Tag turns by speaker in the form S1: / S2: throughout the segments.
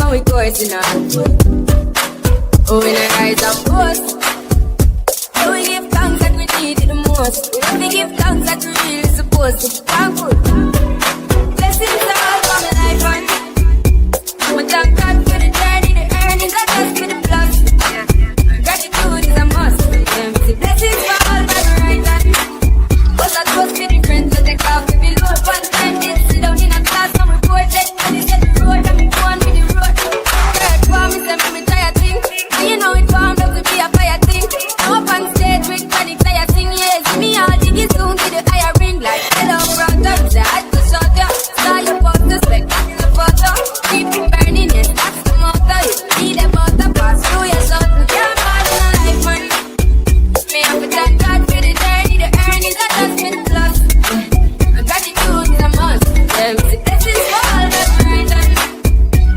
S1: and we coursing on. Oh, in a rise and post. So we give thanks that we need it the most. We only give thanks that we really supposed to. Thankful. Blessings all for my life and we thank God for the journey, the earnings, not just for the plus. Gratitude is a must. Blessings for all my right hand. But that was for the friends that take off. If you load one time, they sit down in a class and report that when they set the road and we go on with the road. Third one, me say me try a thing. You know it wound up to be a fire thing. I'm up on stage with panic, I sing, yes. Me all dig it soon to the higher ring. Like hello brother, say I just shot ya. Saw your poster, spectacular photo. Keep it burning, yes, that's the motto. You need a butter, pass through your soul. Can't fall in a life, man. Me have to thank God for the journey, the earnings, I just for the plus. Gratitude is a must. This is for all that right hand.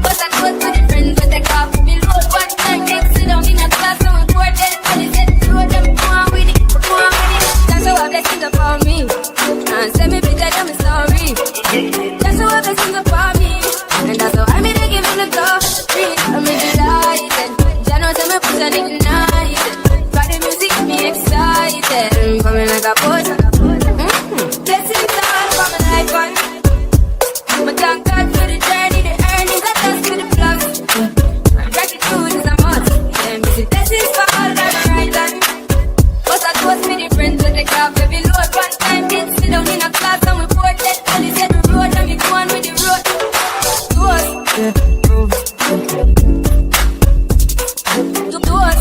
S1: But that was for the friends that take off. Me load one time, they sit down in a class and we pour that. And they said the road, them go on with it, go on with it. That's how blessings upon me. And send me picture, tell me story. That's how blessings upon me. And that's how I made to give him the go. I'm delighted. Jano tell me push and ignited. For the music, me excited. Coming like a boss. Blessings all for my life and but thank God for the journey, the earnings, I just for the plus. Gratitude is a must. Blessings for all that right hand. But that was for the friends that take off. Every load one time, they sit down in a class and we pour that. And they said the road and we go on with the road. To us. To us.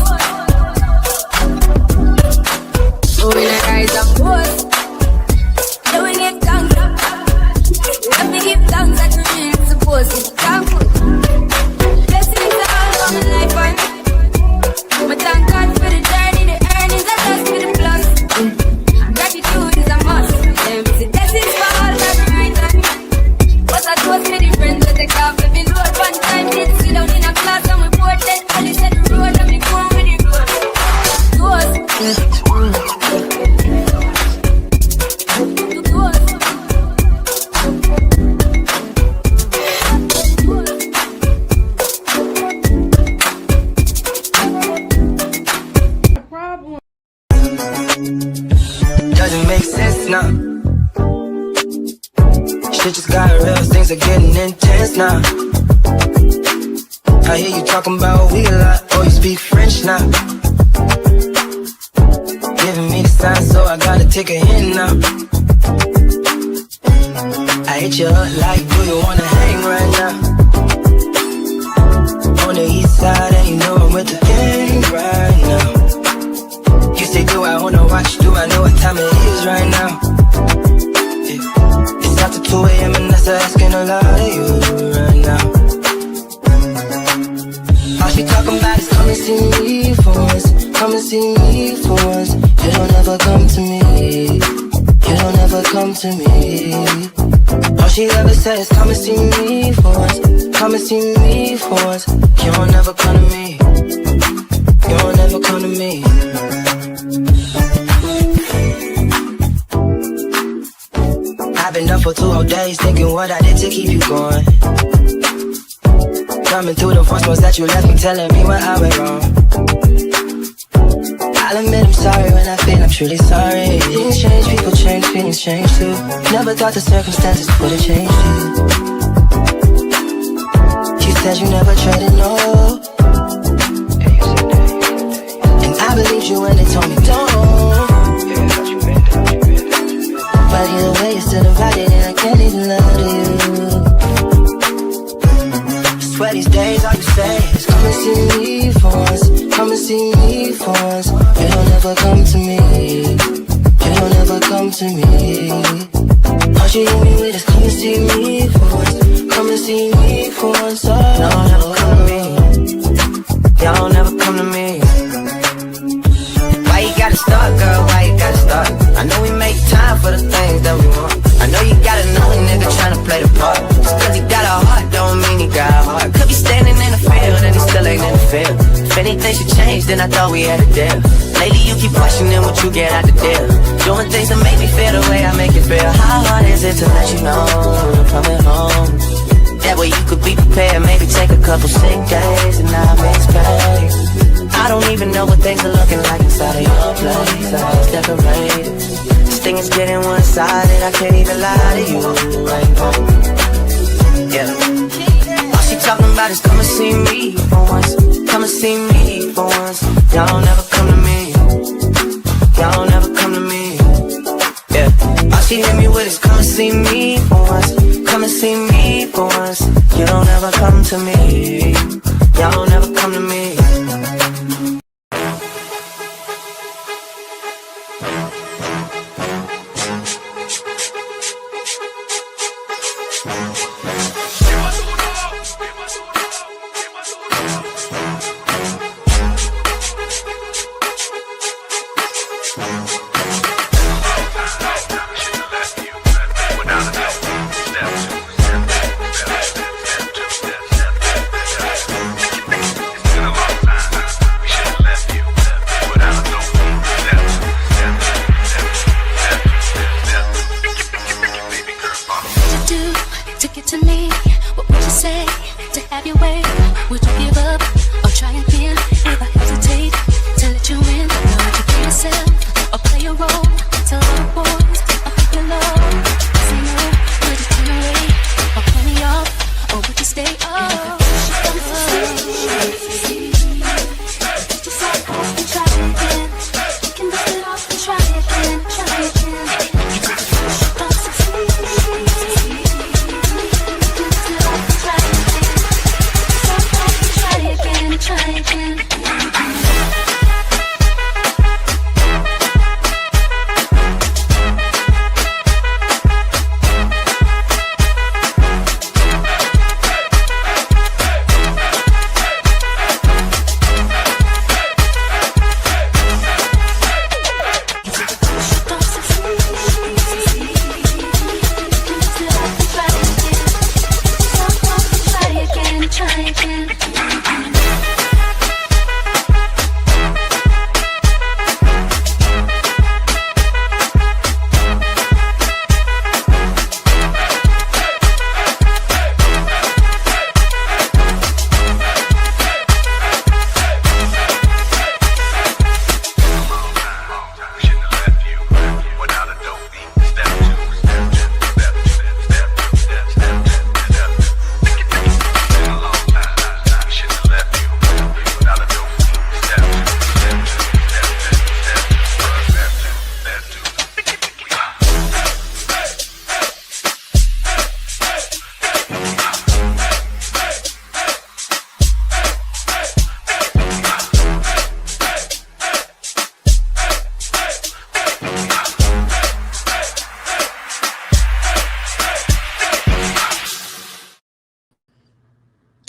S1: So we like rise up to us. So we give thanks. Let me give thanks that we really supposed to. Thankful. Blessings all for my life and but thank God for the journey, the earnings, I just for the plus. Gratitude is a must. Blessings for all my right hand. But that was for the friends that take off. Every load one time, they sit down in a class and we pour that. And they said the road and we go on with the road. To us.
S2: Doesn't make sense now. Shit just got real, things are getting intense now. I hear you talking about we a lot, oh you speak French now. Giving me the sign, so I gotta take a hint now. I hit you up like, do you wanna hang right now? On the east side, and you know I'm with the gang right now. You say, do I wanna watch? Do I know what time it is right now? Yeah. It's after 2 a.m. and that's asking a lot of you right now. All she talking about is come and see me for once. Come and see me for once. You don't ever come to me. You don't ever come to me. All she ever says, come and see me for once. Come and see me for once. You don't ever come to me. You don't ever come to me. I've been up for 2 whole days thinking what I did to keep you going. Coming through the voicemails that you left me, telling me what I went wrong. I'll admit I'm sorry when I feel I'm truly sorry. Things change, people change, feelings change too. Never thought the circumstances would have changed you. You said you never traded, no. And I believed you when they told me don't. But either way you're still invited and I can't even lie to you. Swear these days all you say is come and see me for once. Come and see me for once. You don't ever come to me. You don't ever come to me. All you hit me with is come and see me for once. Come and see me for once. Oh, y'all never come to me. Y'all never come to me. Why you gotta start, girl? Why you gotta start? I know we make time for the things that we want. I know you got another nigga tryna play the part. Just cause he got a heart don't mean he got a heart. Could be standing in the field and he still ain't in the field. If anything should change, then I thought we had a deal. Lately you keep questioning what you get out the deal. Doing things that make me feel the way I make you feel. How hard is it to let you know I'm coming home? That way you could be prepared. Maybe take a couple sick days and not miss pay. I don't even know what things are looking like inside of your place. I was decorated. This thing is getting one-sided. I can't even lie to you right now. Yeah. All she talking about is come and see me for once. Come and see me for once. Y'all don't ever come to me. Y'all don't ever come to me. Yeah. All she hit me with is come and see me for once. Come and see me for once. You don't ever come to me. Y'all don't ever come to me.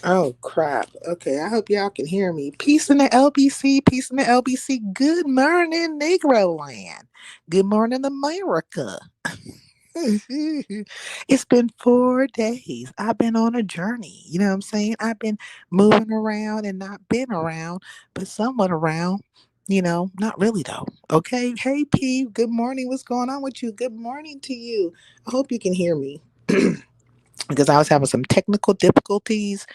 S3: Oh crap. Okay, I hope y'all can hear me. Peace in the LBC, peace in the LBC. Good morning, Negro land. Good morning, America. It's been 4 days. I've been on a journey. You know what I'm saying? I've been moving around and not been around, but somewhat around. Not really though. Okay. Hey P, good morning. What's going on with you? Good morning to you. I hope you can hear me. Because I was having some technical difficulties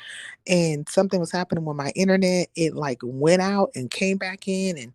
S3: and something was happening with my internet. It like went out and came back in, and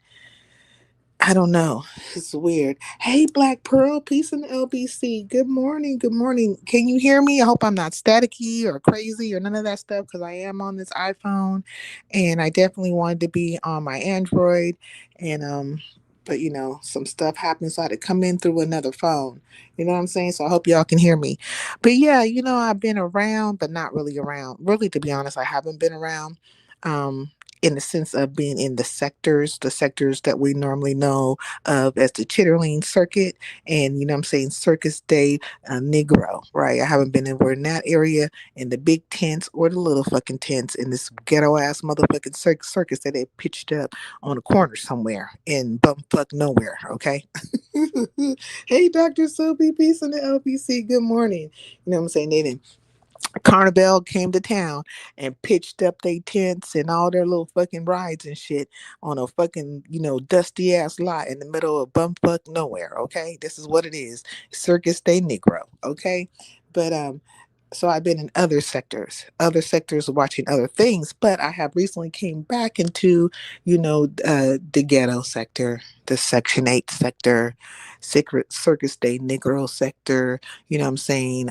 S3: I don't know. It's weird. Hey, Black Pearl, peace in the LBC. Good morning. Good morning. Can you hear me? I hope I'm not staticky or crazy or none of that stuff because I am on this iPhone, and I definitely wanted to be on my Android, and but some stuff happened, so I had to come in through another phone. You know what I'm saying? So I hope y'all can hear me. But yeah, I've been around, but not really around. Really, to be honest, I haven't been around. Um, in the sense of being in the sectors that we normally know of as the Chitterling Circuit, and I'm saying Circus Day Negro, right? I haven't been anywhere in that area, in the big tents or the little fucking tents in this ghetto ass motherfucking circus that they pitched up on a corner somewhere in bumfuck nowhere, okay? Hey, Dr. Sophie, peace in the LBC. Good morning. You know what I'm saying? They didn't Carnival came to town and pitched up their tents and all their little fucking rides and shit on a fucking, dusty ass lot in the middle of bumfuck nowhere. Okay. This is what it is. Circus Day Negro. Okay. But So I've been in other sectors watching other things, but I have recently came back into, the ghetto sector, the Section 8 sector, Secret Circus Day Negro sector, you know what I'm saying?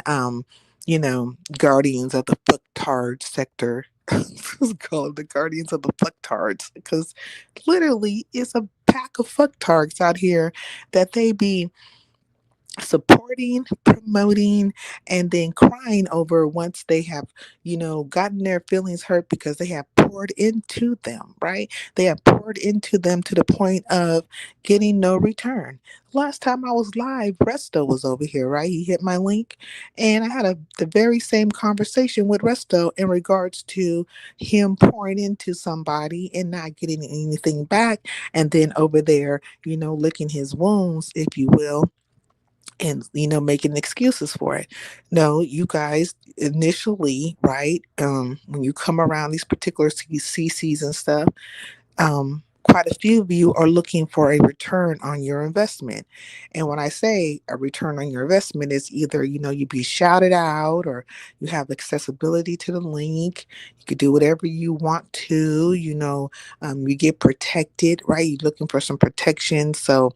S3: Guardians of the Fucktard sector. It's called the Guardians of the Fucktards because literally it's a pack of fucktards out here that they be supporting, promoting, and then crying over once they have, gotten their feelings hurt because they have poured into them, right? They have poured into them to the point of getting no return. Last time I was live, Resto was over here, right? He hit my link, and I had the very same conversation with Resto in regards to him pouring into somebody and not getting anything back, and then over there, licking his wounds, if you will, and making excuses for it. No, you guys initially, right, when you come around these particular CCs and stuff, quite a few of you are looking for a return on your investment. And when I say a return on your investment, is either you be shouted out, or you have accessibility to the link. You could do whatever you want to, you get protected, right? You're looking for some protection, so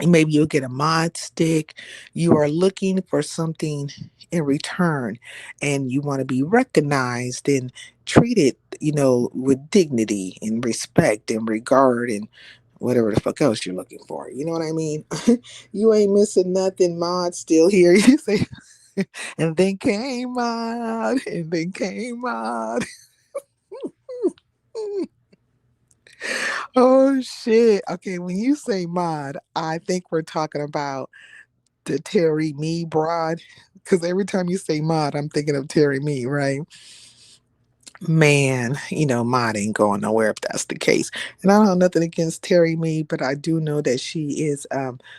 S3: maybe you'll get a mod stick. You are looking for something in return, and you want to be recognized and treated, with dignity and respect and regard and whatever the fuck else you're looking for. You know what I mean? You ain't missing nothing, mod. Still here. You say, and then came mod, and then came mod. Oh shit. Okay, when you say mod, I think we're talking about the Terry Me broad. Because every time you say mod, I'm thinking of Terry Me, right? Man, mod ain't going nowhere if that's the case. And I don't have nothing against Terry Me, but I do know that she is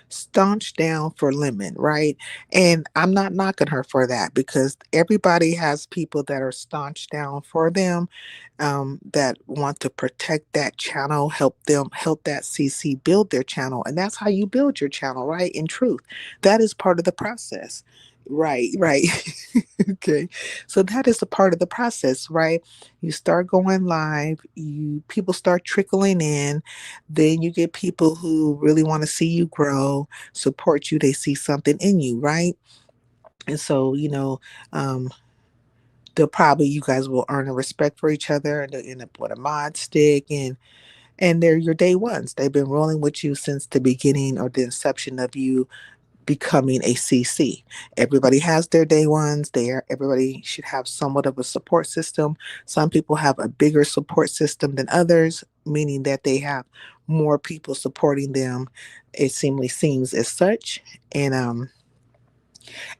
S3: staunch down for Lemon, right? And I'm not knocking her for that because everybody has people that are staunch down for them, that want to protect that channel, help that CC build their channel. And that's how you build your channel, right? In truth, that is part of the process. Right, right. Okay. So that is a part of the process, right? You start going live, people start trickling in, then you get people who really want to see you grow, support you, they see something in you, right? And so, um, they'll probably you guys will earn a respect for each other, and they'll end up with a mod stick, and they're your day ones. They've been rolling with you since the beginning or the inception of you becoming a CC. Everybody has their day ones. Everybody should have somewhat of a support system. Some people have a bigger support system than others, meaning that they have more people supporting them. It seems as such. And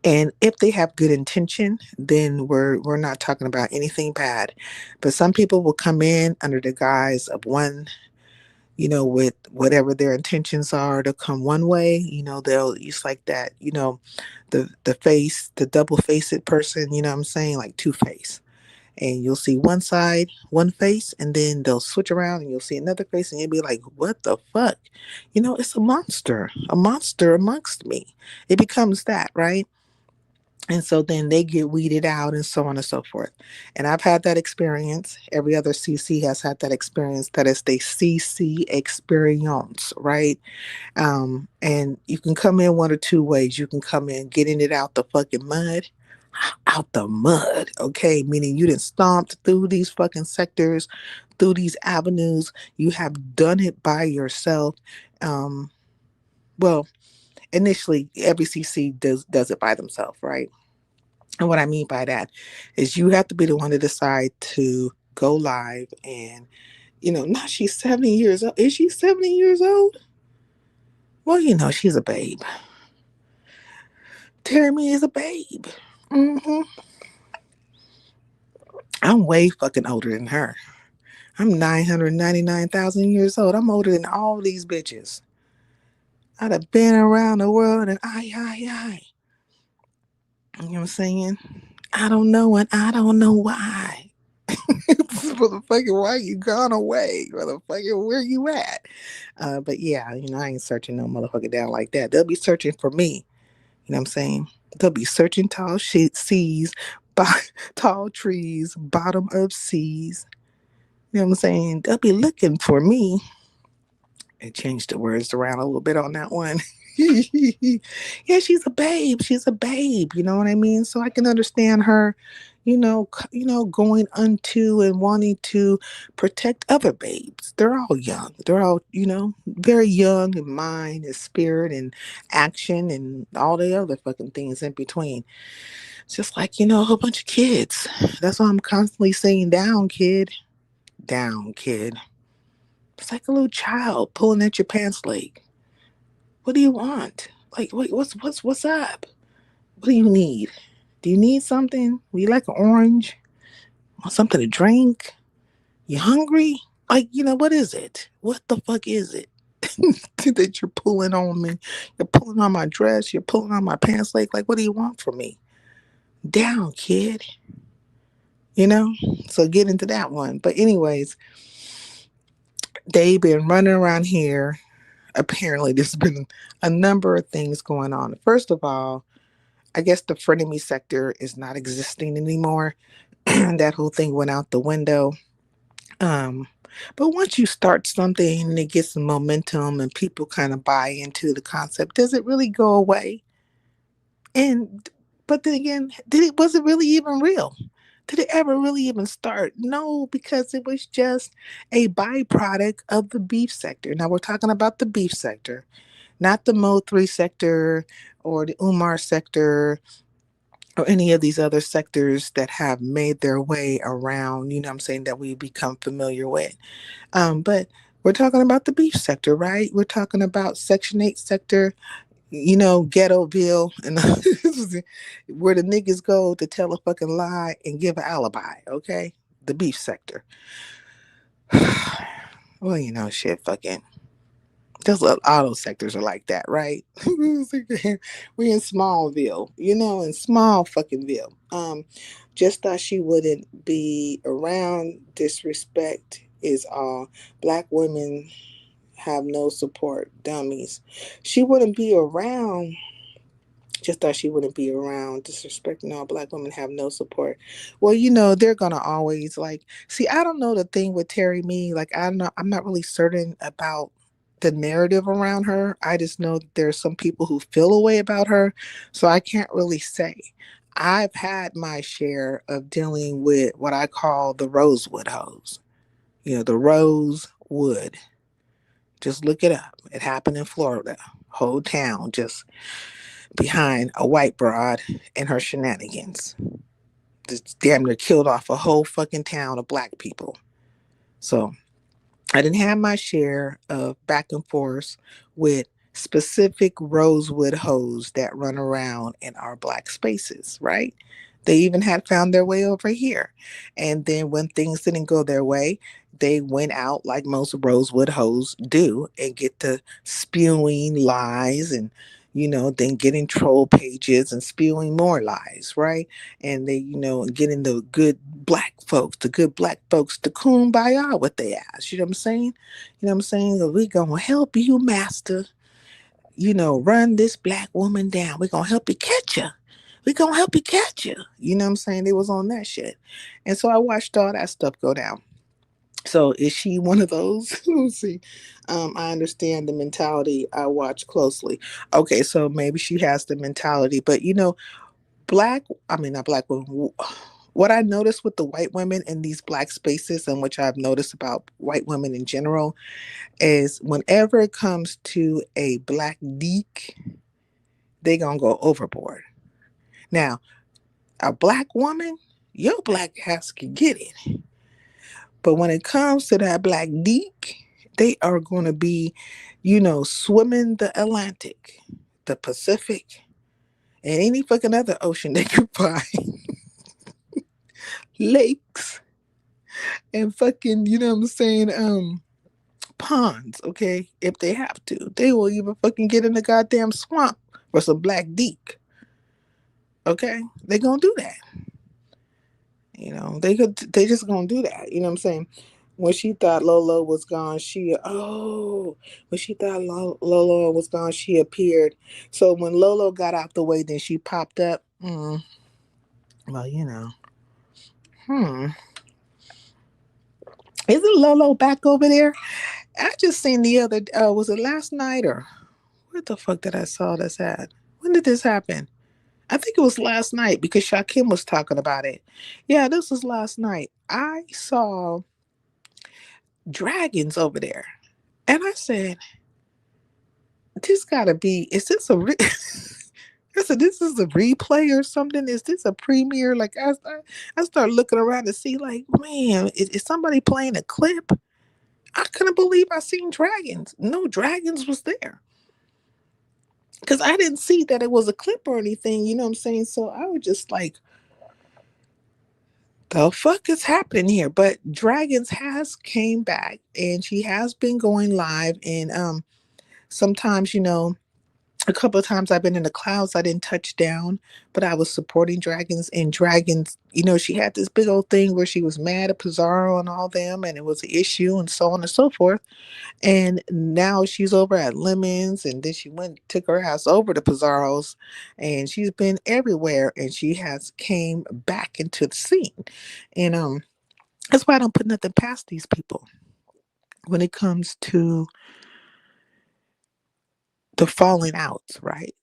S3: if they have good intention, then we're not talking about anything bad. But some people will come in under the guise of one, with whatever their intentions are to come one way. They'll use like that, the double faced person, you know what I'm saying? Like two face. And you'll see one side, one face, and then they'll switch around and you'll see another face, and you'll be like, what the fuck? It's a monster amongst me. It becomes that, right? And so then they get weeded out and so on and so forth. And I've had that experience. Every other CC has had that experience. That is the CC experience, right? And you can come in one or two ways. You can come in getting it out the fucking mud, out the mud, okay? Meaning you didn't stomp through these fucking sectors, through these avenues. You have done it by yourself. Um, well, initially, every CC does it by themselves, right? And what I mean by that is you have to be the one to decide to go live. And, now she's 70 years old. Is she 70 years old? Well, she's a babe. Jeremy is a babe. hmm I'm way fucking older than her. I'm 999,000 years old. I'm older than all these bitches. I'd have been around the world and I. You know what I'm saying? I don't know and I don't know why. Motherfucker, why you gone away? Motherfucker, where you at? But yeah, I ain't searching no motherfucker down like that. They'll be searching for me. You know what I'm saying? They'll be searching tall seas, by, tall trees, bottom of seas. You know what I'm saying? They'll be looking for me. And change the words around a little bit on that one. Yeah, she's a babe. She's a babe. You know what I mean? So I can understand her, going unto and wanting to protect other babes. They're all young. They're all, very young in mind and spirit and action and all the other fucking things in between. It's just like, a whole bunch of kids. That's why I'm constantly saying down, kid. Down, kid. It's like a little child pulling at your pants leg. What do you want? Like, wait, what's up? What do you need? Do you need something? Would you like an orange? Want something to drink? You hungry? Like, what is it? What the fuck is it that you're pulling on me? You're pulling on my dress. You're pulling on my pants leg. Like, what do you want from me? Down, kid. You know. So get into that one. But anyways, they've been running around here. Apparently, there's been a number of things going on. First of all, I guess the frenemy sector is not existing anymore. That whole thing went out the window. Um, but once you start something and it gets some momentum and people kind of buy into the concept, does it really go away? And but then again, was it really even real? Did it ever really even start? No, because it was just a byproduct of the beef sector. Now we're talking about the beef sector, not the Mo3 sector or the Umar sector or any of these other sectors that have made their way around, you know what I'm saying, that we become familiar with. But we're talking about the beef sector, right? We're talking about Section 8 sector, Ghettoville, and where the niggas go to tell a fucking lie and give an alibi, okay? The beef sector. Well, shit, fucking. Just all those sectors are like that, right? We in Smallville, in small fucking Ville. Just thought she wouldn't be around. Disrespect is all. Black women have no support. Dummies. She wouldn't be around. Just thought she wouldn't be around. Disrespecting all black women have no support. Well, they're gonna always see. I don't know the thing with Terry Me. Like, I don't know. I'm not really certain about the narrative around her. I just know that there's some people who feel a way about her. So I can't really say. I've had my share of dealing with what I call the Rosewood hoes. The Rosewood. Just look it up. It happened in Florida. Whole town just behind a white broad and her shenanigans. Just damn near killed off a whole fucking town of black people. So I didn't have my share of back and forth with specific Rosewood hoes that run around in our black spaces, right? They even had found their way over here. And then when things didn't go their way, they went out like most Rosewood hoes do and get to spewing lies and then getting troll pages and spewing more lies, right? And they, getting the good black folks to kumbaya with their ass. You know what I'm saying? You know what I'm saying? We gonna help you, master. Run this black woman down. We gonna help you catch her. We gonna help you catch you. You know what I'm saying? They was on that shit. And so I watched all that stuff go down. So is she one of those? Let's see. I understand the mentality. I watch closely. Okay, so maybe she has the mentality, but not black women. What I noticed with the white women in these black spaces, and which I've noticed about white women in general, is whenever it comes to a black deek, they gonna go overboard. Now, a black woman, your black ass can get it. But when it comes to that black deek, they are going to be, swimming the Atlantic, the Pacific, and any fucking other ocean they could find. Lakes and fucking, you know what I'm saying, ponds, okay? If they have to. They will even fucking get in the goddamn swamp for some black deek. Okay? They gonna do that. They just gonna do that. You know what I'm saying? When she thought Lolo was gone, when she thought Lolo was gone, she appeared. So when Lolo got out the way, then she popped up. Well, hmm, isn't Lolo back over there? I just seen the other. Was it last night or what the fuck did I saw this at? When did this happen? I think it was last night because Shakim was talking about it. Yeah, this was last night. I saw dragons over there, and I said, "This gotta be. Is this a?" I said, "This is a replay or something. Is this a premiere?" Like I started looking around to see, like, man, is somebody playing a clip? I couldn't believe I seen dragons. No dragons was there because I didn't see that it was a clip or anything. You know what I'm saying? So I was just like, the fuck is happening here? But Dragons has came back and she has been going live and sometimes a couple of times I've been in the clouds. I didn't touch down, but I was supporting Dragons. And Dragons, she had this big old thing where she was mad at Pizarro and all them, and it was an issue, and so on and so forth. And now she's over at Lemons, and then she went took her ass over to Pizarro's, and she's been everywhere, and she has came back into the scene, and that's why I don't put nothing past these people when it comes to the falling outs, right?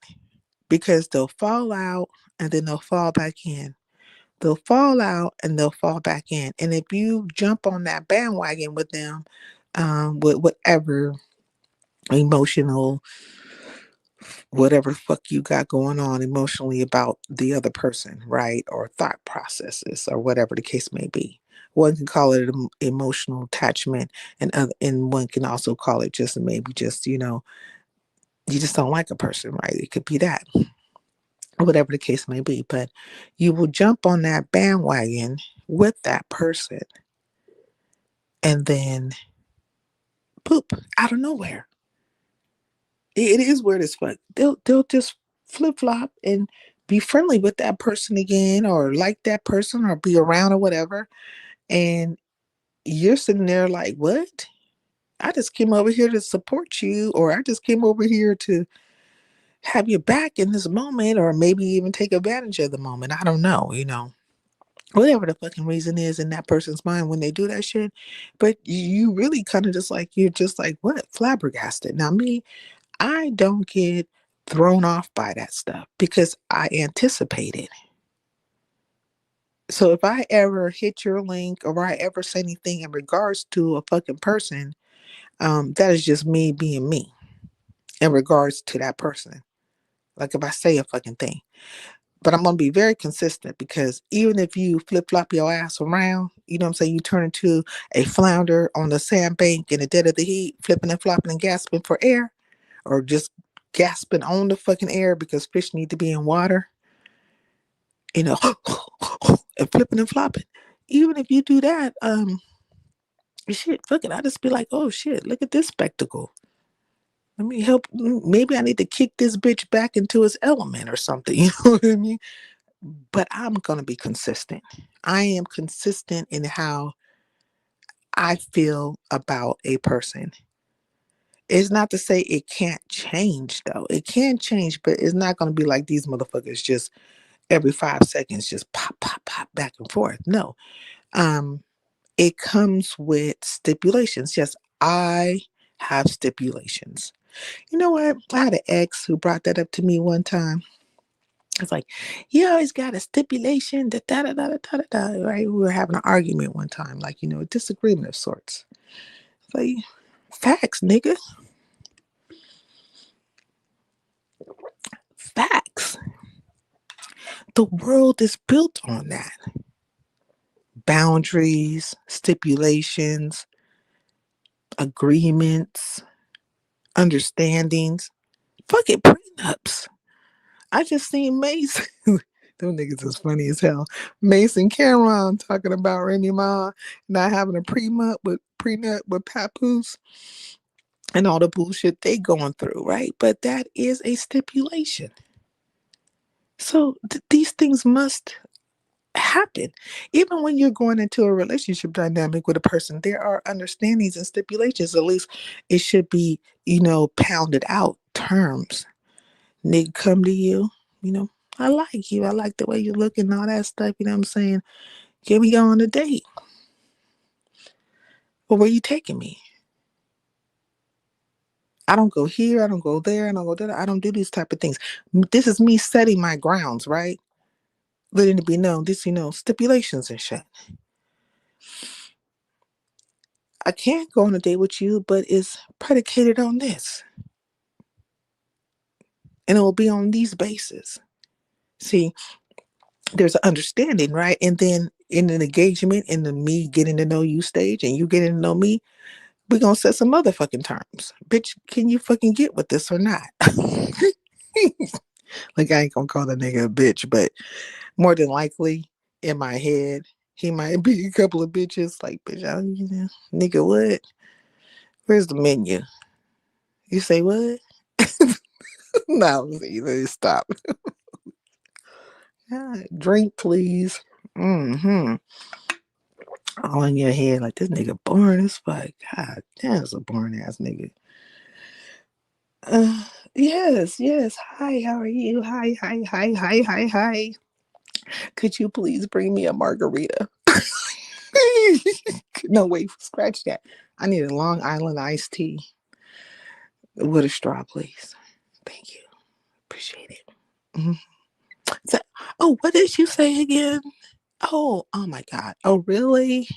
S3: Because they'll fall out and then they'll fall back in. They'll fall out and they'll fall back in. And if you jump on that bandwagon with them, with whatever emotional, whatever the fuck you got going on emotionally about the other person, right? Or thought processes or whatever the case may be. One can call it an emotional attachment, and one can also call it just maybe just you just don't like a person, right? It could be that, whatever the case may be. But you will jump on that bandwagon with that person, and then poop out of nowhere. It is weird as fuck. They'll just flip flop and be friendly with that person again, or like that person, or be around or whatever. And you're sitting there like, what? I just came over here to support you, or I just came over here to have your back in this moment, or maybe even take advantage of the moment. I don't know, whatever the fucking reason is in that person's mind when they do that shit. But you really kind of just like, you're just like, what? Flabbergasted. Now, me, I don't get thrown off by that stuff because I anticipate it. So if I ever hit your link or I ever say anything in regards to a fucking person, that is just me being me in regards to that person. Like if I say a fucking thing. But I'm gonna be very consistent because even if you flip flop your ass around, you know what I'm saying, you turn into a flounder on the sandbank in the dead of the heat, flipping and flopping and gasping for air, or just gasping on the fucking air because fish need to be in water, you know, and flipping and flopping. Even if you do that, shit, fuck it. I just be like, oh shit, look at this spectacle. Let me help. Maybe I need to kick this bitch back into his element or something. You know what I mean? But I'm going to be consistent. I am consistent in how I feel about a person. It's not to say it can't change, though. It can change, but it's not going to be like these motherfuckers just every 5 seconds just pop, pop, pop back and forth. No. Um, it comes with stipulations. Yes, I have stipulations. You know what? I had an ex who brought that up to me one time. It's like, you always got a stipulation, da da da da da da da. Right? We were having an argument one time, like a disagreement of sorts. It's like, facts, nigga, facts. The world is built on that. Boundaries, stipulations, agreements, understandings. Fuck it, prenups. I just seen Mason. Them niggas is funny as hell. Mason Cameron talking about Remy Ma not having a prenup with Papoose and all the bullshit they going through, right? But that is a stipulation. So these things must happen. Even when you're going into a relationship dynamic with a person, there are understandings and stipulations. At least it should be, pounded out terms. Nigga come to you, you know, I like you. I like the way you look and all that stuff. You know what I'm saying? Can we go on a date? Or where you taking me? I don't go here. I don't go there. I don't go there. I don't do these type of things. This is me setting my grounds, right? Letting it be known. This, stipulations and shit. I can't go on a date with you, but it's predicated on this. And it will be on these bases. See, there's an understanding, right? And then in an engagement, in the me getting to know you stage and you getting to know me, we're going to set some motherfucking terms. Bitch, can you fucking get with this or not? Like, I ain't going to call the nigga a bitch, but more than likely, in my head, he might be a couple of bitches. Like, bitch, nigga, what? Where's the menu? You say what? No, stop. Drink, please. Mm-hmm. All in your head, like, this nigga boring as fuck. God damn, that's a boring ass nigga. Uh, yes, yes. Hi, how are you? Hi, hi, hi, hi, hi, hi. Could you please bring me a margarita? No, wait, scratch that. I need a Long Island iced tea with a straw, please. Thank you. Appreciate it. Mhm. So, oh, what did you say again? Oh my God. Oh, really?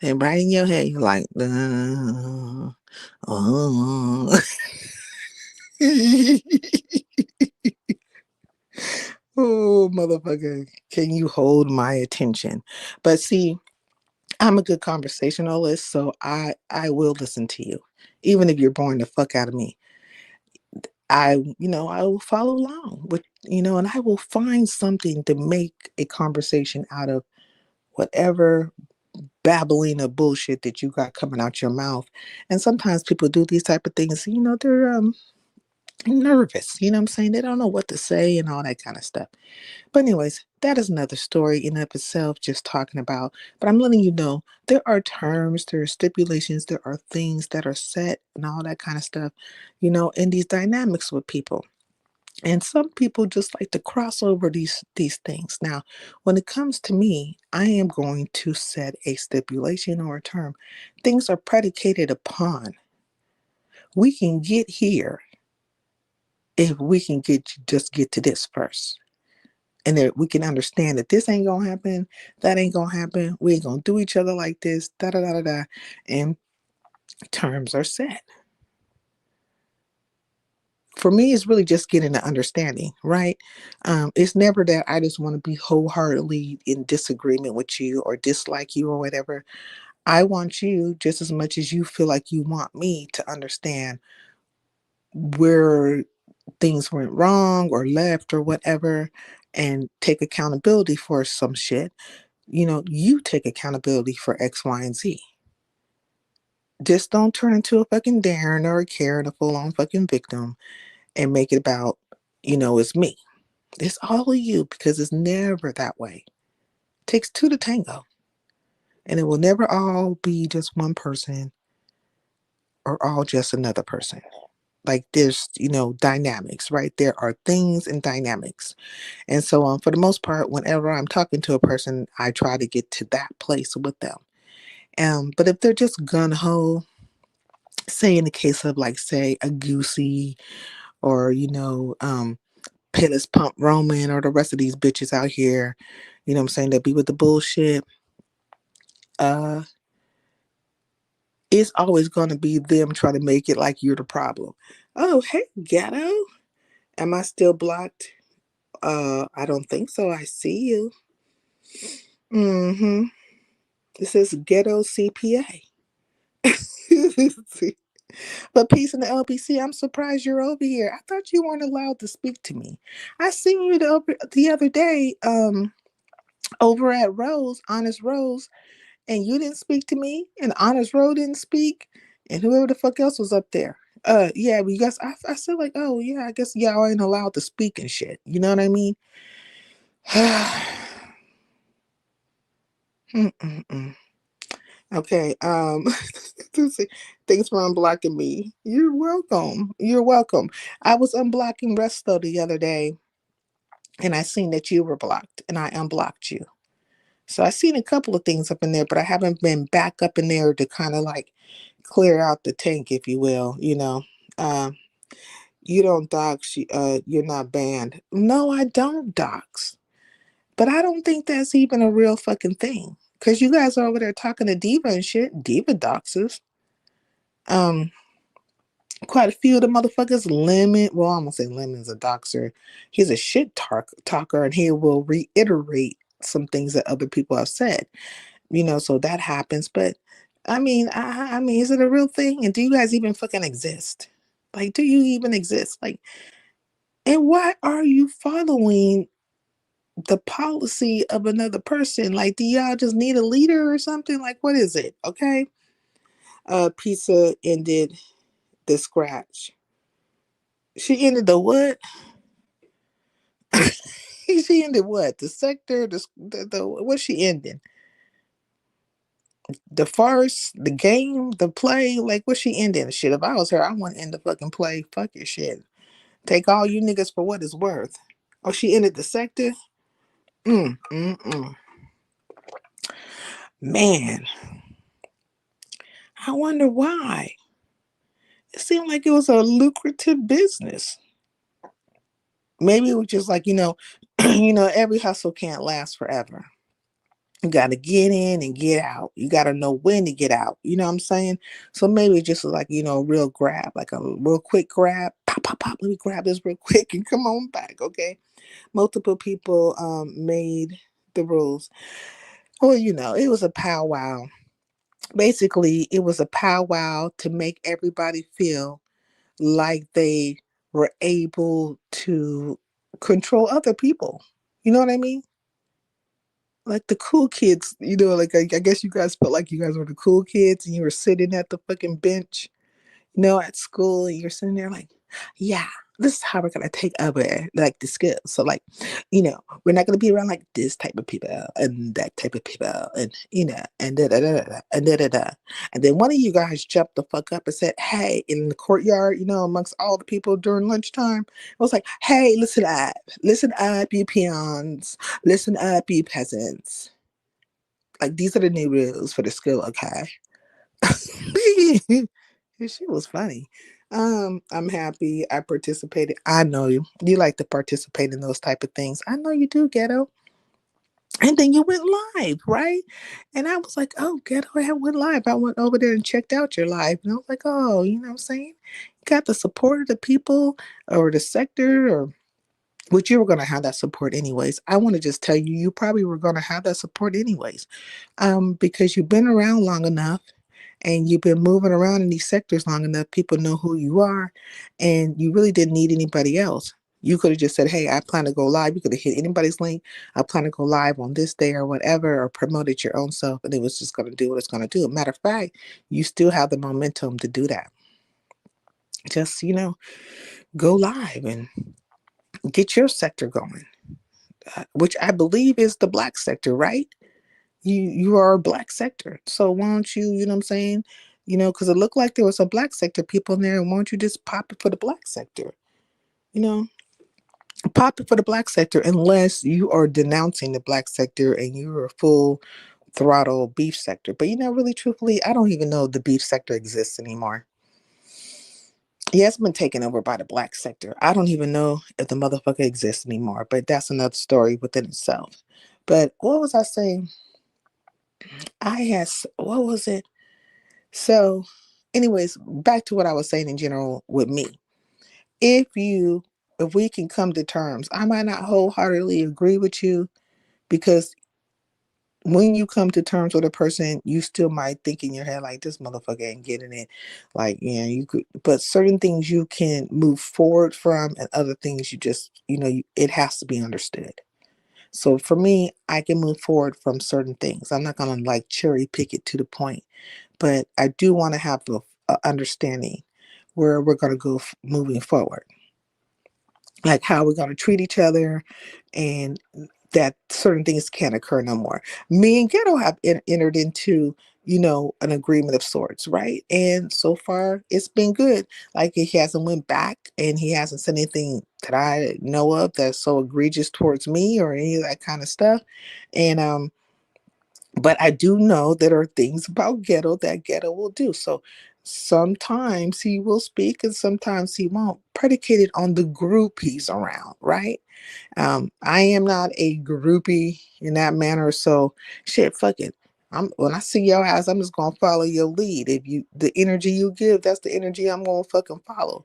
S3: And right in your head, you're like, oh. Oh, motherfucker, can you hold my attention? But see, I'm a good conversationalist, so I will listen to you, even if you're boring the fuck out of me. I will follow along with, and I will find something to make a conversation out of whatever babbling of bullshit that you got coming out your mouth. And sometimes people do these type of things, they're nervous, you know what I'm saying? They don't know what to say and all that kind of stuff. But anyways, that is another story in and of itself, just talking about. But I'm letting you know there are terms, there are stipulations, there are things that are set and all that kind of stuff, in these dynamics with people. And some people just like to cross over these things. Now, when it comes to me, I am going to set a stipulation or a term. Things are predicated upon. We can get here if we can get to this first. And that we can understand that this ain't gonna happen, that ain't gonna happen, we ain't gonna do each other like this, da da da da da. And terms are set. For me, it's really just getting an understanding, right? It's never that I just want to be wholeheartedly in disagreement with you or dislike you or whatever. I want you just as much as you feel like you want me to understand where things went wrong or left or whatever and take accountability for some shit. You take accountability for X, Y, and Z. Just don't turn into a fucking Darren or a Karen, a full on fucking victim, and make it about, it's me. It's all of you because it's never that way. It takes two to tango. And it will never all be just one person or all just another person. Like there's, dynamics, right? There are things and dynamics. And so for the most part, whenever I'm talking to a person, I try to get to that place with them. But if they're just gun ho, say in the case of like say a Goosey or Pillis Pump Roman or the rest of these bitches out here, what I'm saying, that be with the bullshit, uh it's always going to be them trying to make it like you're the problem. Oh, hey, ghetto, am I still blocked? I don't think so. I see you. Mm-hmm. It says ghetto CPA. But peace in the LBC, I'm surprised you're over here. I thought you weren't allowed to speak to me. I seen you the other day over at Rose, Honest Rose, and you didn't speak to me, and Honest Rose didn't speak, and whoever the fuck else was up there. Yeah, but you guys, I said like, oh yeah, I guess y'all ain't allowed to speak and shit. You know what I mean? Mm-mm-mm. Okay. Thanks for unblocking me. You're welcome. You're welcome. I was unblocking Resto the other day, and I seen that you were blocked, and I unblocked you. So I seen a couple of things up in there, but I haven't been back up in there to kind of like clear out the tank, if you will. Um, you don't dox. You're not banned. No, I don't dox. But I don't think that's even a real fucking thing. Cause you guys are over there talking to Diva and shit. Diva doxes. Um, Quite a few of the motherfuckers. Lemon. Well, I'm gonna say Lemon's a doxer. He's a shit talker, and he will reiterate some things that other people have said. So that happens. But I mean, is it a real thing? And do you guys even fucking exist? Like, do you even exist? Like, and why are you following the policy of another person? Like, do y'all just need a leader or something? Like, what is it? Okay. Pizza ended the scratch. She ended the what? She ended what? The sector, the what's she ending? The farce, the game, the play, like what's she ending? Shit, if I was her, I want to end the fucking play. Fuck your shit. Take all you niggas for what it's worth. Oh, she ended the sector? Mm, mm, mm. Man, I wonder why. It seemed like it was a lucrative business. Maybe it was just like, every hustle can't last forever. You got to get in and get out. You got to know when to get out. You know what I'm saying? So maybe just like, a real grab, like a real quick grab. Pop, pop, pop. Let me grab this real quick and come on back. Okay. Multiple people made the rules. Well, it was a powwow. Basically, it was a powwow to make everybody feel like they were able to control other people. You know what I mean? Like the cool kids, like I guess you guys felt like you guys were the cool kids and you were sitting at the fucking bench, at school, and you're sitting there like, yeah, this is how we're gonna take over like the skills. So like, we're not gonna be around like this type of people and that type of people, and and da da da da and da da da. And then one of you guys jumped the fuck up and said, hey, in the courtyard, amongst all the people during lunchtime, it was like, hey, listen up, you peons, listen up, you peasants. Like these are the new rules for the school, okay? She was funny. I'm happy I participated. I know you like to participate in those type of things. I know you do, Ghetto. And then you went live, right? And I was like, oh, Ghetto, I went live. I went over there and checked out your live. And I was like, oh, you know what I'm saying? You got the support of the people or the sector, or which you were going to have that support anyways. I want to just tell you, you probably were going to have that support anyways, because you've been around long enough and you've been moving around in these sectors long enough. People know who you are, and you really didn't need anybody else. You could have just said, hey, I plan to go live. You could have hit anybody's link. I plan to go live on this day or whatever, or promoted your own self, and it was just going to do what it's going to do. Matter of fact, you still have the momentum to do that. Just, go live and get your sector going, which I believe is the black sector, right? You are a black sector. So why don't you, you know what I'm saying? Because it looked like there was some black sector people in there, and why don't you just pop it for the black sector? You know, pop it for the black sector, unless you are denouncing the black sector and you're a full throttle beef sector. But really, truthfully, I don't even know if the beef sector exists anymore. Yeah, it's been taken over by the black sector. I don't even know if the motherfucker exists anymore, but that's another story within itself. But what was I saying? What was it? So, anyways, back to what I was saying in general with me. If you, if we can come to terms, I might not wholeheartedly agree with you, because when you come to terms with a person, you still might think in your head like, this motherfucker ain't getting it. Like, you could, but certain things you can move forward from, and other things you just, it has to be understood. So for me, I can move forward from certain things. I'm not gonna like cherry pick it to the point, but I do want to have a understanding where we're going to go moving forward, like how we're going to treat each other, and that certain things can't occur no more. Me and Ghetto have entered into, an agreement of sorts, right? And so far, it's been good. Like he hasn't went back, and he hasn't said anything that I know of that's so egregious towards me or any of that kind of stuff. And but I do know there are things about Ghetto that Ghetto will do. So sometimes he will speak, and sometimes he won't, predicated on the group he's around, right? I am not a groupie in that manner. So shit, fuck it. When I see your ass, I'm just gonna follow your lead. If you the energy you give, that's the energy I'm gonna fucking follow.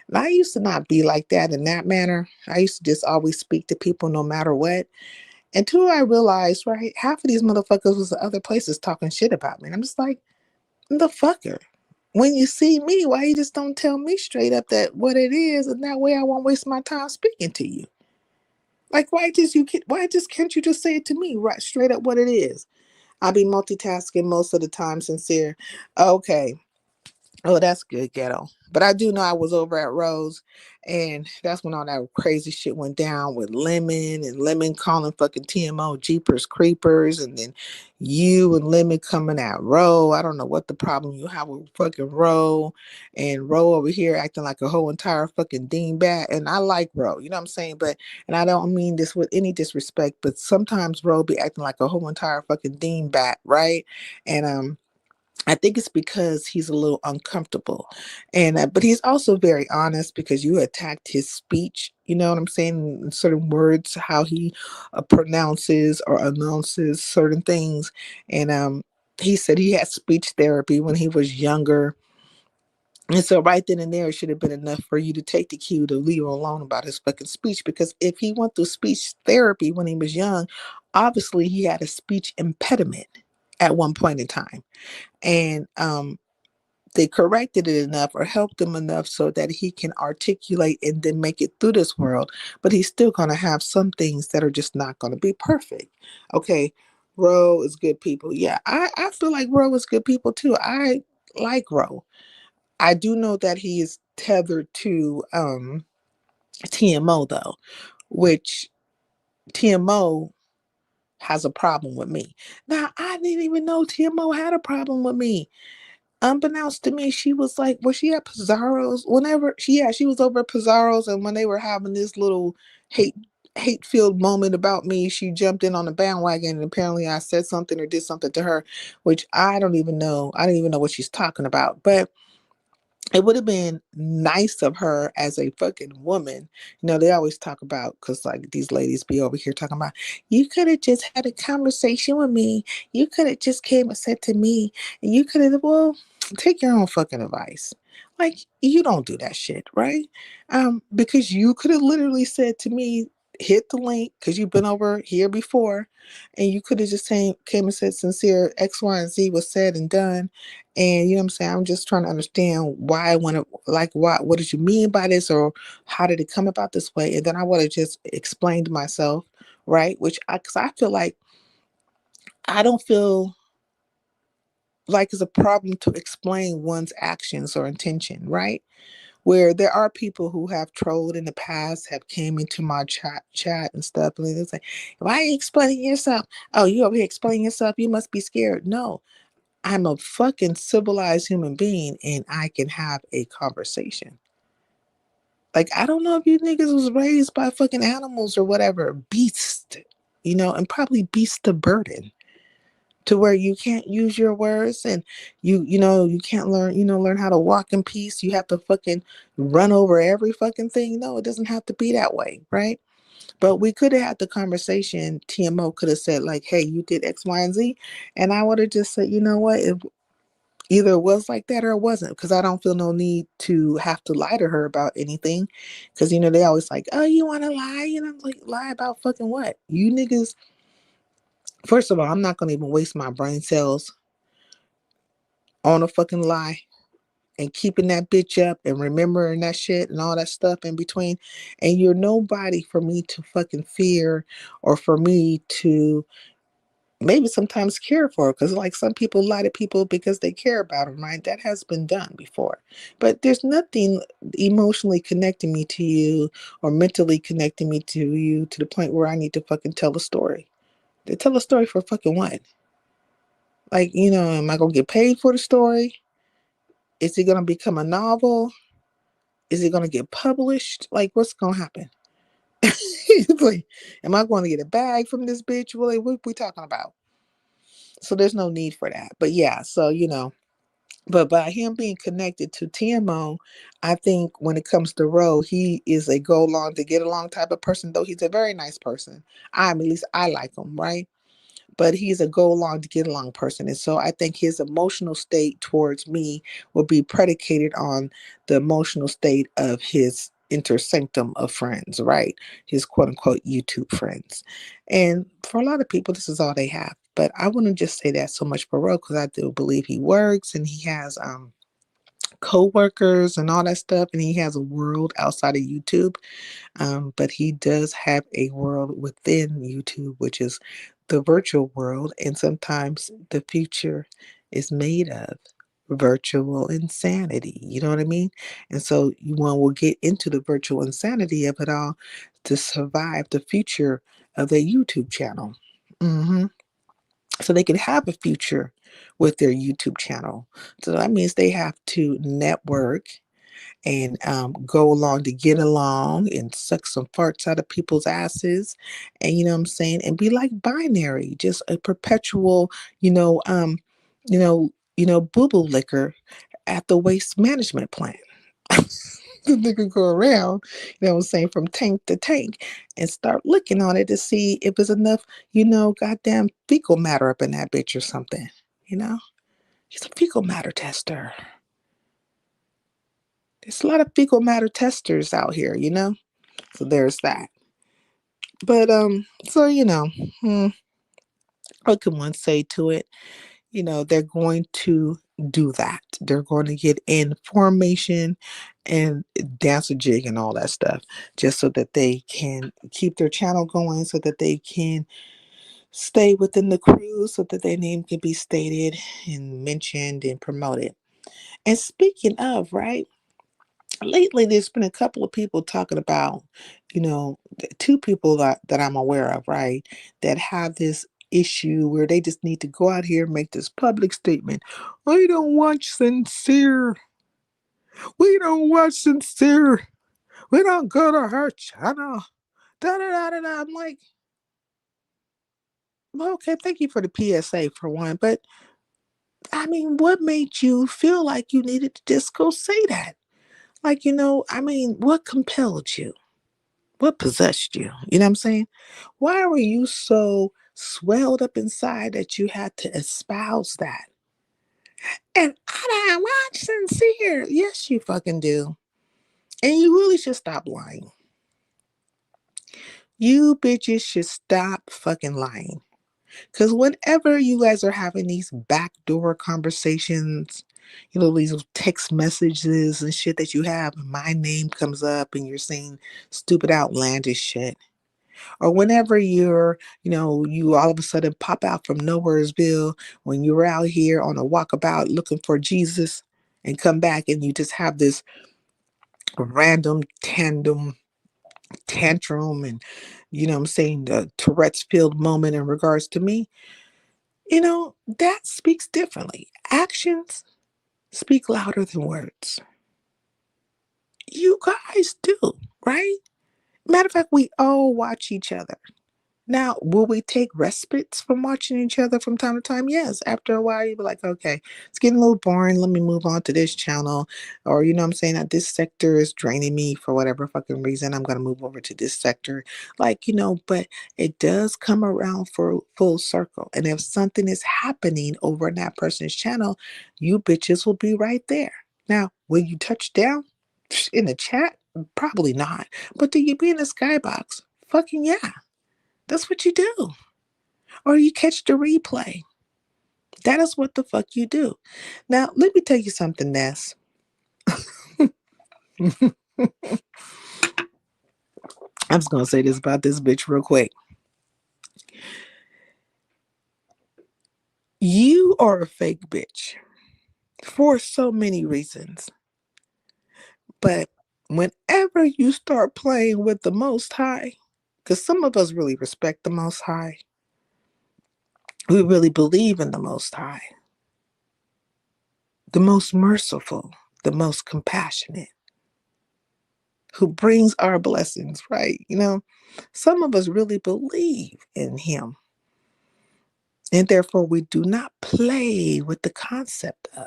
S3: And I used to not be like that in that manner. I used to just always speak to people no matter what. Until I realized, right, half of these motherfuckers was at other places talking shit about me. And I'm just like, the fucker. When you see me, why you just don't tell me straight up that what it is, and that way I won't waste my time speaking to you. Like, why just can't you just say it to me right straight up what it is? I be multitasking most of the time, sincere. Okay. Oh, that's good, Ghetto. But I do know I was over at Rose, and that's when all that crazy shit went down with Lemon and Lemon calling fucking TMO Jeepers Creepers, and then you and Lemon coming at Ro. I don't know what the problem you have with fucking Ro, and Ro over here acting like a whole entire fucking dingbat. And I like Ro, you know what I'm saying? But and I don't mean this with any disrespect, but sometimes Ro be acting like a whole entire fucking dingbat, right? And I think it's because he's a little uncomfortable, and but he's also very honest because you attacked his speech. You know what I'm saying? In certain words, how he pronounces or announces certain things, and he said he had speech therapy when he was younger, and so right then and there, it should have been enough for you to take the cue to leave him alone about his fucking speech. Because if he went through speech therapy when he was young, obviously he had a speech impediment at one point in time, and they corrected it enough or helped him enough so that he can articulate and then make it through this world. But he's still going to have some things that are just not going to be perfect. Okay, Ro is good people. Yeah, I feel like Ro is good people too. I like Ro. I do know that he is tethered to TMO though, which TMO has a problem with me. Now I didn't even know TMO had a problem with me. Unbeknownst to me, she was like, was she at Pizarro's? Whenever she was over at Pizarro's, and when they were having this little hate hate filled moment about me, she jumped in on the bandwagon, and apparently I said something or did something to her, which I don't even know. I don't even know what she's talking about. But it would have been nice of her as a fucking woman. They always talk about, because like these ladies be over here talking about, you could have just had a conversation with me. You could have just came and said to me, and you could have, well, take your own fucking advice. Like, you don't do that shit, right? Because you could have literally said to me, hit the link, because you've been over here before, and you could have just came and said, sincere, X, Y, and Z was said and done. And you know what I'm saying? I'm just trying to understand why I want to, like, what did you mean by this, or how did it come about this way? And then I would have just explained myself, right? Because I feel like I don't feel like it's a problem to explain one's actions or intention, right? Where there are people who have trolled in the past, have came into my chat and stuff, and it's like, why are you explaining yourself? Oh, you over here explaining yourself? You must be scared. No, I'm a fucking civilized human being, and I can have a conversation. Like, I don't know if you niggas was raised by fucking animals or whatever, beast, and probably beast of burden, to where you can't use your words, and you can't learn how to walk in peace. You have to fucking run over every fucking thing. No, it doesn't have to be that way, right? But we could have had the conversation. TMO could have said, like, hey, you did X, Y, and Z. And I would have just said, you know what? Either it was like that or it wasn't, because I don't feel no need to have to lie to her about anything. Because, they always like, oh, you want to lie? I'm like, lie about fucking what? You niggas, first of all, I'm not going to even waste my brain cells on a fucking lie and keeping that bitch up and remembering that shit and all that stuff in between. And you're nobody for me to fucking fear, or for me to maybe sometimes care for, because like some people lie to people because they care about them, right? That has been done before. But there's nothing emotionally connecting me to you or mentally connecting me to you to the point where I need to fucking tell a story. They tell a story for fucking what? Like, am I gonna get paid for the story? Is it gonna become a novel? Is it gonna get published? Like, what's gonna happen? Like, am I going to get a bag from this bitch? Really, what we talking about? So there's no need for that. But yeah, so but by him being connected to TMO, I think when it comes to Ro, he is a go along to get along type of person, though he's a very nice person. At least I like him, right? But he's a go along to get along person. And so I think his emotional state towards me will be predicated on the emotional state of his intersanctum of friends, right? His quote unquote YouTube friends. And for a lot of people, this is all they have. But I wouldn't just say that so much for Ro, because I do believe he works and he has co-workers and all that stuff, and he has a world outside of YouTube. But he does have a world within YouTube, which is the virtual world. And sometimes the future is made of virtual insanity. You know what I mean? And so one will get into the virtual insanity of it all to survive the future of their YouTube channel. hmm So they can have a future with their YouTube channel. So that means they have to network and go along to get along and suck some farts out of people's asses, and you know what I'm saying, and be like binary, just a perpetual, you know, you know, boo boo liquor at the waste management plant. The nigga go around, what I'm saying, from tank to tank and start looking on it to see if there's enough, goddamn fecal matter up in that bitch or something. You know, he's a fecal matter tester. There's a lot of fecal matter testers out here. So there's that. But so what can one say to it? They're going to do that. They're going to get in formation and dance a jig and all that stuff, just so that they can keep their channel going, so that they can stay within the crew, so that their name can be stated and mentioned and promoted. And speaking of, right? Lately there's been a couple of people talking about, two people that I'm aware of, right, that have this issue where they just need to go out here and make this public statement. I don't watch sincere. We don't watch sincere. We don't go to her channel. Da da da da da. I'm like, well, okay, thank you for the PSA for one, but I mean, what made you feel like you needed to just go say that? Like, what compelled you? What possessed you? You know what I'm saying? Why were you so swelled up inside that you had to espouse that? And I don't watch sincere. Yes, you fucking do. And you really should stop lying. You bitches should stop fucking lying. Because whenever you guys are having these backdoor conversations, these text messages and shit that you have, my name comes up and you're saying stupid, outlandish shit. Or whenever you all of a sudden pop out from Nowheresville when you're out here on a walkabout looking for Jesus and come back and you just have this random tantrum and, I'm saying, the Tourette's filled moment in regards to me, that speaks differently. Actions speak louder than words. You guys do, right? Matter of fact, we all watch each other. Now, will we take respites from watching each other from time to time? Yes. After a while, you'll be like, okay, it's getting a little boring. Let me move on to this channel. Or, you know what I'm saying? That this sector is draining me for whatever fucking reason. I'm going to move over to this sector. Like, but it does come around for full circle. And if something is happening over in that person's channel, you bitches will be right there. Now, will you touch down in the chat? Probably not. But do you be in the skybox? Fucking yeah. That's what you do. Or you catch the replay. That is what the fuck you do. Now, let me tell you something, Ness. I'm just going to say this about this bitch real quick. You are a fake bitch for so many reasons. But whenever you start playing with the Most High, because some of us really respect the Most High, we really believe in the Most High, the most merciful, the most compassionate, who brings our blessings, right? Some of us really believe in Him. And therefore, we do not play with the concept of.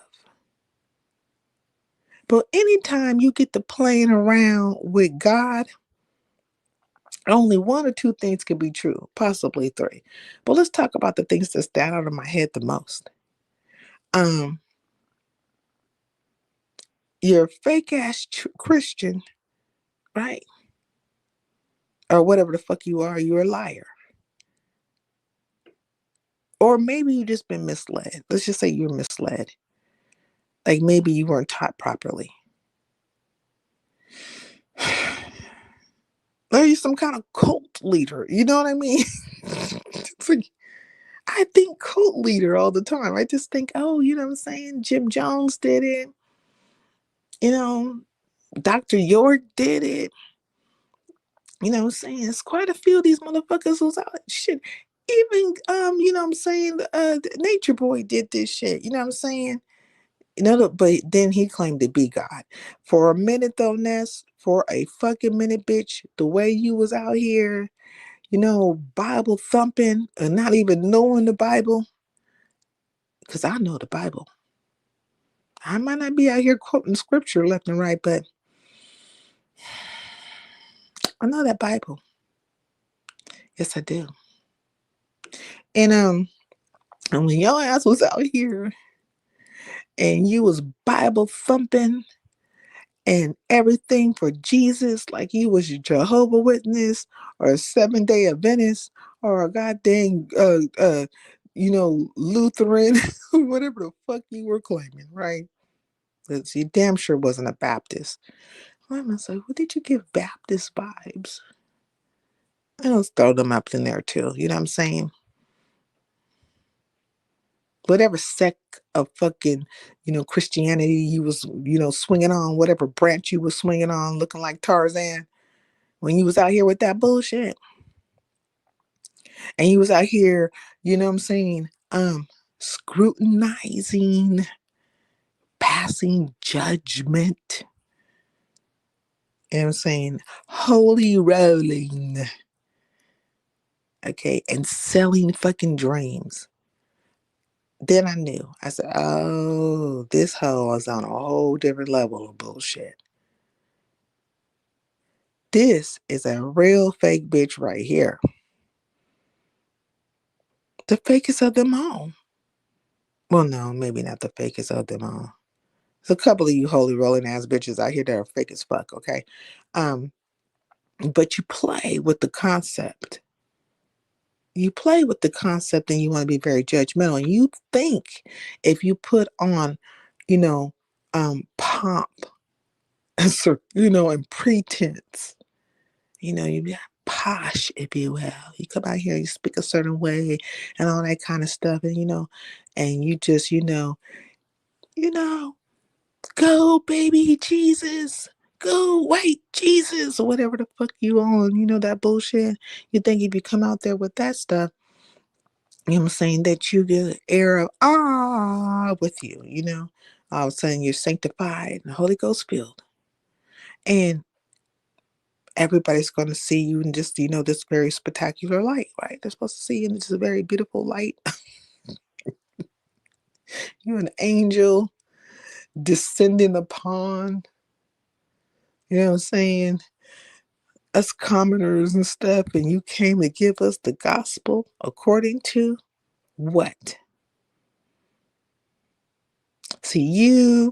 S3: But anytime you get to playing around with God, only one or two things can be true, possibly three. But let's talk about the things that stand out of my head the most. Um, you're a fake ass Christian, right? Or whatever the fuck you are, you're a liar. Or maybe you just been misled. Let's just say you're misled. Like maybe you weren't taught properly. Or you're some kind of cult leader. You know what I mean? It's like, I think cult leader all the time. I just think, oh, you know what I'm saying? Jim Jones did it. You know, Dr. York did it. You know what I'm saying? It's quite a few of these motherfuckers who's out. Shit. Even you know what I'm saying, Nature Boy did this shit. You know what I'm saying? But then he claimed to be God. For a minute though, Ness, for a fucking minute, bitch, the way you was out here, Bible thumping and not even knowing the Bible, because I know the Bible. I might not be out here quoting scripture left and right, but I know that Bible. Yes, I do. And when your ass was out here and you was Bible thumping and everything for Jesus, like you was a Jehovah Witness or a 7-day Adventist or a goddamn Lutheran, whatever the fuck you were claiming, right? Because you damn sure wasn't a Baptist. I was like, what did you give Baptist vibes? I don't throw them up in there too. You know what I'm saying? Whatever sect of fucking, Christianity you was, swinging on, whatever branch you was swinging on, looking like Tarzan, when you was out here with that bullshit, and you was out here, you know what I'm saying, scrutinizing, passing judgment, you know what I'm saying, holy rolling, okay, and selling fucking dreams. Then I knew. I said, oh, this hoe is on a whole different level of bullshit. This is a real fake bitch right here. The fakest of them all. Well, no, maybe not the fakest of them all. There's a couple of you holy rolling ass bitches out here that are fake as fuck, okay? But you play with the concept. You play with the concept and you want to be very judgmental. And you think if you put on, pomp, and pretense, you be posh, if you will. You come out here, you speak a certain way and all that kind of stuff. And you just, go baby Jesus, go white Jesus, or whatever the fuck you on, that bullshit. You think if you come out there with that stuff, you know what I'm saying, that you get an air of with you, all of a sudden you're sanctified and the Holy Ghost filled. And everybody's going to see you in just, this very spectacular light, right? They're supposed to see you in this very beautiful light. You're an angel descending upon, you know what I'm saying, us commoners and stuff, and you came to give us the gospel according to what? See, you,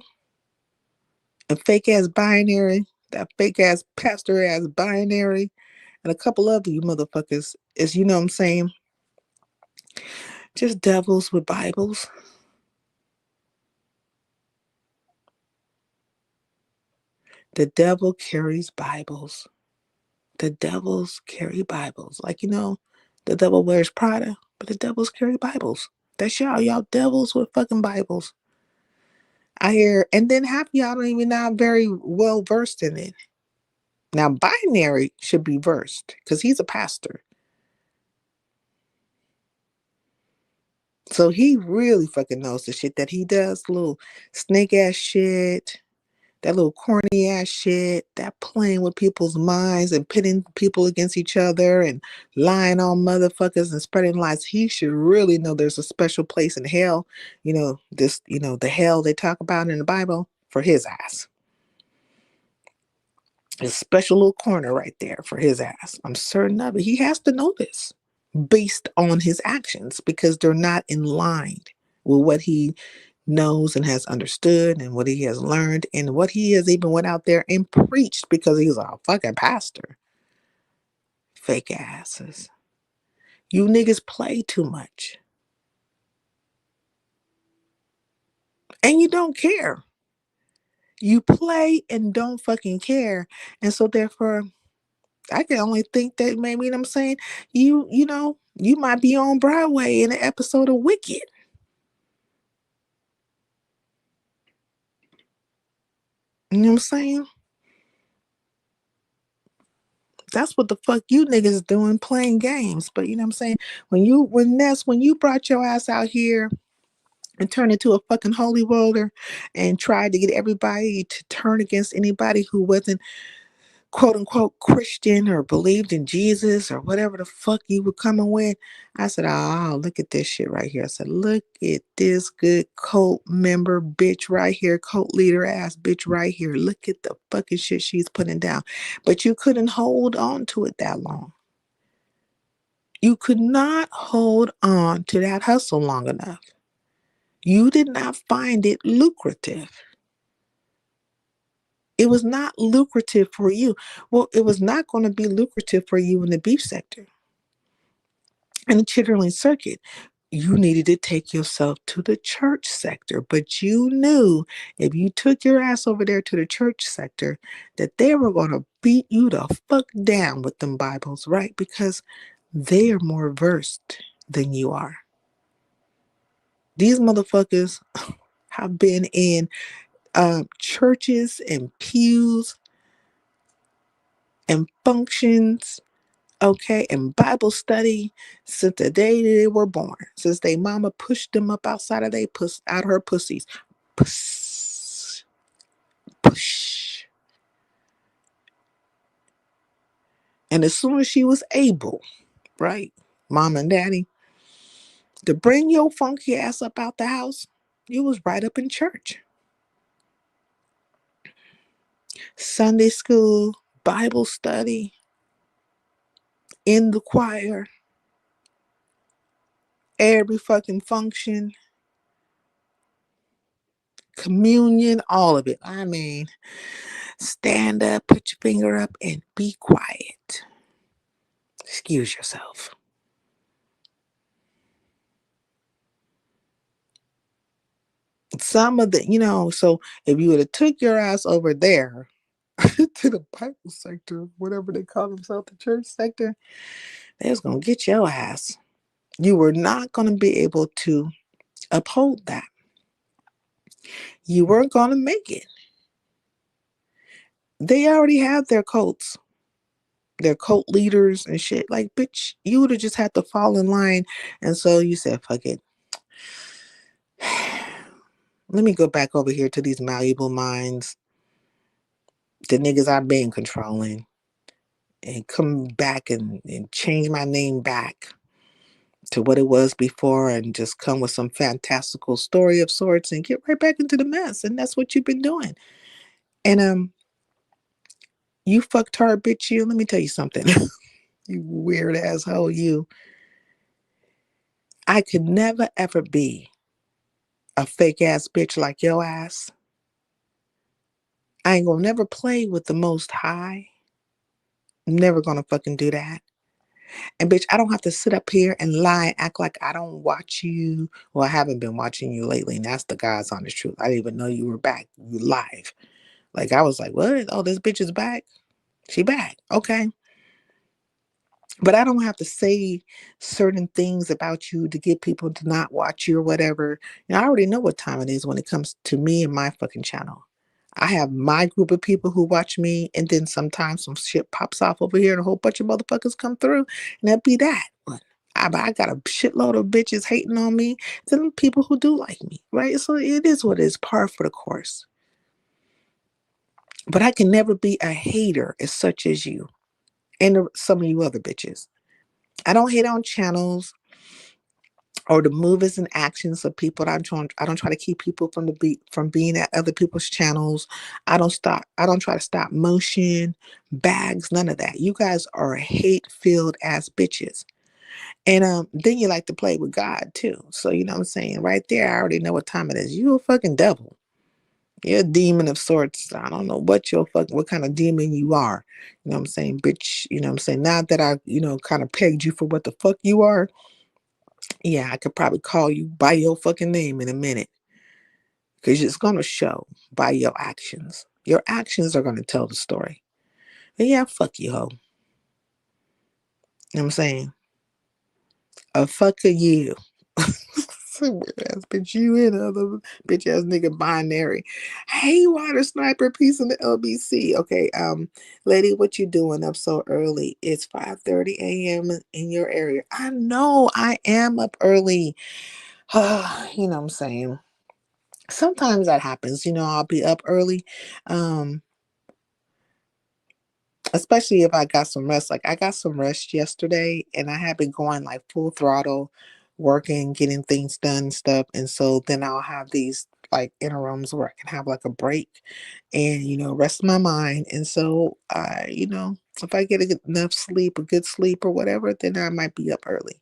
S3: a fake ass binary, that fake ass pastor ass binary, and a couple of you motherfuckers is, you know what I'm saying, just devils with Bibles. The devil carries Bibles. The devils carry Bibles. Like, the devil wears Prada, but the devils carry Bibles. That's y'all devils with fucking Bibles. I hear, and then half y'all don't even not very well versed in it. Now, binary should be versed because he's a pastor. So he really fucking knows the shit that he does. Little snake ass shit, that little corny ass shit, that playing with people's minds and pitting people against each other and lying on motherfuckers and spreading lies. He should really know there's a special place in hell. The hell they talk about in the Bible for his ass. A special little corner right there for his ass. I'm certain of it. He has to know this based on his actions because they're not in line with what he knows and has understood and what he has learned and what he has even went out there and preached because he's a fucking pastor. Fake asses. You niggas play too much. And you don't care. You play and don't fucking care. And so therefore, I can only think that maybe I'm saying you might be on Broadway in an episode of Wicked. You know what I'm saying? That's what the fuck you niggas doing, playing games. But you know what I'm saying? When you brought your ass out here and turned into a fucking holy roller and tried to get everybody to turn against anybody who wasn't quote unquote Christian or believed in Jesus or whatever the fuck you were coming with. I said, oh, look at this shit right here. I said, look at this good cult member bitch right here, cult leader ass bitch right here. Look at the fucking shit she's putting down. But you couldn't hold on to it that long. You could not hold on to that hustle long enough. You did not find it lucrative. It was not lucrative for you. Well, it was not going to be lucrative for you in the beef sector and the chitlin circuit. You needed to take yourself to the church sector, but you knew if you took your ass over there to the church sector that they were going to beat you the fuck down with them Bibles, right? Because they are more versed than you are. These motherfuckers have been in churches and pews and functions, okay, and Bible study since the day they were born, since they mama pushed them up outside of out her pussies. Puss, push. And as soon as she was able, right, mom and daddy, to bring your funky ass up out the house, you was right up in church. Sunday school, Bible study, in the choir, every fucking function, communion, all of it. I mean, stand up, put your finger up, and be quiet. Excuse yourself. Some of the, so if you would have took your ass over there to the Bible sector, whatever they call themselves, the church sector, they was going to get your ass. You were not going to be able to uphold that. You weren't going to make it. They already have their cults, their cult leaders and shit. Like, bitch, you would have just had to fall in line. And so you said, fuck it. Let me go back over here to these malleable minds, the niggas I've been controlling, and come back and change my name back to what it was before and just come with some fantastical story of sorts and get right back into the mess. And that's what you've been doing. And you fucktard bitch, you. Let me tell you something. You weird asshole, you. I could never ever be a fake ass bitch like your ass. I ain't gonna never play with the most high. Never gonna fucking do that. And bitch, I don't have to sit up here and lie and act like I don't watch you. Well, I haven't been watching you lately, and that's the God's honest truth. I didn't even know you were back. You live. Like I was like, what? Oh, this bitch is back. She back. Okay. But I don't have to say certain things about you to get people to not watch you or whatever. I already know what time it is when it comes to me and my fucking channel. I have my group of people who watch me, and then sometimes some shit pops off over here and a whole bunch of motherfuckers come through, and that'd be that. But I got a shitload of bitches hating on me, then people who do like me, right? So it is what it is, par for the course. But I can never be a hater as such as you and some of you other bitches. I don't hate on channels or the movies and actions of people that I'm trying. I don't try to keep people from from being at other people's channels. I don't try to stop motion, bags, none of that. You guys are hate filled ass bitches. And then you like to play with God too. So you know what I'm saying? Right there, I already know what time it is. You a fucking devil. You're a demon of sorts. I don't know what kind of demon you are. You know what I'm saying, bitch? You know what I'm saying? Now that I, kind of pegged you for what the fuck you are, yeah, I could probably call you by your fucking name in a minute. Because it's gonna show by your actions. Your actions are gonna tell the story. And yeah, fuck you, ho. You know what I'm saying? A fuck of you. Ass bitch, you and other bitch ass nigga binary. Hey, water sniper, peace in the LBC. Okay, lady, what you doing up so early? It's 5:30 a.m. in your area. I know I am up early. You know what I'm saying? Sometimes that happens. I'll be up early. Um, Especially if I got some rest. Like I got some rest yesterday and I have been going like full throttle, working, getting things done and stuff. And so then I'll have these like interims where I can have like a break and, rest my mind. And so if I get enough sleep, a good sleep or whatever, then I might be up early.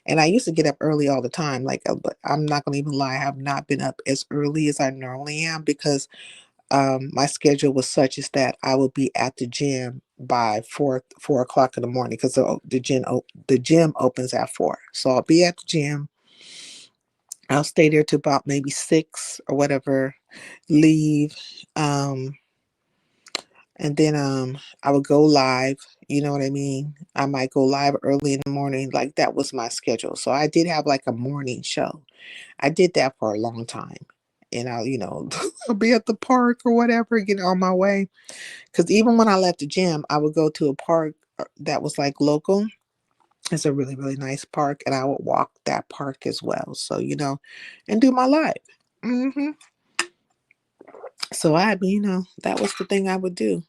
S3: And I used to get up early all the time. Like, but I'm not gonna even lie, I have not been up as early as I normally am because my schedule was such as that I would be at the gym by four o'clock in the morning because the gym opens at 4. So I'll be at the gym. I'll stay there to about maybe 6 or whatever. Leave, um, and then I would go live. You know what I mean? I might go live early in the morning. Like that was my schedule. So I did have like a morning show. I did that for a long time. And I'll be at the park or whatever, get on my way. Because even when I left the gym, I would go to a park that was like local. It's a really, really nice park. And I would walk that park as well. So, and do my life. hmm So that was the thing I would do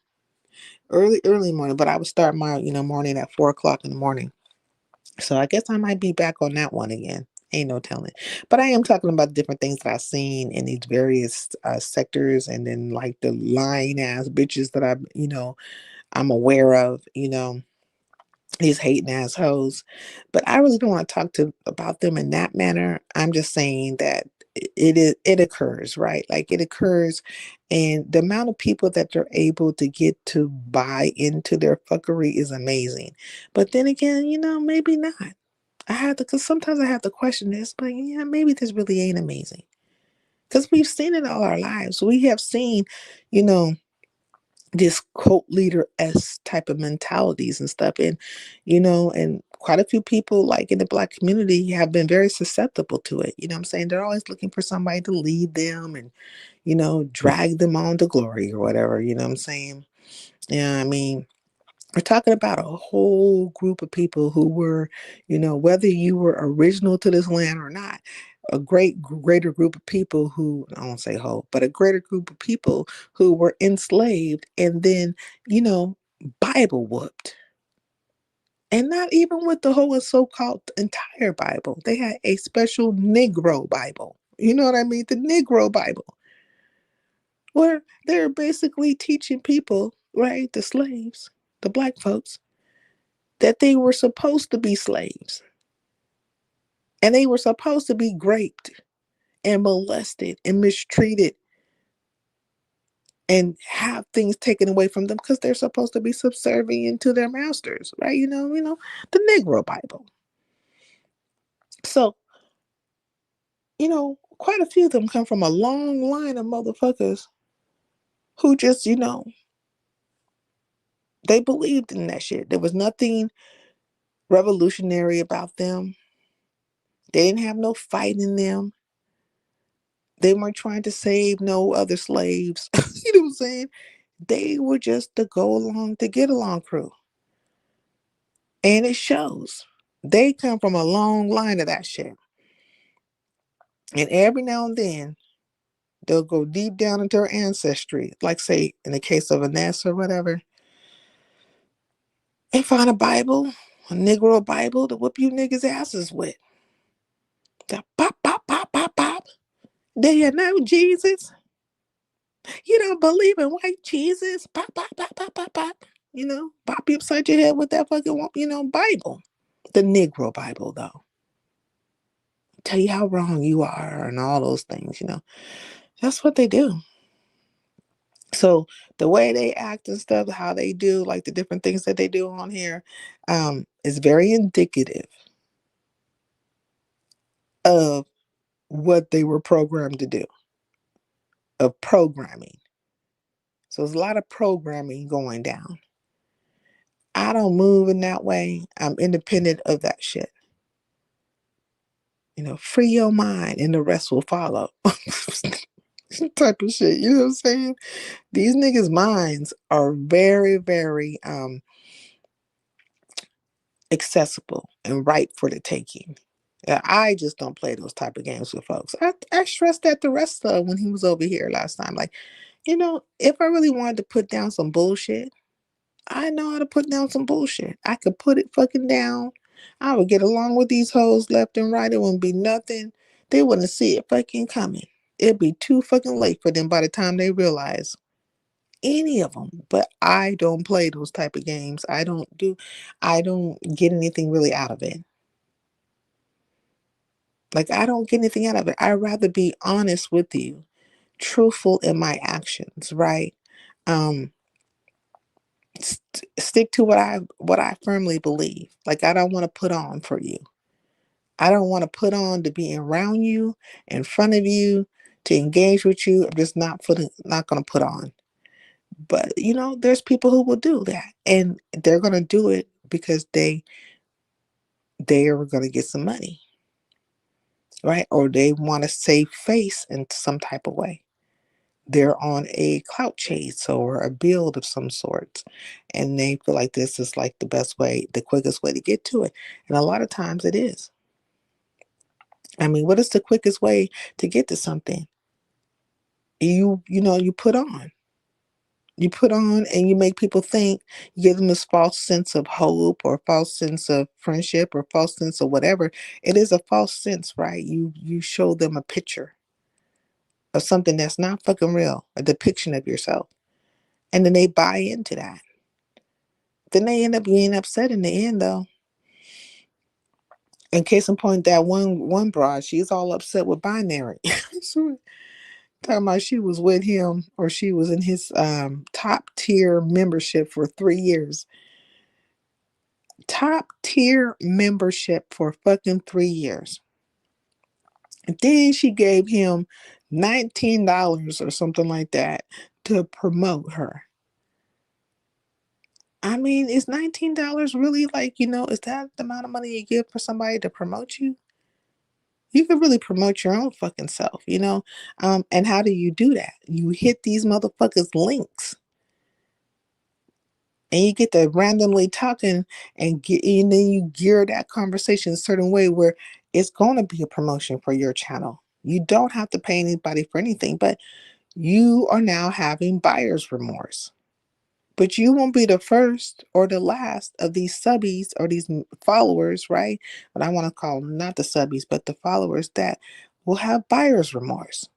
S3: early, early morning. But I would start my, morning at 4 o'clock in the morning. So I guess I might be back on that one again. Ain't no telling. But I am talking about different things that I've seen in these various sectors and then like the lying ass bitches that I'm aware of, these hating assholes. But I really don't want to talk to about them in that manner. I'm just saying that it occurs, right? Like it occurs, and the amount of people that they're able to get to buy into their fuckery is amazing. But then again, maybe not. Because sometimes I have to question this, but yeah, maybe this really ain't amazing. Because we've seen it all our lives. We have seen, you know, this cult leader s type of mentalities and stuff, and quite a few people like in the Black community have been very susceptible to it. You know what I'm saying? They're always looking for somebody to lead them and drag them on to glory or whatever. You know what I'm saying? Yeah, I mean, we're talking about a whole group of people who were, whether you were original to this land or not, a greater group of people who, I won't say whole, but a greater group of people who were enslaved and then, you know, Bible whooped. And not even with the whole so called entire Bible. They had a special Negro Bible. You know what I mean? The Negro Bible, where they're basically teaching people, right, the slaves, the black folks, that they were supposed to be slaves and they were supposed to be raped and molested and mistreated and have things taken away from them because they're supposed to be subservient to their masters, right? The Negro Bible. So, quite a few of them come from a long line of motherfuckers who just, they believed in that shit. There was nothing revolutionary about them. They didn't have no fight in them. They weren't trying to save no other slaves. You know what I'm saying? They were just the go along to get along crew. And it shows. They come from a long line of that shit. And every now and then, they'll go deep down into their ancestry, like say in the case of Ines or whatever, and find a Bible, a Negro Bible to whoop you niggas' asses with. The pop, pop, pop, pop, pop. Do you know Jesus? You don't believe in white Jesus? Pop, pop, pop, pop, pop, pop. Pop you upside your head with that fucking, Bible. The Negro Bible, though. Tell you how wrong you are and all those things. That's what they do. So the way they act and stuff, how they do, like the different things that they do on here, is very indicative of what they were programmed to do, of programming. So there's a lot of programming going down. I don't move in that way. I'm independent of that shit. Free your mind and the rest will follow. Type of shit. You know what I'm saying? These niggas' minds are very, very accessible and ripe for the taking. I just don't play those type of games with folks. I stressed that the rest of when he was over here last time. Like, if I really wanted to put down some bullshit, I know how to put down some bullshit. I could put it fucking down. I would get along with these hoes left and right. It wouldn't be nothing. They wouldn't see it fucking coming. It'd be too fucking late for them by the time they realize any of them. But I don't play those type of games. I don't get anything really out of it. Like, I don't get anything out of it. I'd rather be honest with you, truthful in my actions, right? Stick to what I firmly believe. Like, I don't want to put on for you. I don't want to put on to be around you, in front of you, to engage with you. I'm just not going to put on. But there's people who will do that, and they're going to do it because they are going to get some money, right? Or they want to save face in some type of way. They're on a clout chase or a build of some sort, and they feel like this is like the best way, the quickest way to get to it. And a lot of times it is. I mean, what is the quickest way to get to something? You put on. You put on and you make people think, you give them this false sense of hope or false sense of friendship or false sense of whatever. It is a false sense, right? You show them a picture of something that's not fucking real, a depiction of yourself. And then they buy into that. Then they end up being upset in the end, though. In case in point, that one broad, she's all upset with binary. So, talking about she was with him or she was in his top tier membership for 3 years. Top tier membership for fucking 3 years. And then she gave him $19 or something like that to promote her. I mean, is $19 really is that the amount of money you give for somebody to promote you? You can really promote your own fucking self, and how do you do that? You hit these motherfuckers links. And you get to randomly talking and then you gear that conversation a certain way where it's going to be a promotion for your channel. You don't have to pay anybody for anything, but you are now having buyer's remorse. But you won't be the first or the last of these subbies or these followers, right? But I want to call them not the subbies, but the followers that will have buyer's remorse.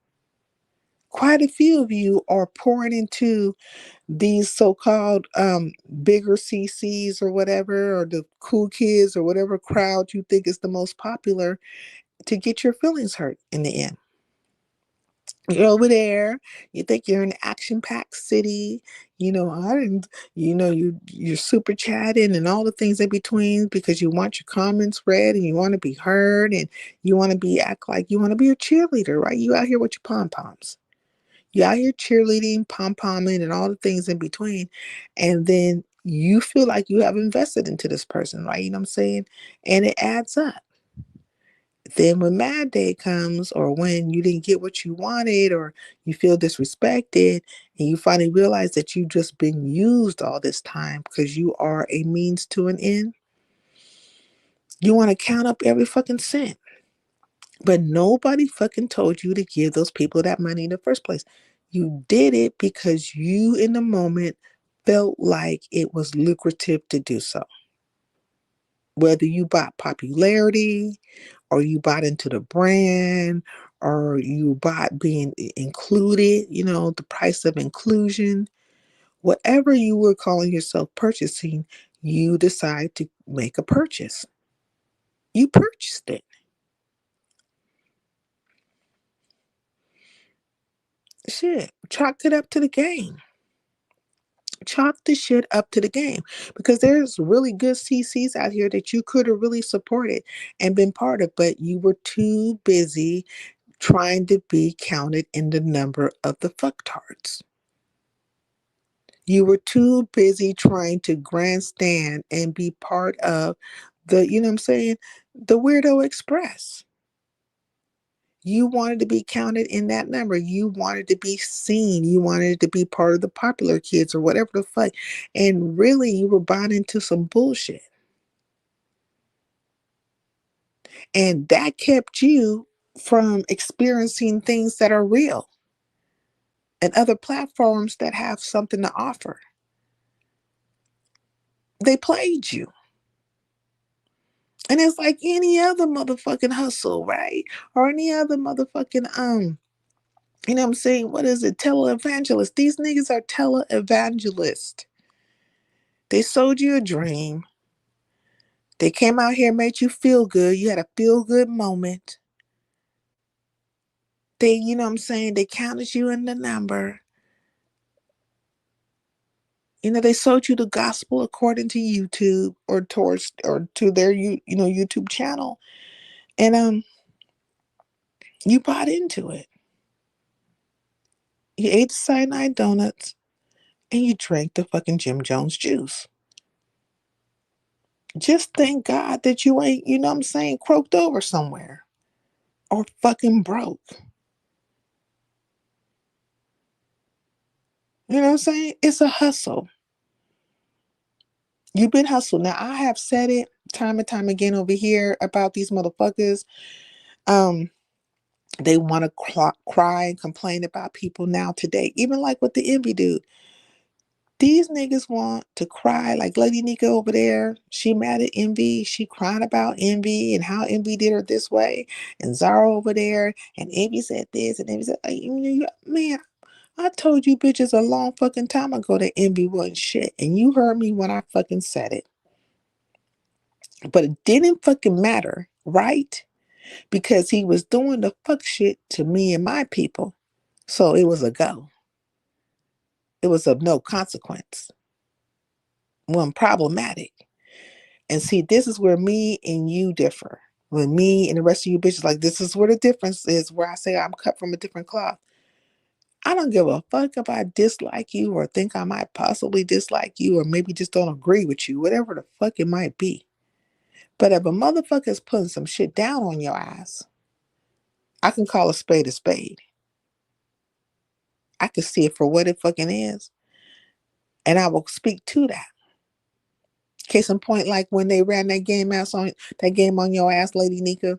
S3: Quite a few of you are pouring into these so-called bigger CCs or whatever, or the cool kids or whatever crowd you think is the most popular to get your feelings hurt in the end. You're over there, you think you're in action-packed city, you're super chatting and all the things in between because you want your comments read and you want to be heard and you want to act like you want to be a cheerleader, right? You out here with your pom-poms. You out here cheerleading, pom-pomming, and all the things in between. And then you feel like you have invested into this person, right? You know what I'm saying? And it adds up. Then when mad day comes, or when you didn't get what you wanted, or you feel disrespected, and you finally realize that you've just been used all this time because you are a means to an end, you want to count up every fucking cent. But nobody fucking told you to give those people that money in the first place. You did it because you, in the moment, felt like it was lucrative to do so. Whether you bought popularity, or you bought into the brand, or you bought being included, the price of inclusion, whatever you were calling yourself purchasing, you decide to make a purchase. You purchased it. Shit, chalk it up to the game. Chalk the shit up to the game, because there's really good CCs out here that you could have really supported and been part of, but you were too busy trying to be counted in the number of the fucktards. You were too busy trying to grandstand and be part of the, you know what I'm saying, the Weirdo Express. You wanted to be counted in that number. You wanted to be seen. You wanted to be part of the popular kids or whatever the fuck. And really, you were bought into some bullshit. And that kept you from experiencing things that are real and other platforms that have something to offer. They played you. And it's like any other motherfucking hustle, right? Or any other motherfucking you know what I'm saying? What is it? Televangelist. These niggas are televangelists. They sold you a dream. They came out here, made you feel good. You had a feel good moment. They, you know what I'm saying? They counted you in the number. They sold you the gospel according to YouTube, or towards, or to their YouTube channel. And you bought into it. You ate the cyanide donuts and you drank the fucking Jim Jones juice. Just thank God that you ain't, you know what I'm saying, croaked over somewhere or fucking broke. You know what I'm saying? It's a hustle. You've been hustled. Now, I have said it time and time again over here about these motherfuckers. They want to cry and complain about people now today. Even like with the envy dude. These niggas want to cry, like Lady Nika over there. She mad at Envy. She crying about Envy and how Envy did her this way. And Zara over there. And Envy said this. And Envy said, like, man, I told you bitches a long fucking time ago that Envy wasn't shit. And you heard me when I fucking said it. But it didn't fucking matter, right? Because he was doing the fuck shit to me and my people. So it was a go. It was of no consequence. One problematic. And see, this is where me and you differ. When me and the rest of you bitches, like, this is where the difference is, where I say I'm cut from a different cloth. I don't give a fuck if I dislike you or think I might possibly dislike you or maybe just don't agree with you, whatever the fuck it might be. But if a motherfucker is putting some shit down on your ass, I can call a spade a spade. I can see it for what it fucking is. And I will speak to that. Case in point, like when they ran that game on your ass, Lady Nika.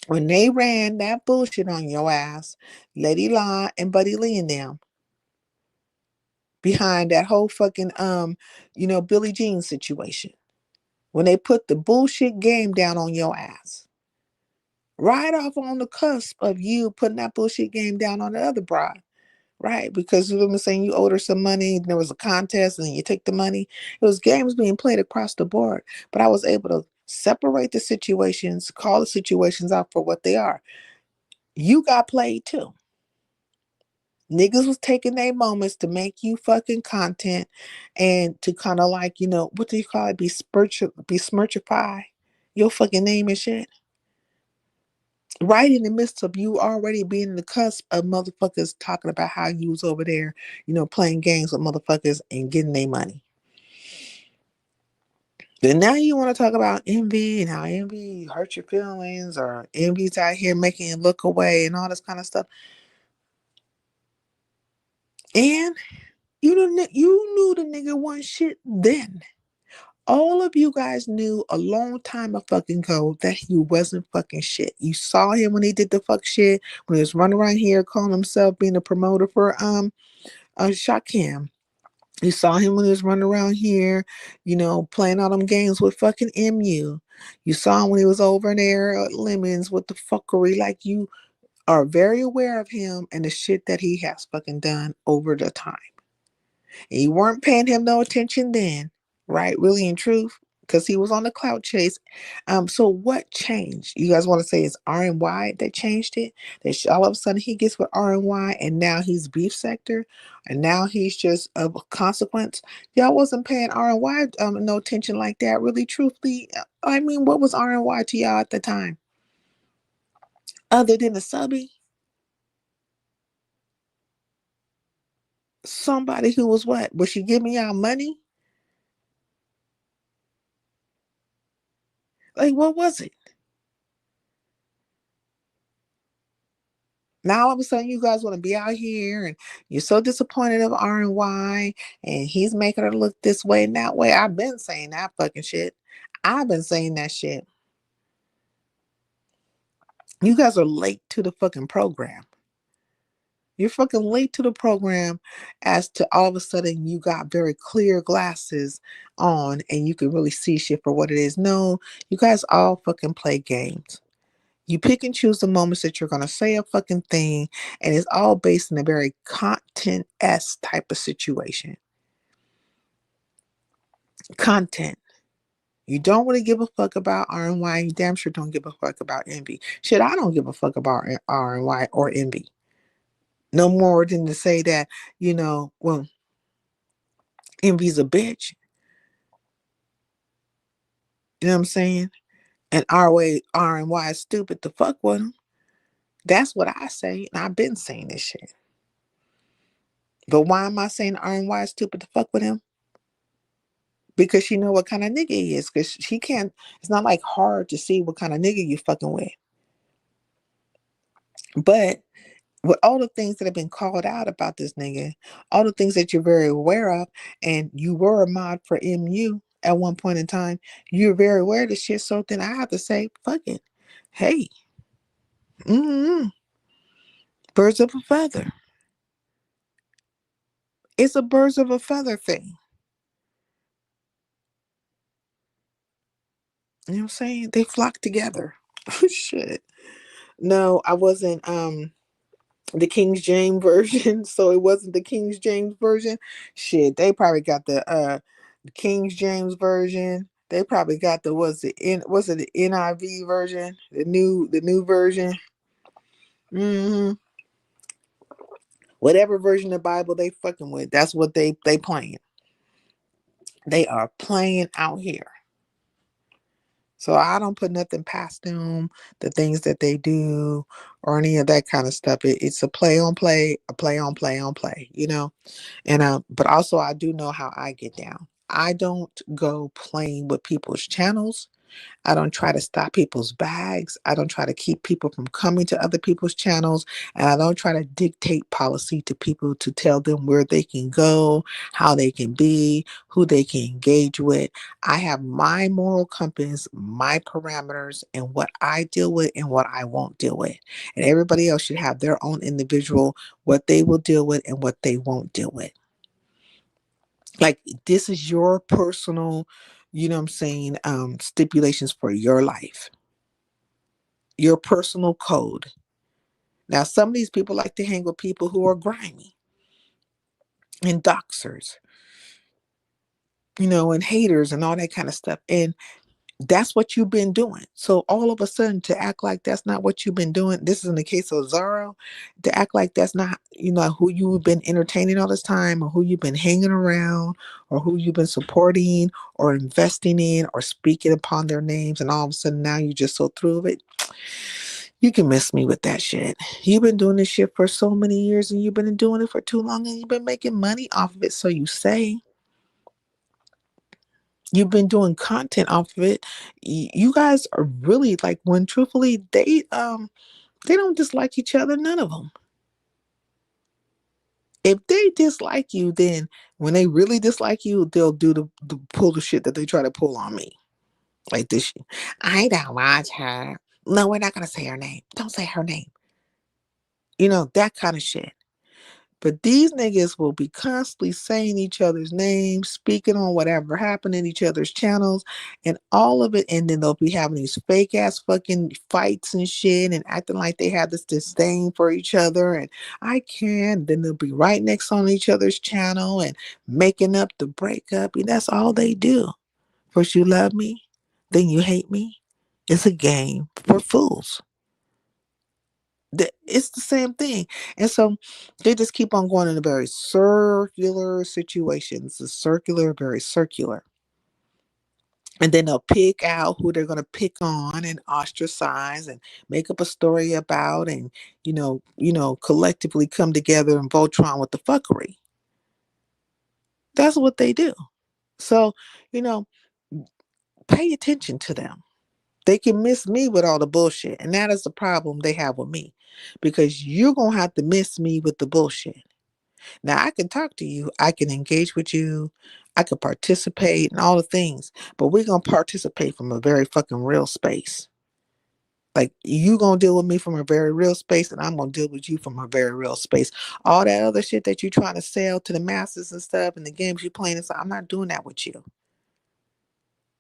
S3: When they ran that bullshit on your ass, Lady Law and Buddy Lee and them, behind that whole fucking Billie Jean situation. When they put the bullshit game down on your ass. Right off on the cusp of you putting that bullshit game down on the other bride. Right? Because you know what I'm saying, you owed her some money, and there was a contest, and you take the money. It was games being played across the board. But I was able to separate the situations, call the situations out for what they are. You got played too. Niggas was taking their moments to make you fucking content and to kind of like, what do you call it? Be smirchify your fucking name and shit. Right in the midst of you already being in the cusp of motherfuckers talking about how you was over there, playing games with motherfuckers and getting their money. Then now you want to talk about envy and how envy hurts your feelings, or envy's out here making you look away and all this kind of stuff. And you knew the nigga wasn't shit then. All of you guys knew a long time of fucking ago that he wasn't fucking shit. You saw him when he did the fuck shit, when he was running around here calling himself being a promoter for Shakim. You saw him when he was running around here, playing all them games with fucking MU. You saw him when he was over there at Lemons with the fuckery. Like, you are very aware of him and the shit that he has fucking done over the time. And you weren't paying him no attention then, right? Really and truth, because he was on the clout chase. So what changed? You guys want to say it's RNY that changed it? That all of a sudden he gets with RNY and now he's beef sector, and now he's just a consequence. Y'all wasn't paying RNY no attention like that. Really, truthfully, I mean, what was RNY to y'all at the time, other than the subby? Somebody who was what? Was she giving y'all money? Like, what was it? Now all of a sudden you guys want to be out here and you're so disappointed of RNY, and he's making her look this way and that way. I've been saying that fucking shit. I've been saying that shit. You guys are late to the fucking program. You're fucking late to the program, as to all of a sudden you got very clear glasses on and you can really see shit for what it is. No, you guys all fucking play games. You pick and choose the moments that you're going to say a fucking thing, and it's all based in a very content-esque type of situation. Content. You don't really give a fuck about RNY. You damn sure don't give a fuck about envy. Shit, I don't give a fuck about RNY or envy. No more than to say that, well, envy's a bitch. You know what I'm saying? And RNY is stupid to fuck with him. That's what I say, and I've been saying this shit. But why am I saying RNY is stupid to fuck with him? Because she know what kind of nigga he is. Because she can't. It's not like hard to see what kind of nigga you fucking with. But with all the things that have been called out about this nigga, all the things that you're very aware of, and you were a mod for MU at one point in time, you're very aware of this shit. So then I have to say, fuck it. Hey, mm-hmm. Birds of a feather. It's a birds of a feather thing. You know what I'm saying? They flock together. Oh shit. No, I wasn't the King James version, so it wasn't the King James version. Shit, they probably got the King James version. They probably got the NIV version, the new version. Hmm. Whatever version of the Bible they fucking with, that's what they playing. They are playing out here. So I don't put nothing past them, the things that they do, or any of that kind of stuff. It's a play on play, a play on play on play. And but also I do know how I get down. I don't go playing with people's channels. I don't try to stop people's bags. I don't try to keep people from coming to other people's channels. And I don't try to dictate policy to people to tell them where they can go, how they can be, who they can engage with. I have my moral compass, my parameters, and what I deal with and what I won't deal with. And everybody else should have their own individual, what they will deal with and what they won't deal with. Like, this is your personal, stipulations for your life, your personal code. Now, some of these people like to hang with people who are grimy and doxers, and haters and all that kind of stuff. And that's what you've been doing. So all of a sudden, to act like that's not what you've been doing, this is in the case of Zaro, to act like that's not, who you've been entertaining all this time, or who you've been hanging around, or who you've been supporting or investing in or speaking upon their names, and all of a sudden now you're just so through of it. You can miss me with that shit. You've been doing this shit for so many years, and you've been doing it for too long, and you've been making money off of it, so you say. You've been doing content off of it. You guys are really like, when truthfully they don't dislike each other, none of them. If they dislike you, then when they really dislike you, they'll do the pull the shit that they try to pull on me. Like this shit. I don't watch her. No, we're not gonna say her name. Don't say her name. That kind of shit. But these niggas will be constantly saying each other's names, speaking on whatever happened in each other's channels, and all of it. And then they'll be having these fake ass fucking fights and shit, and acting like they have this disdain for each other. And I can't. Then they'll be right next on each other's channel and making up the breakup. And that's all they do. First you love me, then you hate me. It's a game for fools. It's the same thing. And so they just keep on going in a very circular situations, a circular, very circular. And then they'll pick out who they're going to pick on and ostracize and make up a story about, and collectively come together and Voltron with the fuckery. That's what they do. So, you know, pay attention to them. They can miss me with all the bullshit. And that is the problem they have with me. Because you're going to have to miss me with the bullshit. Now, I can talk to you. I can engage with you. I can participate and all the things. But we're going to participate from a very fucking real space. Like, you going to deal with me from a very real space, and I'm going to deal with you from a very real space. All that other shit that you're trying to sell to the masses and stuff, and the games you're playing, and stuff, I'm not doing that with you.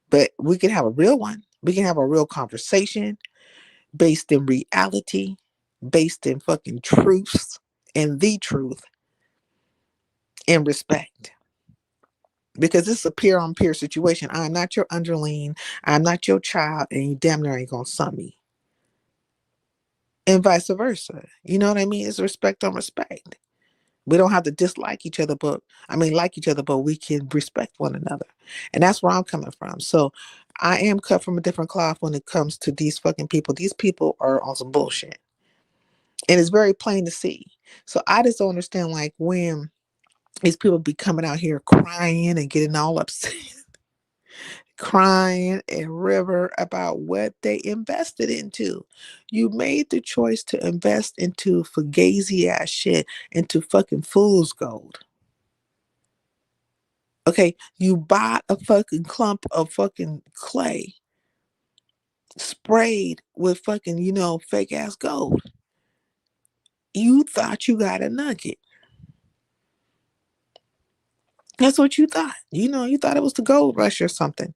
S3: But we can have a real one. We can have a real conversation based in reality, based in fucking truths and the truth and respect. Because this is a peer on peer situation. I'm not your underling. I'm not your child, and you damn near ain't gonna son me. And vice versa. You know what I mean? It's respect on respect. We don't have to dislike each other, like each other, but we can respect one another. And that's where I'm coming from. So I am cut from a different cloth when it comes to these fucking people. These people are on some bullshit. And it's very plain to see. So I just don't understand, like, when these people be coming out here crying and getting all upset, crying and river about what they invested into. You made the choice to invest into fugazi ass shit, into fucking fool's gold. Okay, you bought a fucking clump of fucking clay sprayed with fucking, fake ass gold. You thought you got a nugget. That's what you thought. You thought it was the gold rush or something.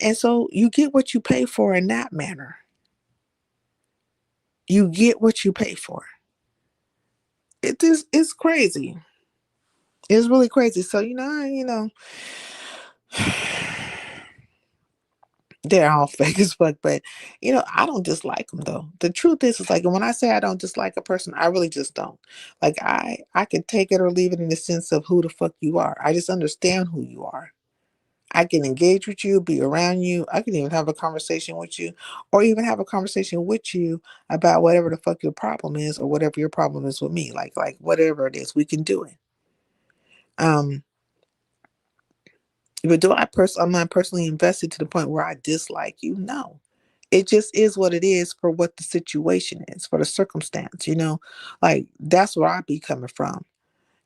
S3: And so you get what you pay for in that manner. You get what you pay for. It's crazy. It's really crazy. So, they're all fake as fuck, but I don't dislike them though. The truth is like, when I say I don't dislike a person, I really just don't. Like, I can take it or leave it in the sense of who the fuck you are. I just understand who you are. I can engage with you, be around you. I can even have a conversation with you, or even have a conversation with you about whatever the fuck your problem is, or whatever your problem is with me. Like whatever it is, we can do it. Um, but I'm not personally invested to the point where I dislike you. No, it just is what it is for what the situation is, for the circumstance. Like, that's where I be coming from.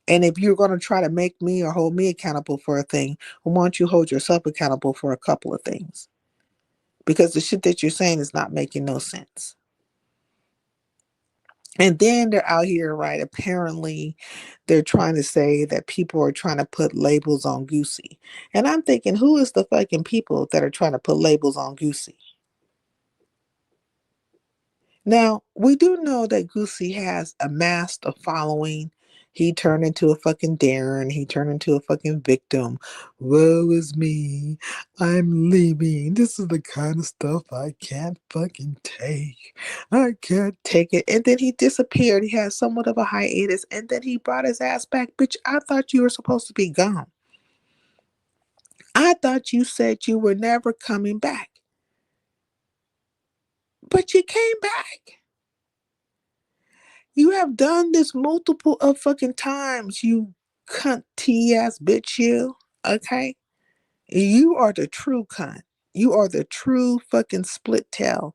S3: And if you're going to try to make me or hold me accountable for a thing, why don't you hold yourself accountable for a couple of things? Because the shit that you're saying is not making no sense. And then they're out here, right? Apparently, they're trying to say that people are trying to put labels on Goooo. And I'm thinking, who is the fucking people that are trying to put labels on Goooo? Now, we do know that Goooo has amassed a following. He turned into a fucking Darren. He turned into a fucking victim. Woe is me. I'm leaving. This is the kind of stuff I can't fucking take. I can't take it. And then he disappeared. He had somewhat of a hiatus. And then he brought his ass back. Bitch, I thought you were supposed to be gone. I thought you said you were never coming back. But you came back. You have done this multiple of fucking times, you cunty ass bitch, you. Okay? You are the true cunt. You are the true fucking split tail.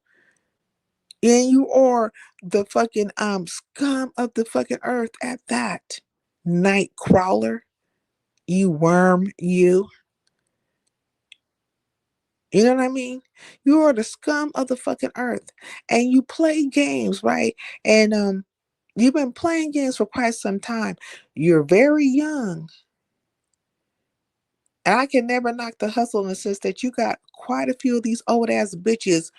S3: And you are the fucking scum of the fucking earth at that. Night crawler. You worm, you. You know what I mean? You are the scum of the fucking earth. And you play games, right? And you've been playing games for quite some time. You're very young. And I can never knock the hustle in the sense that you got quite a few of these old ass bitches,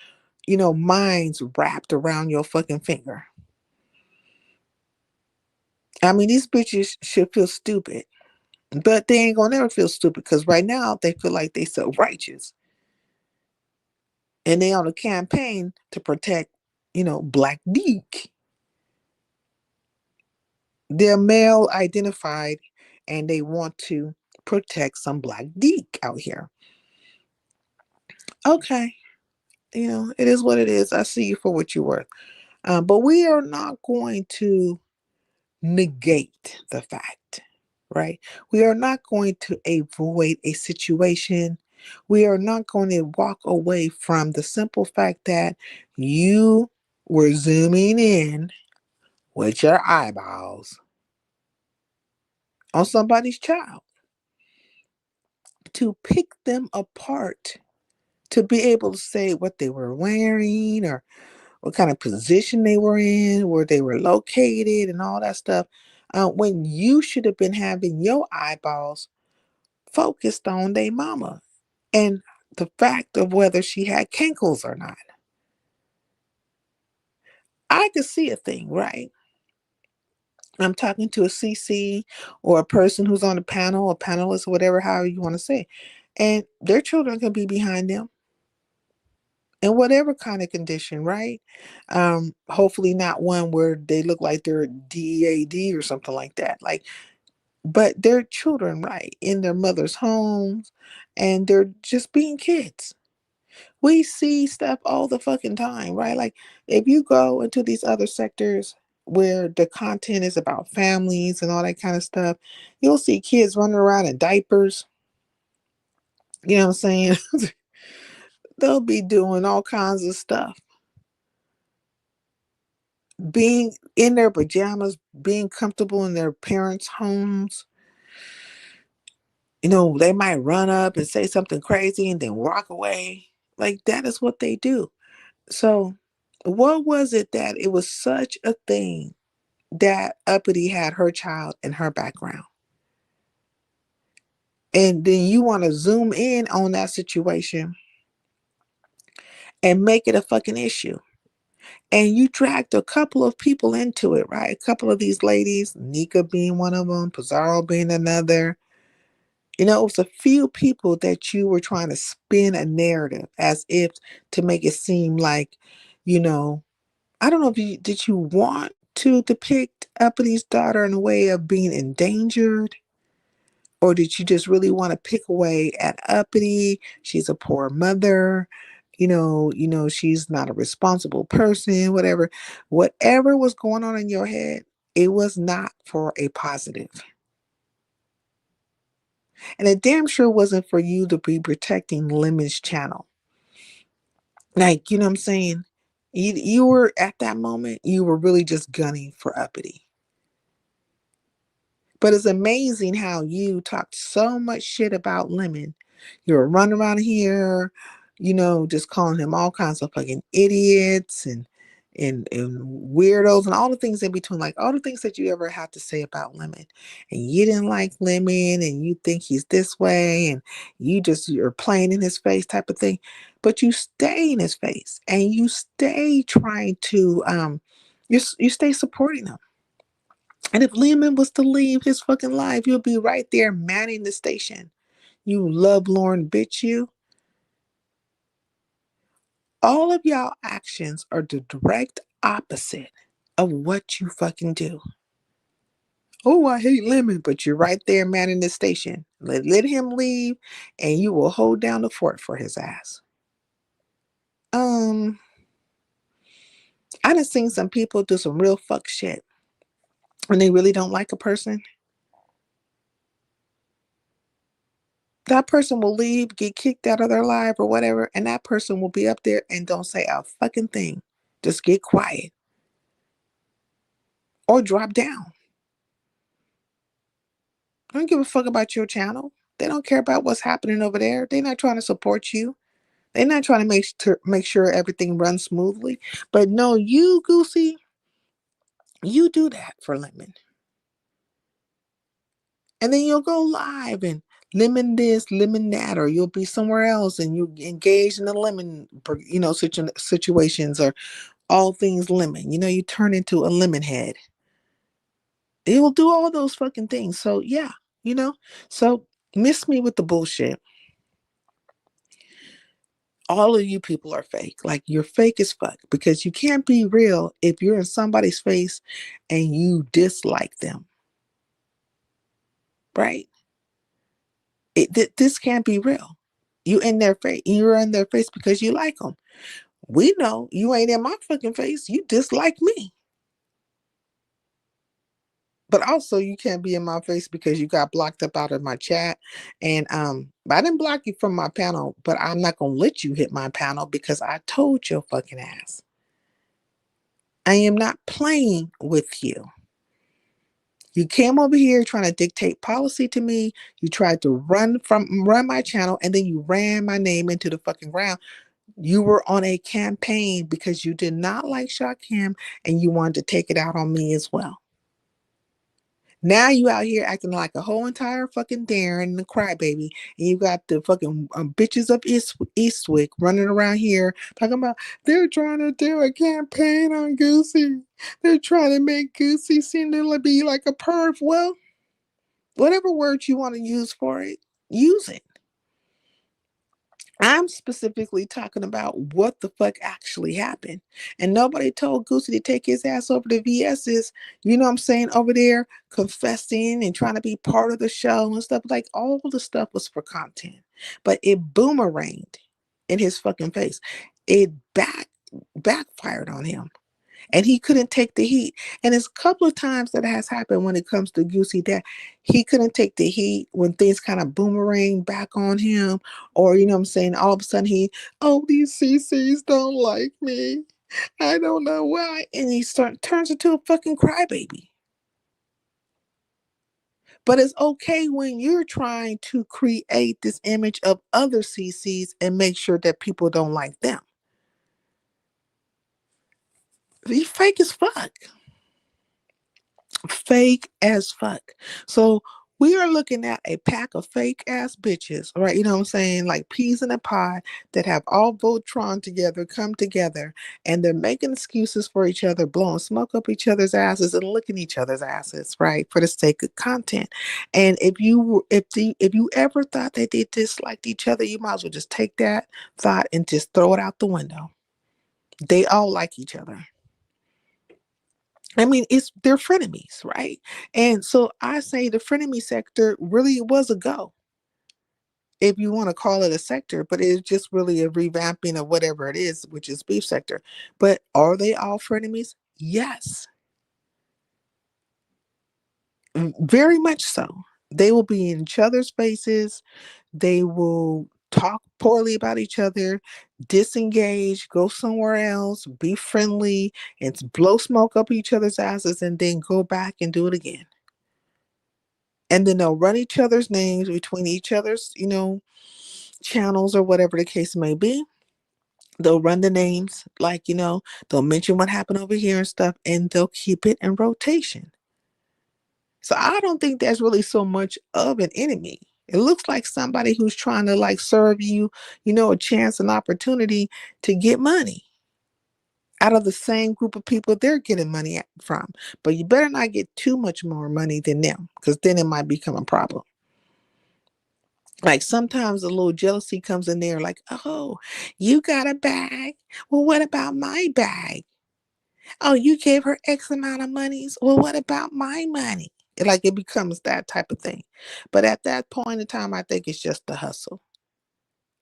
S3: minds wrapped around your fucking finger. I mean, these bitches should feel stupid, but they ain't gonna never feel stupid because right now they feel like they so righteous. And they on a campaign to protect, black dick. They're male identified and they want to protect some black dick out here. Okay. It is what it is. I see you for what you're worth. But we are not going to negate the fact, right? We are not going to avoid a situation. We are not going to walk away from the simple fact that you were zooming in with your eyeballs on somebody's child to pick them apart, to be able to say what they were wearing or what kind of position they were in, where they were located, and all that stuff, when you should have been having your eyeballs focused on their mama and the fact of whether she had cankles or not. I could see a thing, right? I'm talking to a CC or a person who's on the panel, a panelist, whatever, however you want to say, and their children can be behind them in whatever kind of condition, right? Hopefully not one where they look like they're DEAD or something like that. But they're children, right, in their mother's homes, and they're just being kids. We see stuff all the fucking time, right? Like if you go into these other sectors where the content is about families and all that kind of stuff, you'll see kids running around in diapers. You know what I'm saying? They'll be doing all kinds of stuff. Being in their pajamas, being comfortable in their parents' homes. They might run up and say something crazy and then walk away. Like that is what they do. So, what was it that it was such a thing that Uppity had her child in her background? And then you want to zoom in on that situation and make it a fucking issue. And you dragged a couple of people into it, right? A couple of these ladies, Nika being one of them, Pizarro being another. It was a few people that you were trying to spin a narrative as if to make it seem like, you know, I don't know if you did you want to depict Uppity daughter in a way of being endangered, or did you just really want to pick away at Uppity? She's a poor mother, she's not a responsible person, whatever. Whatever was going on in your head, it was not for a positive. And it damn sure wasn't for you to be protecting Lemon's channel. Like, you know what I'm saying? You were at that moment, you were really just gunning for Uppity. But it's amazing how you talked so much shit about Lemon. You're running around here, just calling him all kinds of fucking idiots and weirdos and all the things in between, like all the things that you ever had to say about Lemon. And you didn't like Lemon and you think he's this way and you're playing in his face type of thing. But you stay in his face and you stay trying to you stay supporting him. And if Lehman was to leave his fucking life, you'll be right there manning the station. You lovelorn bitch, you. All of y'all actions are the direct opposite of what you fucking do. Oh, I hate Lemon, but you're right there manning the station. Let him leave, and you will hold down the fort for his ass. I done seen some people do some real fuck shit when they really don't like a person. That person will leave, get kicked out of their life or whatever, and that person will be up there and don't say a fucking thing. Just get quiet or drop down. I don't give a fuck about your channel. They don't care about what's happening over there. They're not trying to support you. They're not trying to make sure everything runs smoothly. But no, you Goosey, you do that for Lemon. And then you'll go live and lemon this, lemon that, or you'll be somewhere else and you engage in the lemon, situations or all things lemon. You turn into a lemon head. It will do all those fucking things. So yeah, you know. So miss me with the bullshit. All of you people are fake. Like you're fake as fuck because you can't be real if you're in somebody's face and you dislike them. Right? This can't be real. You're in their face because you like them. We know you ain't in my fucking face. You dislike me. But also you can't be in my face because you got blocked up out of my chat. And I didn't block you from my panel, but I'm not gonna let you hit my panel because I told your fucking ass. I am not playing with you. You came over here trying to dictate policy to me. You tried to run my channel, and then you ran my name into the fucking ground. You were on a campaign because you did not like Shakim and you wanted to take it out on me as well. Now you out here acting like a whole entire fucking Darren and the crybaby, and you got the fucking bitches of Eastwick running around here talking about they're trying to do a campaign on Goosey. They're trying to make Goosey seem to be like a perv. Well, whatever word you want to use for it, use it. I'm specifically talking about what the fuck actually happened. And nobody told Goosey to take his ass over to VS's, you know what I'm saying, over there confessing and trying to be part of the show and stuff. Like all the stuff was for content. But it boomeranged in his fucking face. It backfired on him. And he couldn't take the heat. And it's a couple of times that has happened when it comes to Goosey that he couldn't take the heat when things kind of boomerang back on him, or you know what I'm saying, all of a sudden these CCs don't like me. I don't know why. And he turns into a fucking crybaby. But it's okay when you're trying to create this image of other CCs and make sure that people don't like them. He's fake as fuck. Fake as fuck. So we are looking at a pack of fake ass bitches, right? You know what I'm saying? Like peas in a pod that have all Voltron together, come together, and they're making excuses for each other, blowing smoke up each other's asses and licking each other's asses, right? For the sake of content. And if you ever thought that they disliked each other, you might as well just take that thought and just throw it out the window. They all like each other. I mean, they're frenemies, right? And so I say the frenemy sector really was a go, if you want to call it a sector, but it's just really a revamping of whatever it is, which is beef sector. But are they all frenemies? Yes, very much so. They will be in each other's faces. They will talk poorly about each other, disengage, go somewhere else, be friendly, and blow smoke up each other's asses, and then go back and do it again. And then they'll run each other's names between each other's, channels or whatever the case may be. They'll run the names, like, they'll mention what happened over here and stuff, and they'll keep it in rotation. So I don't think that's really so much of an enemy. It looks like somebody who's trying to like serve you, a chance, an opportunity to get money out of the same group of people they're getting money from. But you better not get too much more money than them, because then it might become a problem. Like sometimes a little jealousy comes in there, like, oh, you got a bag. Well, what about my bag? Oh, you gave her X amount of monies. Well, what about my money? Like it becomes that type of thing. But at that point in time, I think it's just the hustle.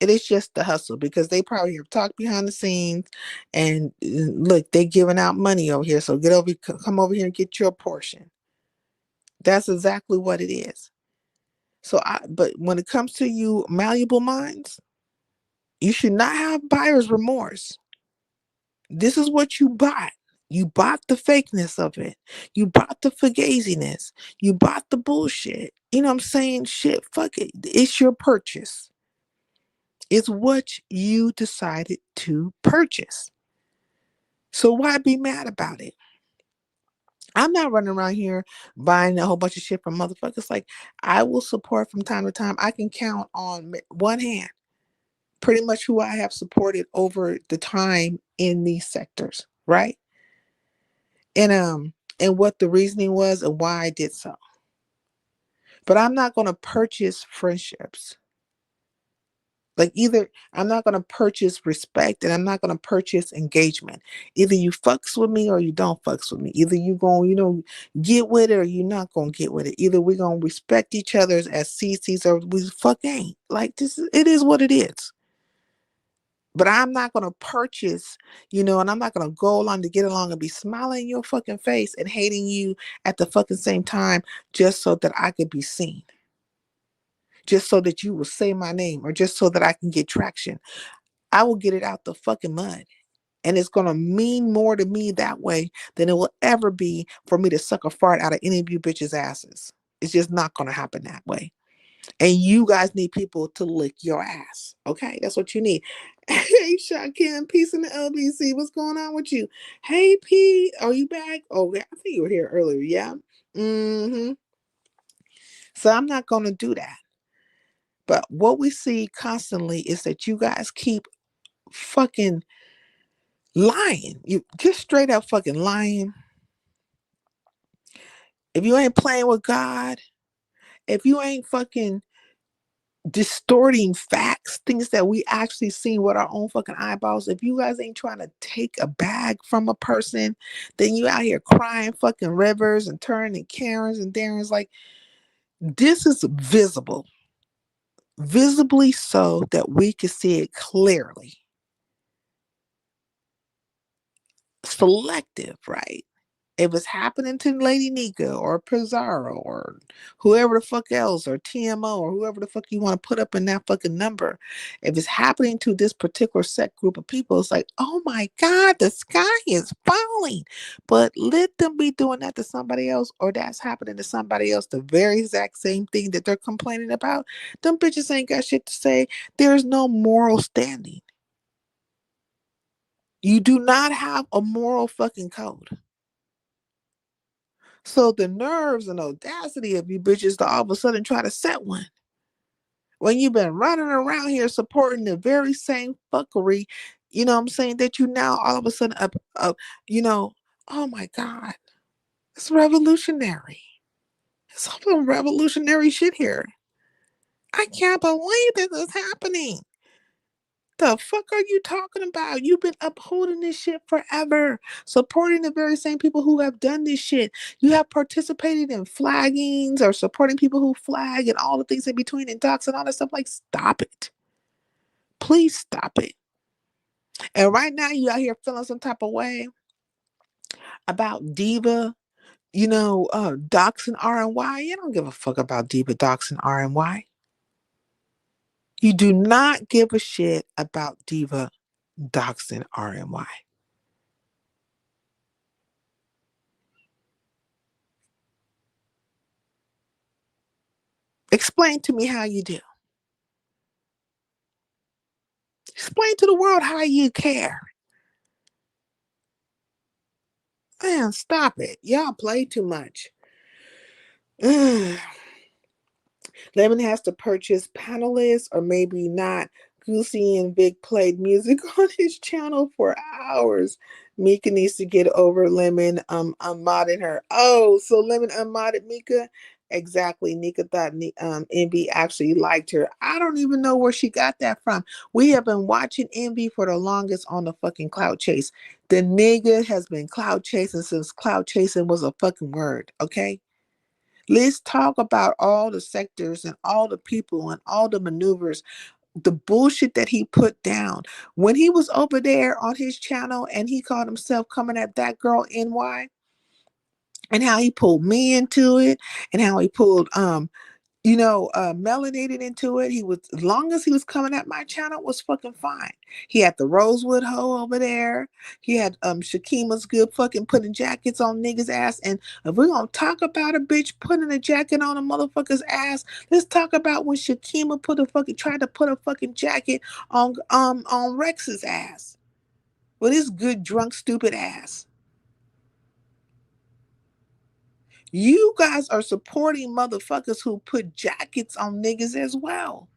S3: It is just the hustle because they probably have talked behind the scenes and look, they giving out money over here. So come over here and get your portion. That's exactly what it is. But when it comes to you malleable minds, you should not have buyer's remorse. This is what you bought. You bought the fakeness of it. You bought the fugaziness. You bought the bullshit. You know what I'm saying? Shit, fuck it. It's your purchase. It's what you decided to purchase. So why be mad about it? I'm not running around here buying a whole bunch of shit from motherfuckers. Like, I will support from time to time. I can count on one hand pretty much who I have supported over the time in these sectors, right? And what the reasoning was and why I did so. But I'm not going to purchase friendships. Like, either I'm not going to purchase respect and I'm not going to purchase engagement. Either you fucks with me or you don't fucks with me. Either you going, get with it or you're not going to get with it. Either we're going to respect each other as CCs or we fuck ain't. Like, it is what it is. But I'm not going to purchase, and I'm not going to go along to get along and be smiling in your fucking face and hating you at the fucking same time just so that I could be seen. Just so that you will say my name or just so that I can get traction. I will get it out the fucking mud. And it's going to mean more to me that way than it will ever be for me to suck a fart out of any of you bitches' asses. It's just not going to happen that way. And you guys need people to lick your ass. Okay? That's what you need. Hey, Shakim, peace in the LBC. What's going on with you? Hey, Pete, are you back? Oh, yeah, I think you were here earlier. Yeah. So I'm not going to do that. But what we see constantly is that you guys keep fucking lying. You just straight up fucking lying. If you ain't playing with God, if you ain't fucking distorting facts, things that we actually seen with our own fucking eyeballs, if you guys ain't trying to take a bag from a person, then you out here crying fucking rivers and turning Karens and Darrens. Like, this is visibly so that we can see it clearly. Selective, right? If it's happening to Lady Nika or Pizarro or whoever the fuck else or TMO or whoever the fuck you want to put up in that fucking number, if it's happening to this particular set group of people, it's like, oh my God, the sky is falling. But let them be doing that to somebody else, or that's happening to somebody else, the very exact same thing that they're complaining about. Them bitches ain't got shit to say. There's no moral standing. You do not have a moral fucking code. So the nerves and audacity of you bitches to all of a sudden try to set one when you've been running around here supporting the very same fuckery, you know what I'm saying, that you now all of a sudden oh my God, it's revolutionary. It's some revolutionary shit here. I can't believe this is happening. The fuck are you talking about? You've been upholding this shit forever, supporting the very same people who have done this shit. You have participated in flaggings or supporting people who flag and all the things in between and docs and all that stuff. Like, stop it. Please stop it. And right now you out here feeling some type of way about Diva, docs and RNY. You don't give a fuck about Diva, docs and RNY. You do not give a shit about Diva, docs and RNY. Explain to me how you do. Explain to the world how you care. Man, stop it. Y'all play too much. Lemon has to purchase panelists, or maybe not. Goosey and Vic played music on his channel for hours. Mika needs to get over Lemon unmodding her. Oh, so Lemon unmodded Mika? Exactly. Nika thought Envy actually liked her. I don't even know where she got that from. We have been watching Envy for the longest on the fucking cloud chase. The nigga has been cloud chasing since cloud chasing was a fucking word, okay? Let's talk about all the sectors and all the people and all the maneuvers, the bullshit that he put down. When he was over there on his channel and he called himself coming at that girl NY, and how he pulled me into it, and how he pulled melanated into it. He was, as long as he was coming at my channel, was fucking fine. He had the Rosewood hoe over there. He had Shakima's good fucking putting jackets on niggas' ass. And if we're gonna talk about a bitch putting a jacket on a motherfucker's ass, let's talk about when Shakima tried to put a fucking jacket on Rex's ass. With his good drunk stupid ass. You guys are supporting motherfuckers who put jackets on niggas as well.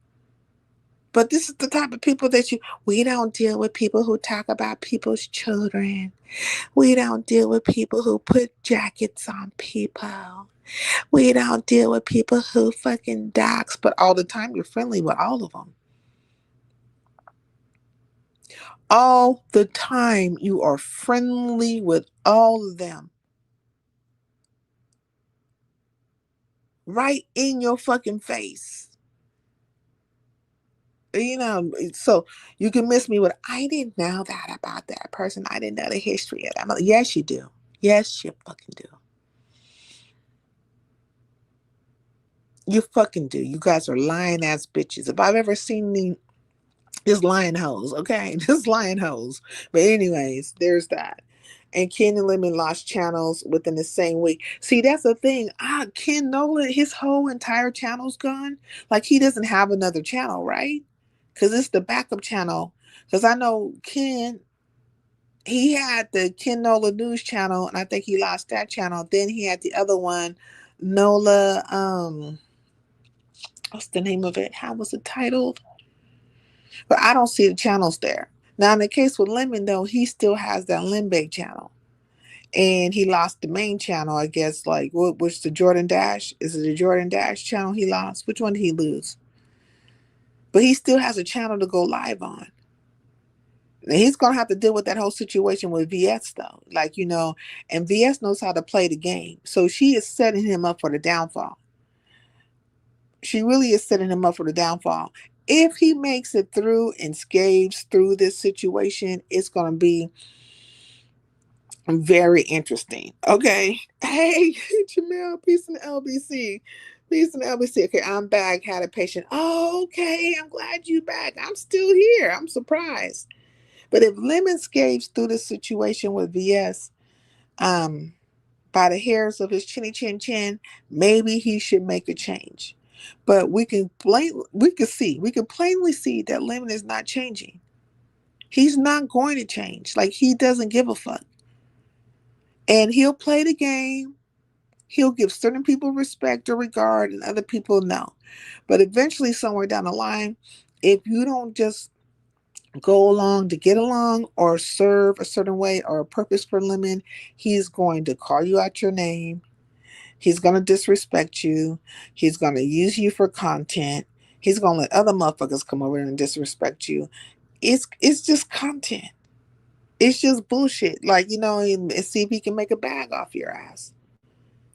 S3: But this is the type of people that we don't deal with people who talk about people's children. We don't deal with people who put jackets on people. We don't deal with people who fucking dox, but all the time you're friendly with all of them. All the time you are friendly with all of them. Right in your fucking face. So you can miss me with, I didn't know that about that person. I didn't know the history of that. Yes, you do. Yes, you fucking do. You fucking do. You guys are lying ass bitches. If I've ever seen just lying hoes, okay? Just lying hoes. But anyways, there's that. And Ken and Lemon lost channels within the same week. See, that's the thing. Ken Nolan, his whole entire channel's gone. Like, he doesn't have another channel, right? Because it's the backup channel. Because I know Ken, he had the Ken Nola News channel, and I think he lost that channel. Then he had the other one, Nola, what's the name of it? How was it titled? But I don't see the channels there. Now, in the case with Lemon, though, he still has that Limbe channel. And he lost the main channel, I guess, like, which the Jordan Dash? Is it the Jordan Dash channel he lost? Which one did he lose? But he still has a channel to go live on. And he's going to have to deal with that whole situation with VS, though. Like, and VS knows how to play the game. So she is setting him up for the downfall. She really is setting him up for the downfall. If he makes it through and scaves through this situation, it's going to be very interesting. Okay. Hey, Jamel, peace in the LBC. Peace in the LBC. Okay, I'm back. Had a patient. Oh, okay. I'm glad you back. I'm still here. I'm surprised. But if Lemon scaves through the situation with VS, by the hairs of his chinny chin chin, maybe he should make a change. But we can plainly see that Lemon is not changing. He's not going to change. Like, he doesn't give a fuck. And he'll play the game. He'll give certain people respect or regard and other people no. But eventually, somewhere down the line, if you don't just go along to get along or serve a certain way or a purpose for Lemon, he's going to call you out your name. He's going to disrespect you. He's going to use you for content. He's going to let other motherfuckers come over and disrespect you. It's just content. It's just bullshit. Like, and see if he can make a bag off your ass.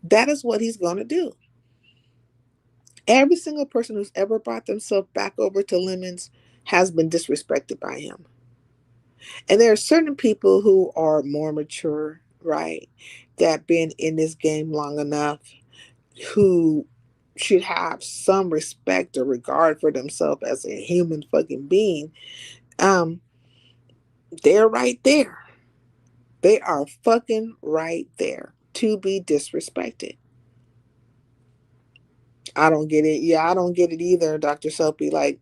S3: That is what he's going to do. Every single person who's ever brought themselves back over to Lemons has been disrespected by him. And there are certain people who are more mature, right, that been in this game long enough, who should have some respect or regard for themselves as a human fucking being. They're right there. They are fucking right there to be disrespected. I don't get it. Yeah, I don't get it either, Dr. Soapy. Like,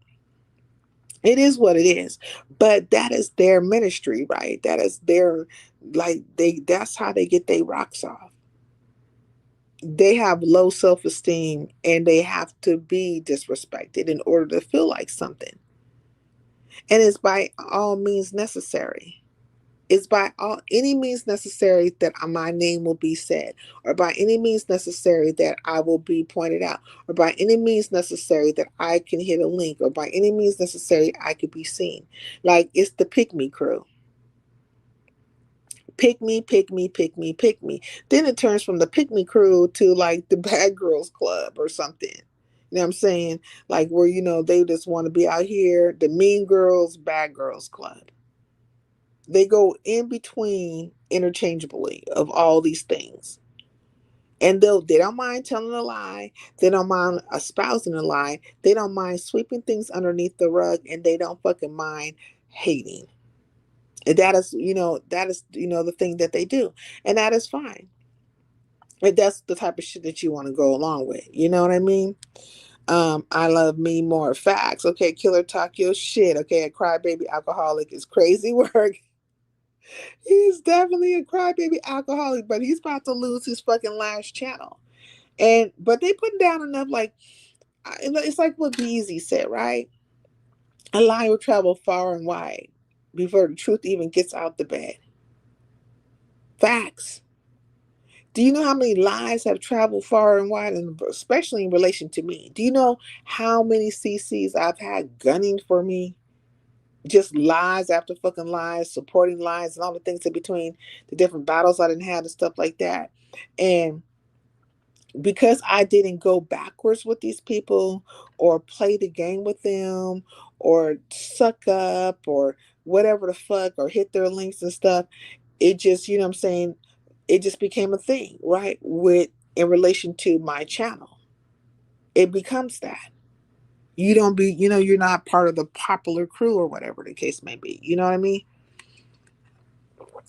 S3: it is what it is. But that is their ministry, right? That is their, that's how they get their rocks off. They have low self-esteem and they have to be disrespected in order to feel like something. And it's by all means necessary. It's by any means necessary that my name will be said, or by any means necessary that I will be pointed out, or by any means necessary that I can hit a link, or by any means necessary I could be seen. Like, it's the pick me crew. Pick me, pick me, pick me, pick me. Then it turns from the pick me crew to like the bad girls club or something. You know what I'm saying? Like, where, they just want to be out here, the mean girls, bad girls club. They go in between interchangeably of all these things. And though they don't mind telling a lie, they don't mind espousing a lie, they don't mind sweeping things underneath the rug, and they don't fucking mind hating. And that is the thing that they do. And that is fine. And that's the type of shit that you want to go along with. You know what I mean? I love me more facts. Okay, killer talk your shit. Okay, a crybaby alcoholic is crazy work. He's definitely a crybaby alcoholic, but he's about to lose his fucking last channel. And but they put down enough, like it's like what Beezy said, right? A lie will travel far and wide before the truth even gets out the bed. Facts. Do you know how many lies have traveled far and wide, and especially in relation to me? Do you know how many CCs I've had gunning for me? Just lies after fucking lies, supporting lies, and all the things in between, the different battles I didn't have and stuff like that. And because I didn't go backwards with these people or play the game with them or suck up or whatever the fuck or hit their links and stuff, it just, you know what I'm saying, it just became a thing, right? With in relation to my channel. It becomes that. You don't be, you're not part of the popular crew or whatever the case may be. You know what I mean?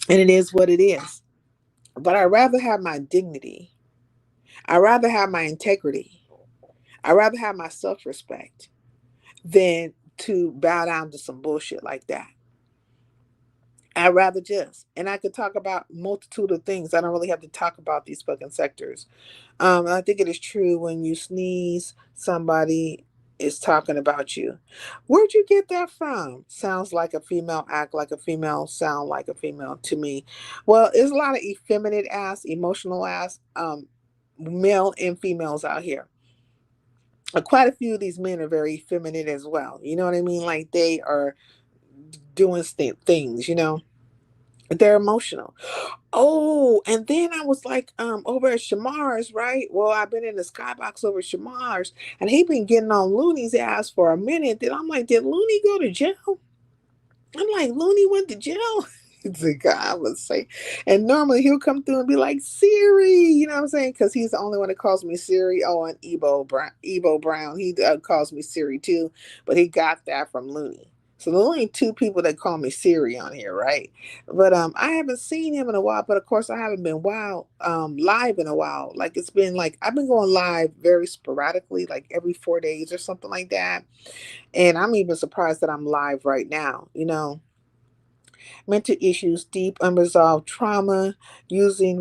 S3: And it is what it is. But I'd rather have my dignity. I'd rather have my integrity. I'd rather have my self respect than to bow down to some bullshit like that. I'd rather just, and I could talk about multitude of things. I don't really have to talk about these fucking sectors. I think it is true when you sneeze, somebody is talking about you. Where'd you get that from? Sounds like a female, act like a female, sound like a female to me. Well, there's a lot of effeminate ass, emotional ass, male and females out here. Quite a few of these men are very feminine as well. You know what I mean? Like they are doing things, they're emotional. Oh, and then I was like, over at Shamar's, right? Well, I've been in the skybox over at Shamar's, and he been getting on Looney's ass for a minute. Then I'm like, did Looney go to jail? I'm like, Looney went to jail. The guy would say, and normally he'll come through and be like, Siri, you know what I'm saying? Because he's the only one that calls me Siri. Oh, and Ebo Brown, he calls me Siri too, but he got that from Looney. So there's only two people that call me Siri on here, right? But I haven't seen him in a while. But of course, I haven't been live in a while. Like it's been like I've been going live very sporadically, like every 4 days or something like that. And I'm even surprised that I'm live right now. Mental issues, deep unresolved trauma, using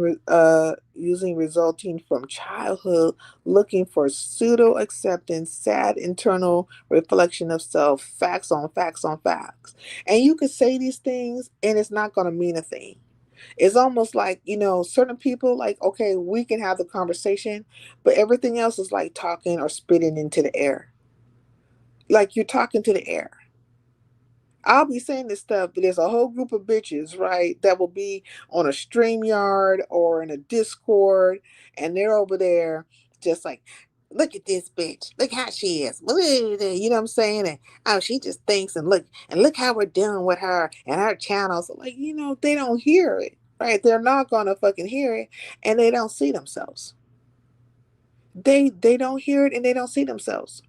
S3: resulting from childhood, looking for pseudo acceptance, sad internal reflection of self, facts on facts on facts. And you could say these things and it's not going to mean a thing. It's almost like, certain people, like, okay, we can have the conversation, but everything else is like talking or spitting into the air. Like you're talking to the air. I'll be saying this stuff, but there's a whole group of bitches, right, that will be on a StreamYard or in a Discord, and they're over there just like, look at this bitch. Look how she is. You know what I'm saying? And oh, she just thinks, and look how we're dealing with her and her channels. Like, they don't hear it, right? They're not gonna fucking hear it, and they don't see themselves. They don't hear it and they don't see themselves.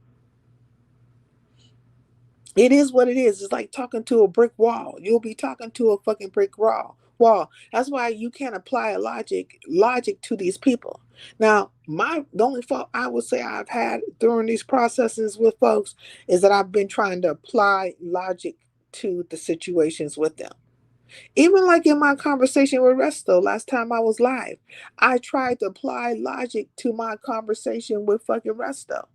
S3: It is what it is. It's like talking to a brick wall. You'll be talking to a fucking brick wall. That's why you can't apply a logic to these people. Now, the only fault I would say I've had during these processes with folks is that I've been trying to apply logic to the situations with them. Even like in my conversation with Resto last time I was live, I tried to apply logic to my conversation with fucking Resto.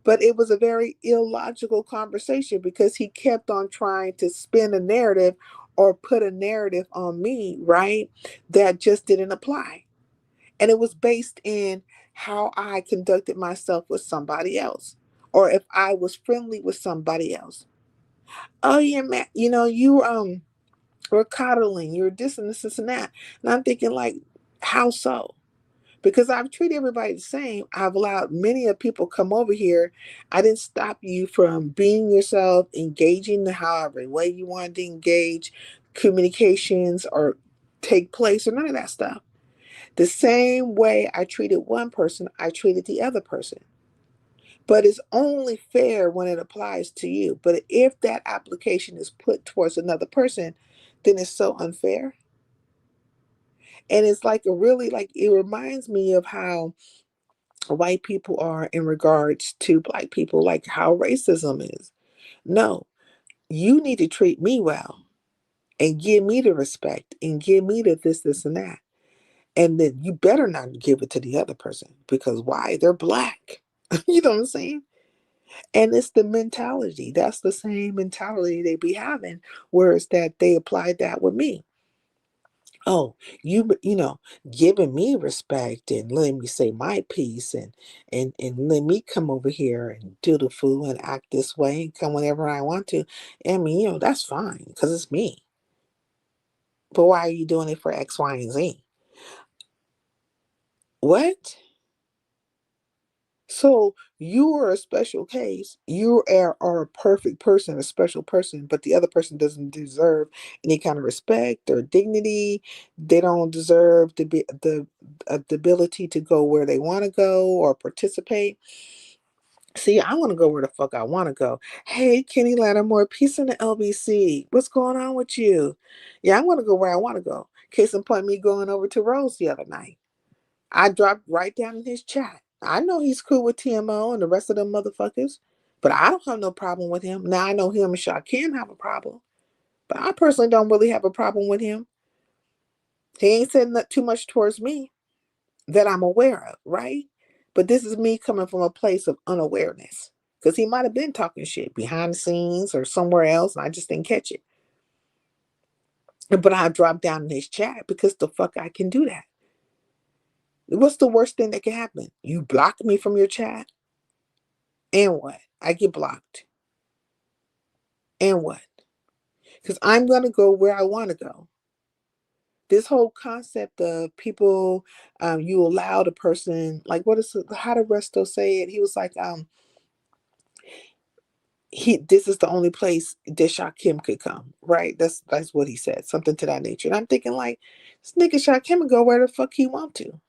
S3: But it was a very illogical conversation because he kept on trying to spin a narrative or put a narrative on me, right? That just didn't apply. And it was based in how I conducted myself with somebody else or if I was friendly with somebody else. Oh yeah, man, you were coddling, you're this and that. And I'm thinking like, how so? Because I've treated everybody the same. I've allowed many of people come over here. I didn't stop you from being yourself, engaging the however way you wanted to engage, communications or take place or none of that stuff. The same way I treated one person, I treated the other person. But it's only fair when it applies to you. But if that application is put towards another person, then it's so unfair. And it's like a really, like, it reminds me of how white people are in regards to black people, like how racism is. No, you need to treat me well and give me the respect and give me the this, and that. And then you better not give it to the other person because why? They're black. You know what I'm saying? And it's the mentality. That's the same mentality they be having, whereas that they applied that with me. Oh, you know, giving me respect and letting me say my piece and let me come over here and do the fool and act this way and come whenever I want to. I mean, that's fine because it's me. But why are you doing it for X, Y, and Z? What? So you are a special case. You are a perfect person, a special person, but the other person doesn't deserve any kind of respect or dignity. They don't deserve to be the ability to go where they want to go or participate. See, I want to go where the fuck I want to go. Hey, Kenny Lattimore, peace in the LBC. What's going on with you? Yeah, I want to go where I want to go. Case in point, me going over to Rose the other night. I dropped right down in his chat. I know he's cool with TMO and the rest of them motherfuckers, but I don't have no problem with him. Now I know him and Shaquem have a problem, but I personally don't really have a problem with him. He ain't said not too much towards me that I'm aware of, right? But this is me coming from a place of unawareness because he might have been talking shit behind the scenes or somewhere else, and I just didn't catch it. But I dropped down in his chat because the fuck I can do that. What's the worst thing that can happen? You block me from your chat? And what? I get blocked. And what? Because I'm going to go where I want to go. This whole concept of people, you allow the person, like, what is it, how did Resto say it? He was like, this is the only place that Kim could come, right? That's what he said, something to that nature. And I'm thinking, like, this nigga Kim would go where the fuck he want to.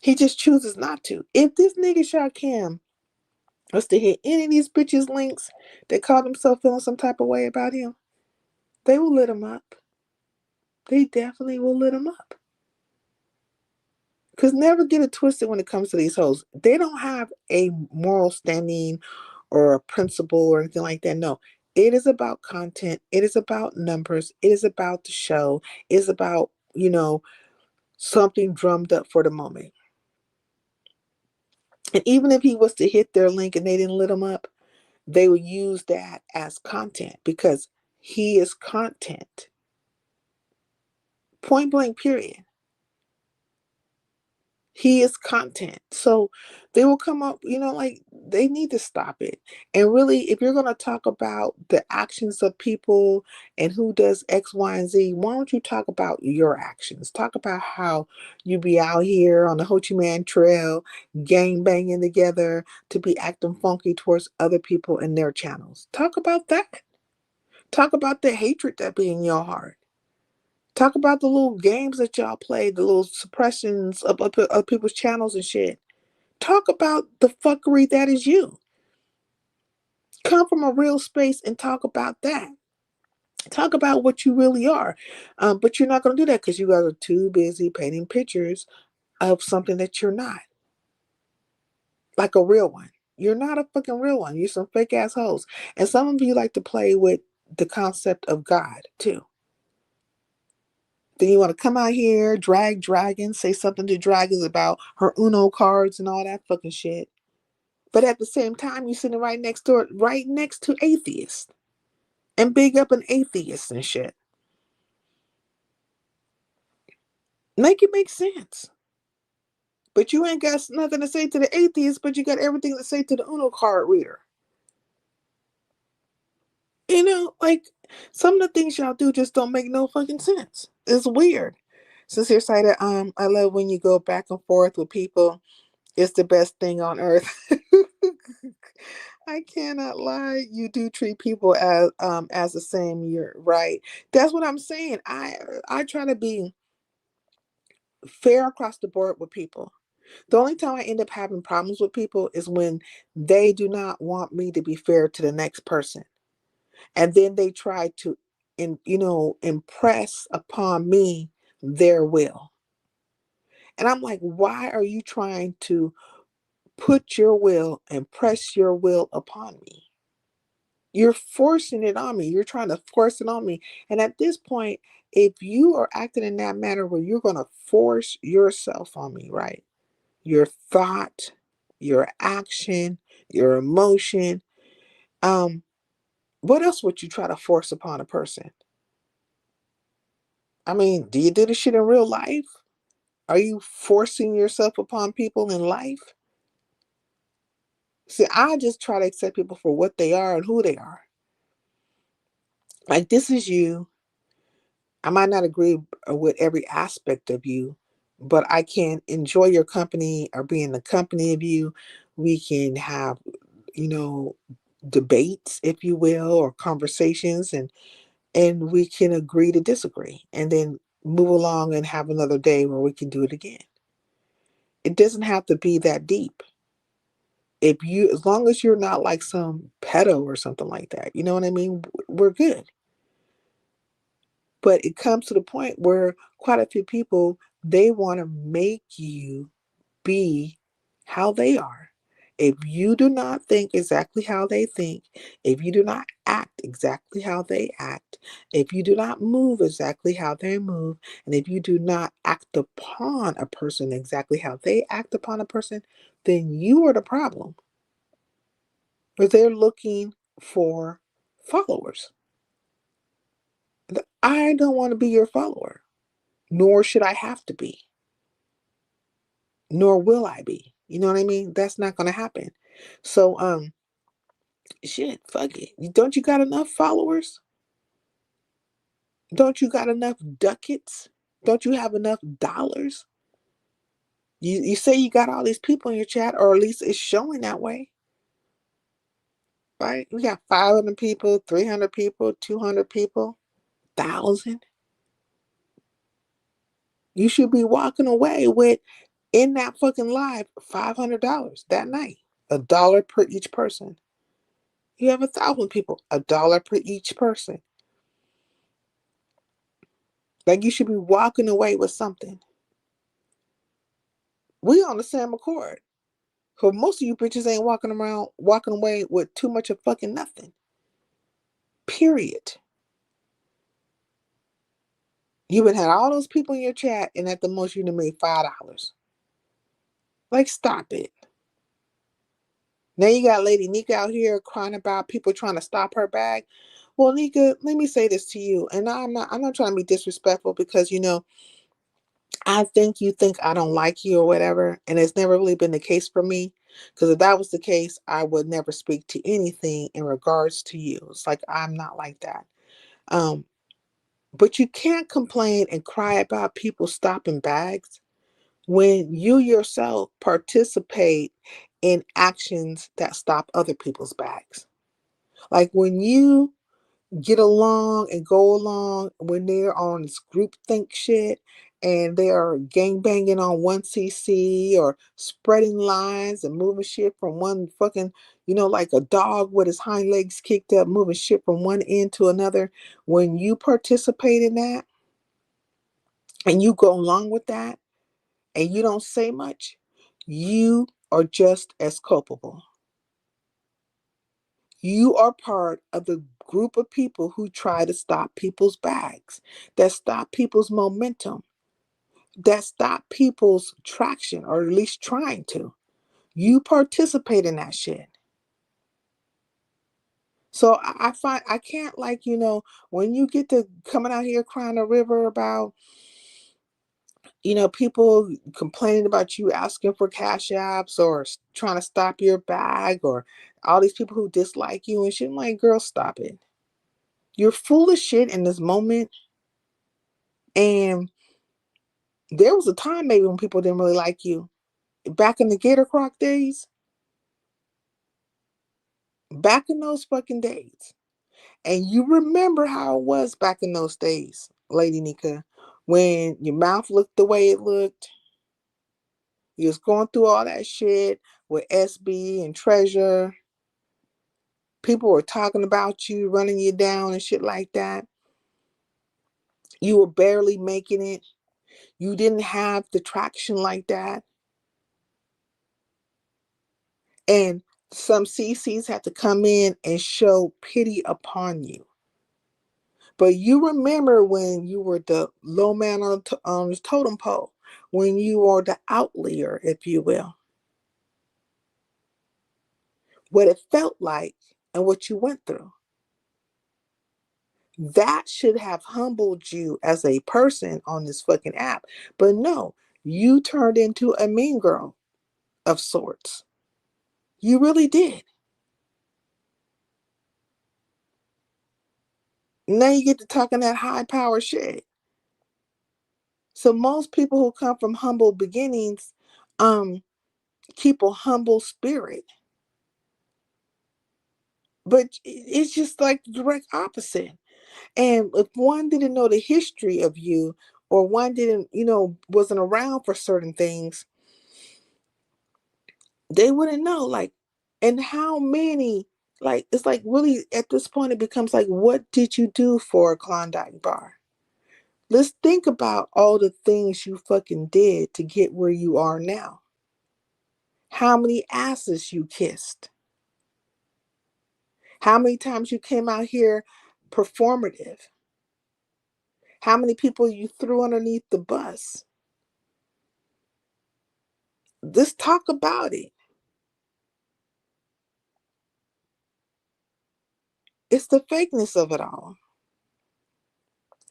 S3: He just chooses not to. If this nigga Kim was to hit any of these bitches' links that call themselves feeling some type of way about him, they will lit him up. They definitely will lit him up. Because never get it twisted when it comes to these hoes. They don't have a moral standing or a principle or anything like that. No, it is about content. It is about numbers. It is about the show. It is about, something drummed up for the moment. And even if he was to hit their link and they didn't lit him up, they would use that as content because he is content. Point blank, period. He is content. So they will come up, like they need to stop it. And really, if you're going to talk about the actions of people and who does X, Y, and Z, why don't you talk about your actions? Talk about how you be out here on the Ho Chi Minh Trail, gang banging together to be acting funky towards other people in their channels. Talk about that. Talk about the hatred that be in your heart. Talk about the little games that y'all play, the little suppressions of people's channels and shit. Talk about the fuckery that is you. Come from a real space and talk about that. Talk about what you really are. But you're not going to do that because you guys are too busy painting pictures of something that you're not. Like a real one. You're not a fucking real one. You're some fake assholes. And some of you like to play with the concept of God, too. Then you want to come out here, drag dragons, say something to dragons about her Uno cards and all that fucking shit. But at the same time, you're sitting right next to atheists. And big up an atheist and shit. Make it make sense. But you ain't got nothing to say to the atheist, but you got everything to say to the Uno card reader. Like some of the things y'all do just don't make no fucking sense. It's weird. Sincere Cider, I love when you go back and forth with people. It's the best thing on earth. I cannot lie. You do treat people as the same. You're right. That's what I'm saying. I try to be fair across the board with people. The only time I end up having problems with people is when they do not want me to be fair to the next person. And then they try to impress upon me their will. And I'm like, why are you trying to put your will and press your will upon me? You're forcing it on me. You're trying to force it on me. And at this point, if you are acting in that manner where you're going to force yourself on me, right? Your thought, your action, your emotion, um, what else would you try to force upon a person? I mean, do you do this shit in real life? Are you forcing yourself upon people in life? See, I just try to accept people for what they are and who they are. Like, this is you. I might not agree with every aspect of you, but I can enjoy your company or be in the company of you. We can have, you know, debates, if you will, or conversations, and we can agree to disagree and then move along and have another day where we can do it again. It doesn't have to be that deep. As long as you're not like some pedo or something like that, you know what I mean? We're good. But it comes to the point where quite a few people, they want to make you be how they are. If you do not think exactly how they think, if you do not act exactly how they act, if you do not move exactly how they move, and if you do not act upon a person exactly how they act upon a person, then you are the problem. Because they're looking for followers. I don't want to be your follower, nor should I have to be, nor will I be. You know what I mean? That's not going to happen. So, shit, fuck it. Don't you got enough followers? Don't you got enough ducats? Don't you have enough dollars? You say you got all these people in your chat, or at least it's showing that way, right? We got 500 people, 300 people, 200 people, 1,000. You should be walking away with, in that fucking live, $500 that night. $1 per each person. You have 1,000 people, $1 per each person. Like, you should be walking away with something. We on the same accord. So most of you bitches ain't walking away with too much of fucking nothing. Period. You been had all those people in your chat, and at the most you done made $5. Like, stop it. Now you got Lady Nika out here crying about people trying to stop her bag. Well, Nika, let me say this to you, and I'm not trying to be disrespectful, because I think you think I don't like you or whatever, and it's never really been the case for me. Because if that was the case, I would never speak to anything in regards to you. It's like, I'm not like that. Um, but you can't complain and cry about people stopping bags when you yourself participate in actions that stop other people's bags. Like, when you get along and go along, when they're on this group think shit and they are gang banging on 1cc or spreading lines and moving shit from one fucking, like a dog with his hind legs kicked up, moving shit from one end to another. When you participate in that and you go along with that and you don't say much, you are just as culpable. You are part of the group of people who try to stop people's bags, that stop people's momentum, that stop people's traction, or at least trying to. You participate in that shit. So I find I can't, like, when you get to coming out here crying a river about, people complaining about you asking for cash apps or trying to stop your bag, or all these people who dislike you and shit. I'm like, girl, stop it. You're full of shit in this moment. And there was a time maybe when people didn't really like you. Back in the Gator Croc days, back in those fucking days. And you remember how it was back in those days, Lady Nika, when your mouth looked the way it looked, you was going through all that shit with SB and Treasure. People were talking about you, running you down and shit like that. You were barely making it. You didn't have the traction like that. And some CCs had to come in and show pity upon you. But you remember when you were the low man on the totem pole, when you were the outlier, if you will, what it felt like and what you went through. That should have humbled you as a person on this fucking app. But no, you turned into a mean girl of sorts. You really did. Now you get to talking that high power shit. So most people who come from humble beginnings keep a humble spirit. But it's just like the direct opposite. And if one didn't know the history of you, or one didn't, wasn't around for certain things, they wouldn't know. Like, and how many, like, it's like really at this point, it becomes like, what did you do for a Klondike bar? Let's think about all the things you fucking did to get where you are now. How many asses you kissed? How many times you came out here performative? How many people you threw underneath the bus? Let's talk about it. It's the fakeness of it all.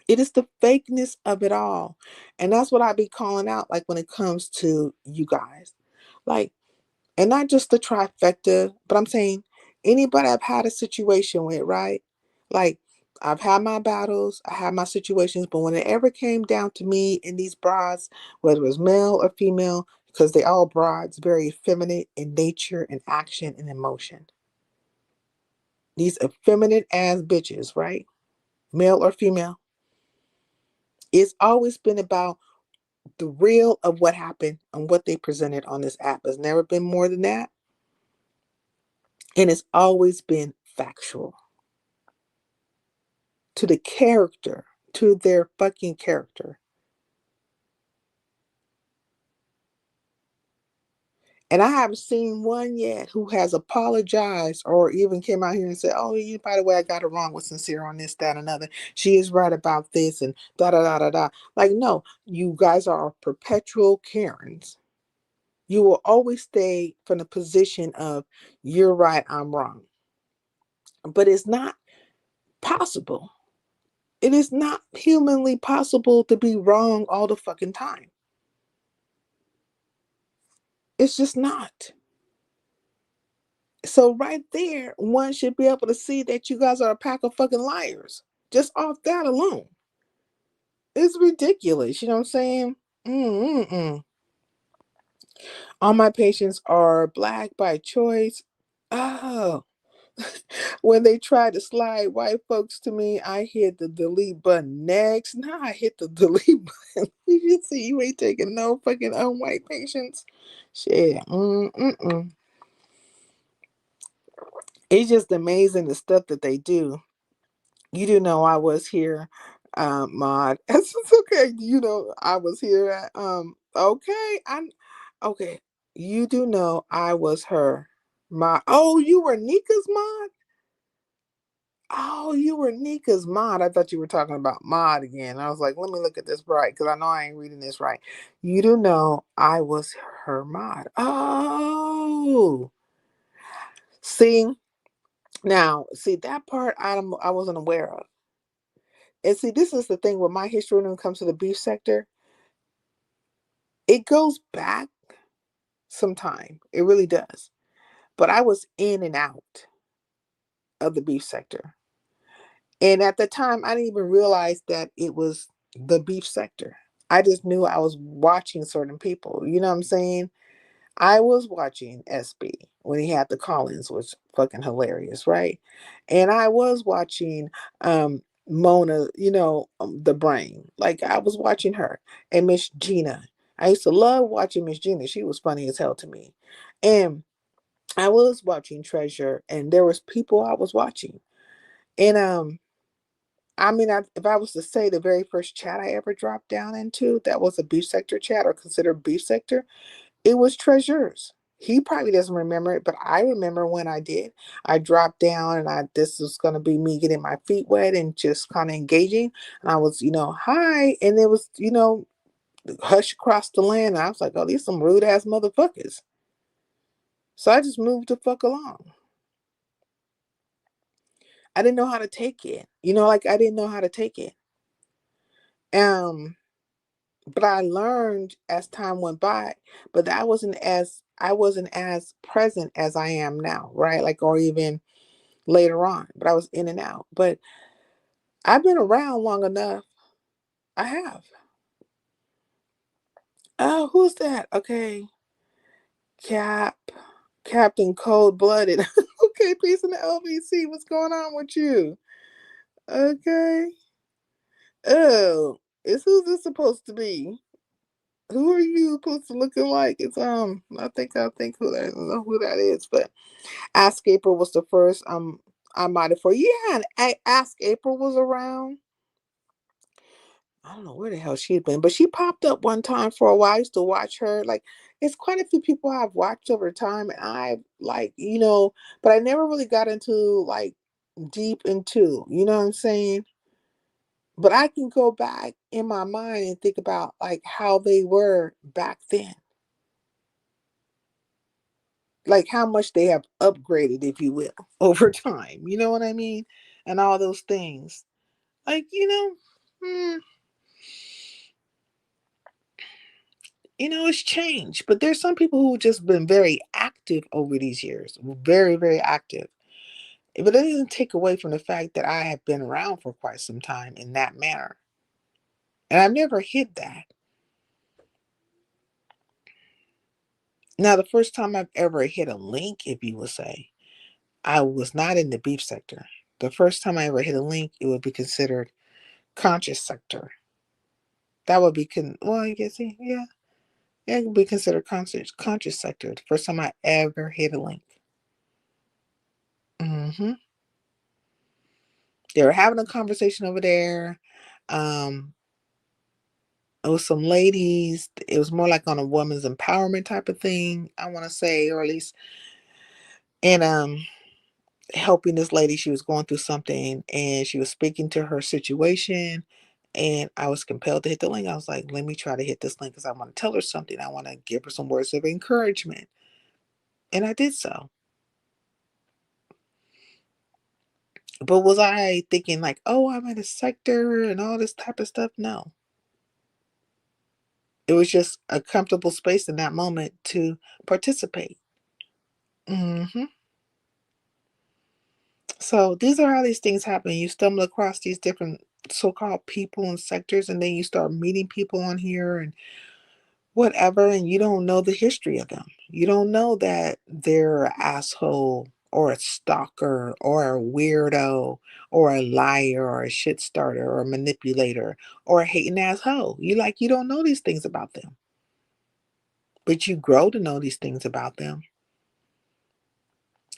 S3: It is the fakeness of it all. And that's what I be calling out, like when it comes to you guys. Like, and not just the trifecta, but I'm saying anybody I've had a situation with, right? Like, I've had my battles, I had my situations, but when it ever came down to me in these broads, whether it was male or female, because they all broads, very effeminate in nature and action and emotion. These effeminate ass bitches, right? Male or female. It's always been about the real of what happened and what they presented on this app. It's never been more than that. And it's always been factual to the character, to their fucking character. And I haven't seen one yet who has apologized or even came out here and said, oh, by the way, I got it wrong with Sincere on this, that, and another. She is right about this and da da da da da. Like, no, you guys are perpetual Karens. You will always stay from the position of you're right, I'm wrong. But it's not possible. It is not humanly possible to be wrong all the fucking time. It's just not. So right there, one should be able to see that you guys are a pack of fucking liars. Just off that alone. It's ridiculous. You know what I'm saying? Mm-mm-mm. All my patients are black by choice. Oh. When they try to slide white folks to me, I hit the delete button next. Now I hit the delete button. You see, you ain't taking no fucking unwhite patients. Shit. Mm-mm-mm. It's just amazing the stuff that they do. You do know I was here, Maud. It's okay. You know I was here at okay. I'm okay. You do know I was her. Oh, you were Nika's Maud? Oh, you were Nika's Maud. I thought you were talking about Maud again. I was like, let me look at this right, because I know I ain't reading this right. You do know I was her Maud. Oh. See, now, see that part I wasn't aware of. And see, this is the thing with my history when it comes to the beef sector. It goes back some time. It really does. But I was in and out of the beef sector. And at the time, I didn't even realize that it was the beef sector. I just knew I was watching certain people. You know what I'm saying? I was watching SB when he had the Collins, was fucking hilarious, right? And I was watching Mona, the brain. Like I was watching her and Miss Gina. I used to love watching Miss Gina. She was funny as hell to me. And I was watching Treasure and there was people I was watching. And I mean, if I was to say the very first chat I ever dropped down into that was a beef sector chat or considered beef sector, it was Treasures. He probably doesn't remember it, but I remember when I did. I dropped down and this was gonna be me getting my feet wet and just kind of engaging. And I was, hi, and it was, hush across the land. And I was like, oh, these some rude ass motherfuckers. So I just moved the fuck along. I didn't know how to take it. Like I didn't know how to take it. Um, but I learned as time went by, but I wasn't as present as I am now, right? Like or even later on, but I was in and out. But I've been around long enough. I have. Oh, who's that? Okay. Cap. Captain Cold Blooded. Okay, peace in the LBC. What's going on with you? Okay. Oh, who's this supposed to be? Who are you supposed to looking like? It's I think who that I don't know who that is, but Ask April was the first I might have for yeah, and Ask April was around. I don't know where the hell she'd been, but she popped up one time for a while. I used to watch her. Like, it's quite a few people I've watched over time, and I like, but I never really got into like deep into, you know what I'm saying? But I can go back in my mind and think about like how they were back then, like how much they have upgraded, if you will, over time. You know what I mean? And all those things. Like, it's changed, but there's some people who just been very active over these years, very, very active. But it doesn't take away from the fact that I have been around for quite some time in that manner. And I've never hid that. Now, the first time I've ever hit a link, if you would say, I was not in the beef sector. The first time I ever hit a link, it would be considered conscious sector. That would be, well, I guess, yeah, it would be considered conscious sector. The first time I ever hit a link. Hmm. They were having a conversation over there. Um, it was some ladies. It was more like on a woman's empowerment type of thing, I want to say, or at least, and helping this lady. She was going through something, and she was speaking to her situation. And I was compelled to hit the link. I was like, let me try to hit this link because I want to tell her something. I want to give her some words of encouragement, and I did so. But was I thinking like, oh, I'm in a sector and all this type of stuff? No. It was just a comfortable space in that moment to participate. Hmm. So these are how these things happen. You stumble across these different so-called people and sectors, and then you start meeting people on here and whatever, and you don't know the history of them. You don't know that they're an asshole or a stalker or a weirdo or a liar or a shit starter or a manipulator or a hating asshole. You don't know these things about them. But you grow to know these things about them.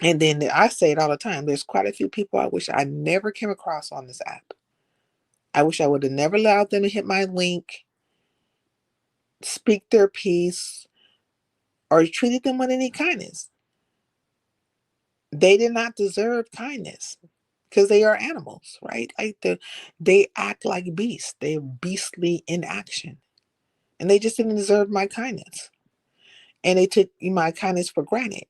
S3: And then I say it all the time. There's quite a few people I wish I never came across on this app. I wish I would have never allowed them to hit my link, speak their piece, or treated them with any kindness. They did not deserve kindness because they are animals, right? They act like beasts. They're beastly in action. And they just didn't deserve my kindness. And they took my kindness for granted.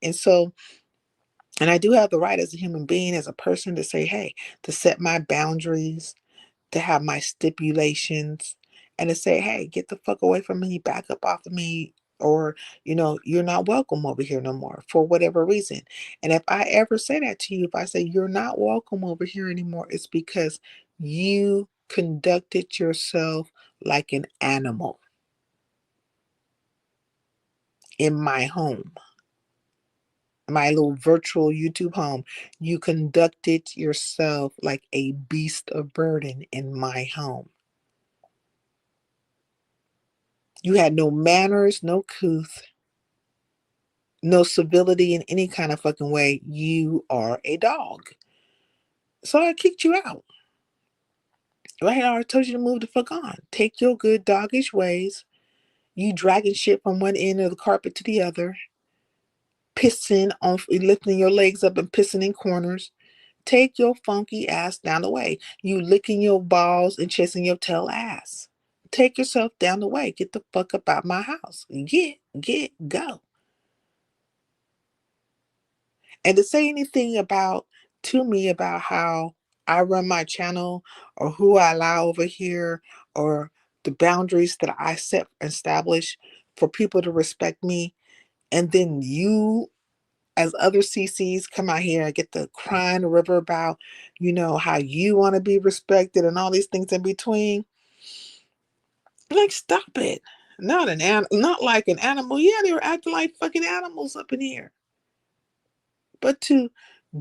S3: And I do have the right as a human being, as a person, to say, hey, to set my boundaries, to have my stipulations, and to say, hey, get the fuck away from me, back up off of me, or, you're not welcome over here no more for whatever reason. And if I ever say that to you, if I say you're not welcome over here anymore, it's because you conducted yourself like an animal in my home. my little virtual YouTube home. You conducted yourself like a beast of burden in my home. You had no manners, no couth, no civility in any kind of fucking way. You are a dog. So I kicked you out. Right? I told you to move the fuck on. Take your good doggish ways. You dragging shit from one end of the carpet to the other. Pissing on, lifting your legs up and pissing in corners. Take your funky ass down the way. You licking your balls and chasing your tail ass. Take yourself down the way. Get the fuck up out my house. Go. And to say anything to me about how I run my channel or who I allow over here or the boundaries that I set establish for people to respect me, and then you as other CCs come out here and get the crying river about, how you want to be respected and all these things in between. Like, stop it. Not like an animal. Yeah, they were acting like fucking animals up in here. But to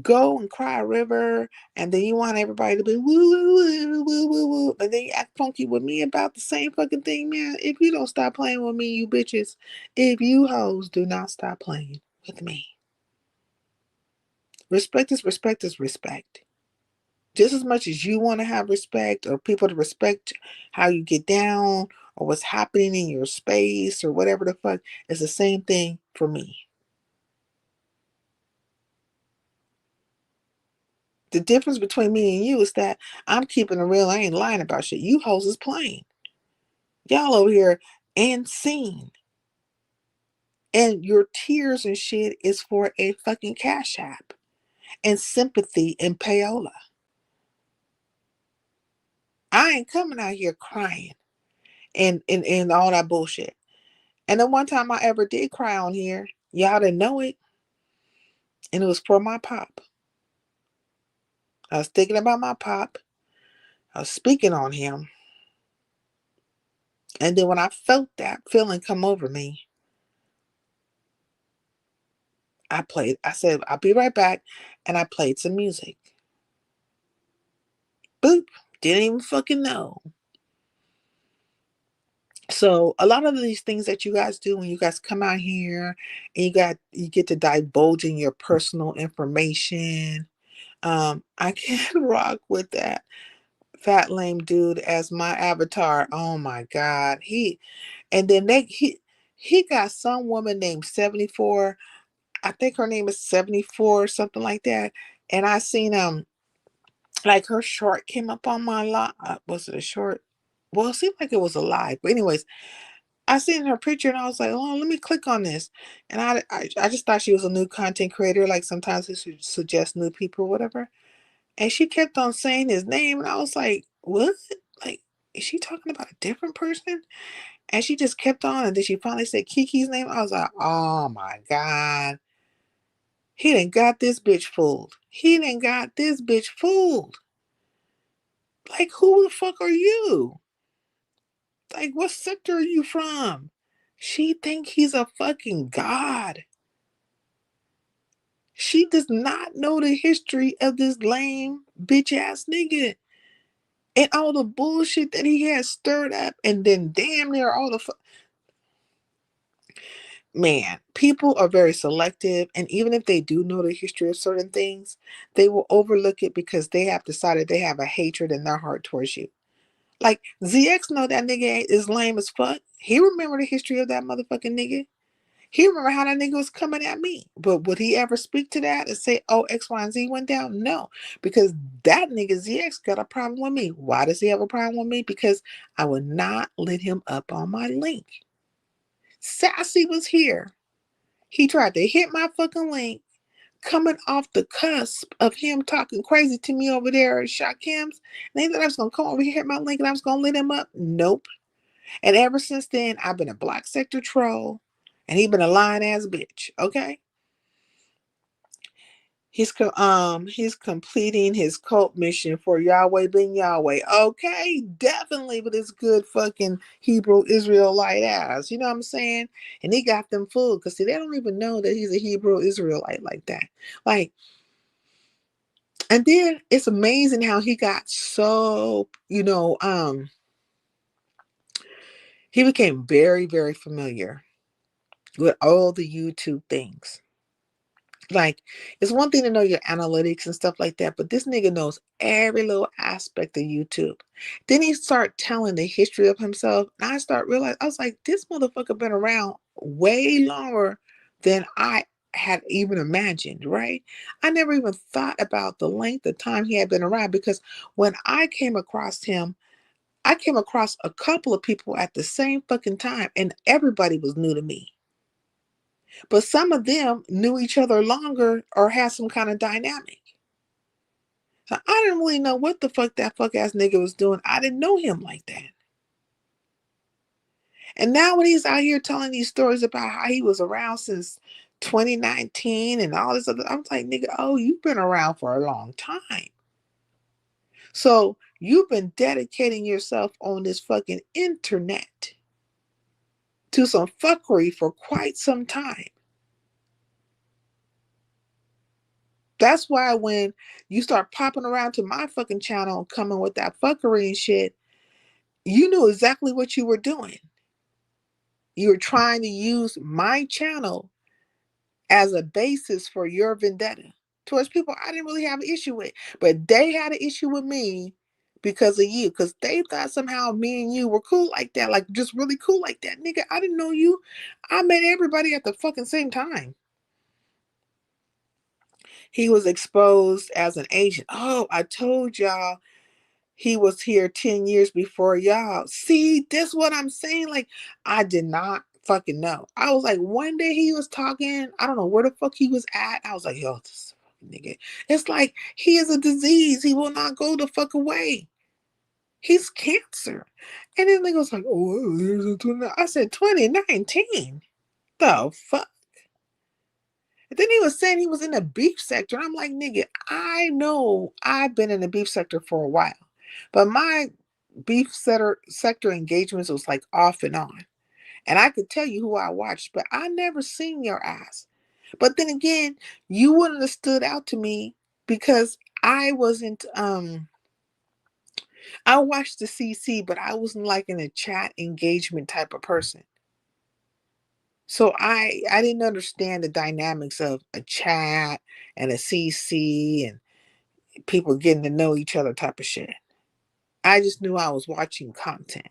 S3: go and cry a river, and then you want everybody to be woo, woo, woo, woo, woo, and then you act funky with me about the same fucking thing, man. If you don't stop playing with me, you bitches, if you hoes do not stop playing with me. Respect is respect is respect. Just as much as you want to have respect or people to respect how you get down or what's happening in your space or whatever the fuck, it's the same thing for me. The difference between me and you is that I'm keeping it real. I ain't lying about shit. You hoes is playing. Y'all over here and seen. And your tears and shit is for a fucking cash app and sympathy and payola. I ain't coming out here crying and all that bullshit. And the one time I ever did cry on here, y'all didn't know it. And it was for my pop. I was thinking about my pop. I was speaking on him. And then when I felt that feeling come over me, I said, I'll be right back. And I played some music. Boop. Didn't even fucking know. So a lot of these things that you guys do when you guys come out here and you get to divulging your personal information. I can't rock with that fat lame dude as my avatar. Oh my God. And then he got some woman named 74. I think her name is 74 or something like that. And I seen like her short came up on my lot. Was it a short? Well, it seemed like it was a live. But anyways, I seen her picture and I was like, oh, let me click on this. And I just thought she was a new content creator. Like sometimes it should suggest new people or whatever. And she kept on saying his name. And I was like, what? Like, is she talking about a different person? And she just kept on. And then she finally said Kiki's name. I was like, oh my God. He done got this bitch fooled. He done got this bitch fooled. Like, who the fuck are you? Like, what sector are you from? She think he's a fucking god. She does not know the history of this lame bitch ass nigga and all the bullshit that he has stirred up, and then damn near all the man. People are very selective, and even if they do know the history of certain things, they will overlook it because they have decided they have a hatred in their heart towards you. Like ZX know that nigga is lame as fuck. He remember the history of that motherfucking nigga. He remember how that nigga was coming at me. But would he ever speak to that and say, oh, X, Y, and Z went down? No. Because that nigga ZX got a problem with me. Why does he have a problem with me? Because I would not let him up on my link. Sassy was here. He tried to hit my fucking link, coming off the cusp of him talking crazy to me over there at Shot Kim's. And they thought I was going to come over here, hit my link, and I was going to let him up. Nope. And ever since then, I've been a black sector troll, and he been a lying ass bitch, okay? He's completing his cult mission for Yahweh ben Yahweh. Okay, definitely with his good fucking Hebrew Israelite ass. You know what I'm saying? And he got them fooled because see, they don't even know that he's a Hebrew Israelite like that. Like, and then it's amazing how he got so, he became very, very familiar with all the YouTube things. Like, it's one thing to know your analytics and stuff like that, but this nigga knows every little aspect of YouTube. Then he start telling the history of himself, and I start realizing, I was like, this motherfucker been around way longer than I had even imagined, right? I never even thought about the length of time he had been around because when I came across him, I came across a couple of people at the same fucking time, and everybody was new to me. But some of them knew each other longer or had some kind of dynamic. So I didn't really know what the fuck that fuck ass nigga was doing. I didn't know him like that. And now when he's out here telling these stories about how he was around since 2019 and all this other, I'm like, nigga, oh, you've been around for a long time. So you've been dedicating yourself on this fucking internet to some fuckery for quite some time. That's why when you start popping around to my fucking channel coming with that fuckery and shit, you knew exactly what you were doing. You were trying to use my channel as a basis for your vendetta towards people I didn't really have an issue with. But they had an issue with me because of you. Because they thought somehow me and you were cool like that. Like just really cool like that. Nigga, I didn't know you. I met everybody at the fucking same time. He was exposed as an agent. Oh, I told y'all he was here 10 years before y'all. See, this what I'm saying. Like, I did not fucking know. I was like, one day he was talking. I don't know where the fuck he was at. I was like, yo, this fucking nigga. It's like he is a disease. He will not go the fuck away. He's cancer. And then nigga was like, oh, there's a 20. I said, 2019. The fuck? And then he was saying he was in the beef sector. I'm like, nigga, I know I've been in the beef sector for a while, but my sector engagements was like off and on. And I could tell you who I watched, but I never seen your ass. But then again, you wouldn't have stood out to me because I wasn't I watched the CC, but I wasn't like in a chat engagement type of person. So I didn't understand the dynamics of a chat and a CC and people getting to know each other type of shit. I just knew I was watching content,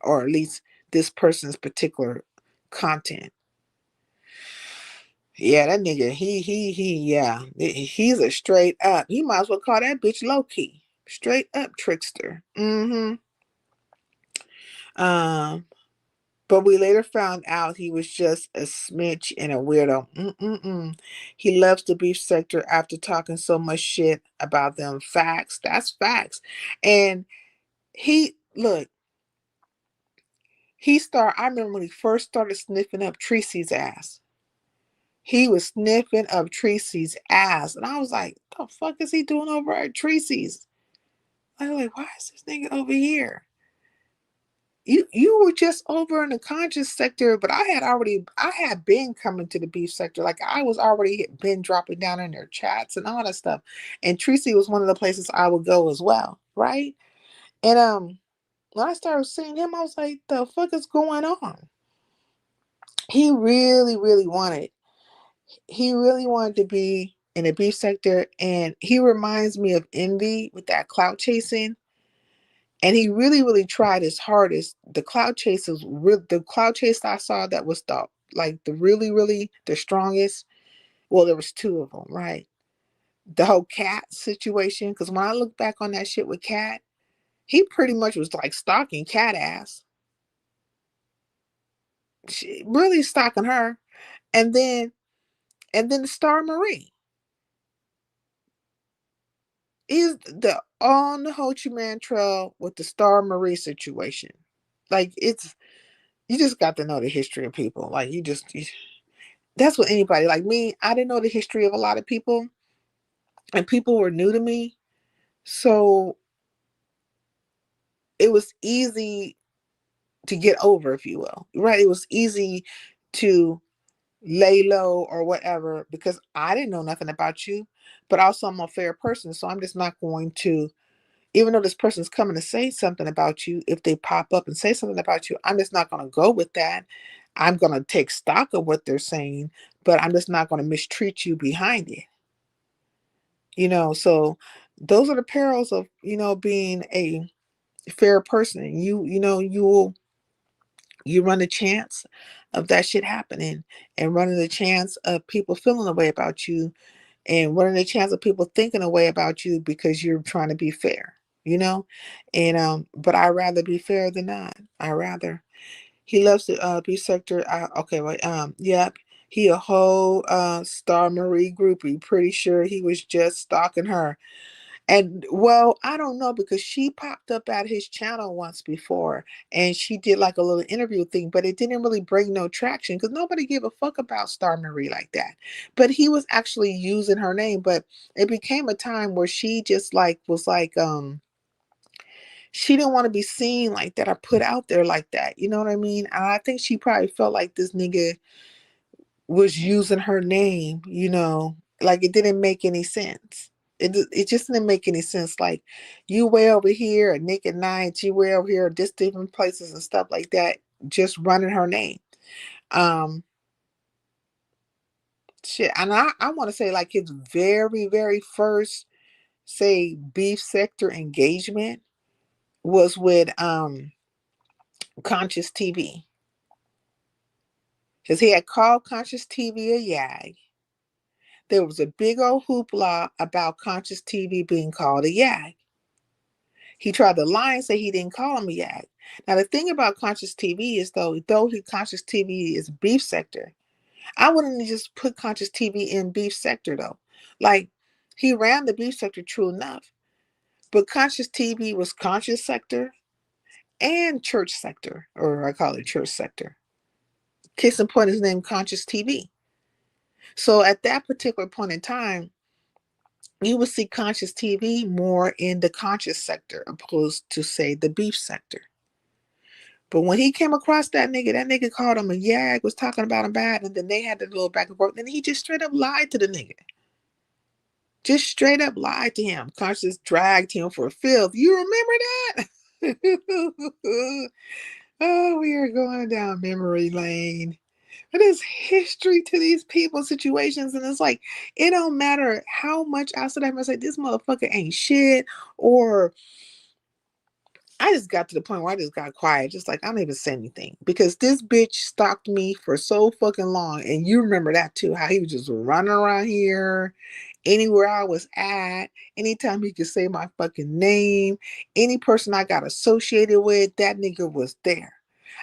S3: or at least this person's particular content. Yeah, that nigga, yeah, he's a straight up. You might as well call that bitch low key, straight up trickster. Um, but we later found out he was just a snitch and a weirdo. He loves the beef sector after talking so much shit about them. Facts. That's facts. And he, look, I remember when he first started sniffing up Tracy's ass. He was sniffing up Tracy's ass. And I was like, the fuck is he doing over at Tracy's? I was like, why is this nigga over here? You were just over in the conscious sector, but I had been coming to the beef sector. Like I was already been dropping down in their chats and all that stuff. And Tracy was one of the places I would go as well, right? And when I started seeing him, I was like, the fuck is going on? He really, really wanted to be in the beef sector, and he reminds me of Envy with that clout chasing. And he really, really tried his hardest. The cloud chasers, the cloud chase I saw that was the really, really the strongest. Well, there was two of them, right? The whole Cat situation. Because when I look back on that shit with Cat, he pretty much was like stalking Cat ass. She, really stalking her, and then the Star Marie is the on the Ho Chi Minh Trail with the Star Marie situation. Like it's you just got to know the history of people. Like that's what anybody like me. I didn't know the history of a lot of people. and people were new to me. So it was easy to get over, if you will, right? It was easy to lay low or whatever because I didn't know nothing about you, but also I'm a fair person. So I'm just not going to, even though this person's coming to say something about you, if they pop up and say something about you, I'm just not going to go with that. I'm going to take stock of what they're saying, but I'm just not going to mistreat you behind it. So those are the perils of, being a fair person. You run a chance of that shit happening and running the chance of people feeling a way about you and running the chance of people thinking a way about you because you're trying to be fair, you know? And but I rather be fair than not. I rather. He loves to be sector. Okay, wait, yep. He a whole Star Marie groupie. Pretty sure he was just stalking her. And well, I don't know because she popped up at his channel once before and she did like a little interview thing, but it didn't really bring no traction because nobody gave a fuck about Star Marie like that. But he was actually using her name, but it became a time where she just like was like she didn't want to be seen like that or put out there like that. You know what I mean? And I think she probably felt like this nigga was using her name, like it didn't make any sense. It just didn't make any sense. Like you way over here at Nick at Night, you way over here at just different places and stuff like that, just running her name. Um Shit. And I want to say like his very, very first say beef sector engagement was with Conscious TV. Because he had called Conscious TV a yag. There was a big old hoopla about Conscious TV being called a yag. He tried to lie and say he didn't call him a yag. Now the thing about Conscious TV is though Conscious TV is beef sector, I wouldn't just put Conscious TV in beef sector though. Like he ran the beef sector true enough, but Conscious TV was conscious sector and church sector, or I call it church sector. Case in point is named Conscious TV. So at that particular point in time, you would see Conscious TV more in the conscious sector opposed to say the beef sector. But when he came across that nigga called him a yag, was talking about him bad, and then they had the little back and forth. Then he just straight up lied to the nigga. Just straight up lied to him. Conscious dragged him for filth. You remember that? Oh, we are going down memory lane. But there's history to these people situations, and it's like it don't matter how much I said I say this motherfucker ain't shit, or I just got to the point where I just got quiet, just like I don't even say anything because this bitch stalked me for so fucking long, and you remember that too, how he was just running around here, anywhere I was at, anytime he could say my fucking name, any person I got associated with, that nigga was there.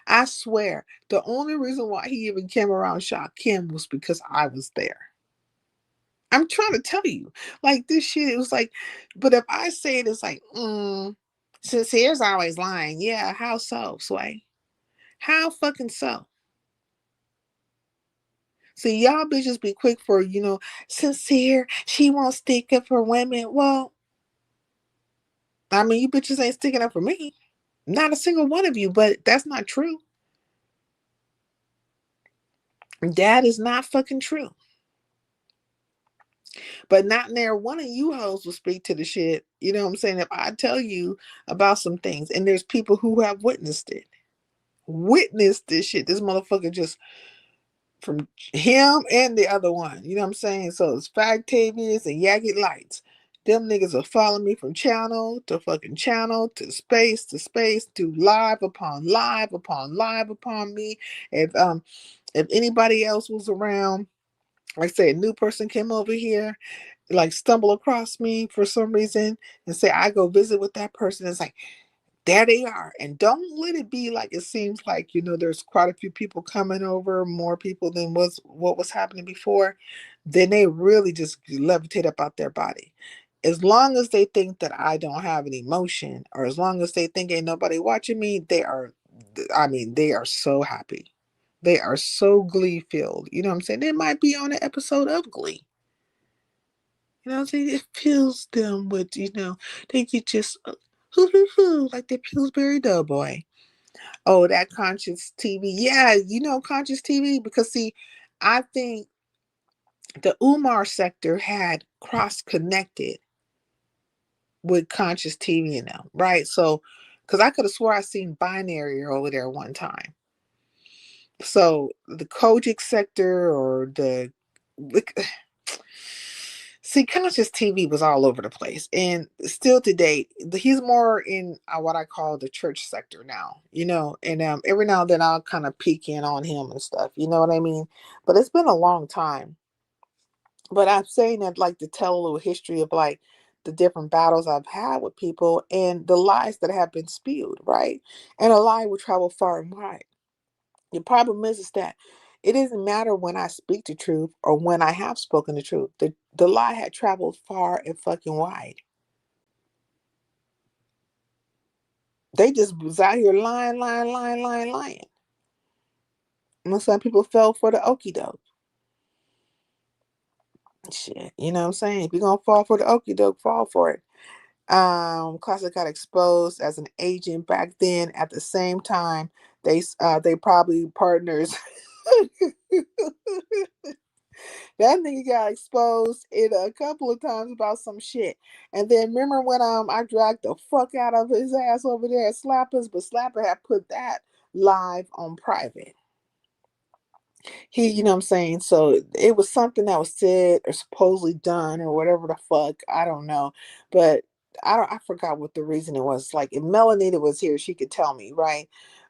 S3: I swear, the only reason why he even came around Shot Kim was because I was there. I'm trying to tell you, like this shit, it was like, but if I say it, it's like, Sincere's always lying. Yeah, how so, Sway? How fucking so? See, y'all bitches be quick for, Sincere, she won't stick up for women. Well, I mean, you bitches ain't sticking up for me. Not a single one of you, but that's not true. That is not fucking true. But not near one of you hoes will speak to the shit. You know what I'm saying? If I tell you about some things and there's people who have witnessed it, witnessed this shit. This motherfucker just from him and the other one. You know what I'm saying? So it's Factavius and Yaggy Lights. Them niggas will follow me from channel to fucking channel to space to live upon live upon live upon me. If anybody else was around, like I say, a new person came over here, like stumble across me for some reason and say I go visit with that person. It's like there they are. And don't let it be like it seems like, there's quite a few people coming over, more people than what was happening before. Then they really just levitate up out their body. As long as they think that I don't have any emotion, or as long as they think ain't nobody watching me, they are so happy. They are so glee filled. You know what I'm saying? They might be on an episode of Glee. You know what I'm saying? It fills them with, they get just hoo hoo hoo like the Pillsbury Doughboy. Oh, that conscious TV. Yeah, conscious TV because see, I think the Umar sector had cross connected with conscious TV now, right? So, because I could have swore I seen binary over there one time. So the Kojic sector or the see, conscious TV was all over the place, and still to date, he's more in what I call the church sector now. And every now and then I'll kind of peek in on him and stuff. You know what I mean? But it's been a long time. But I'm saying that like to tell a little history of like the different battles I've had with people and the lies that have been spewed, right? And a lie will travel far and wide. The problem is that it doesn't matter when I speak the truth or when I have spoken the truth. The lie had traveled far and fucking wide. They just was out here lying, lying, lying, lying, lying. And some people fell for the okie doke. Shit, you know what I'm saying? If you're gonna fall for the okie doke, fall for it. Classic got exposed as an agent back then. At the same time, they probably partners. That nigga got exposed in a couple of times about some shit. And then remember when I dragged the fuck out of his ass over there at Slappers, but Slapper had put that live on private. You know what I'm saying? So it was something that was said or supposedly done or whatever the fuck. I don't know. But I forgot what the reason it was. Like if Melanita was here, she could tell me, right?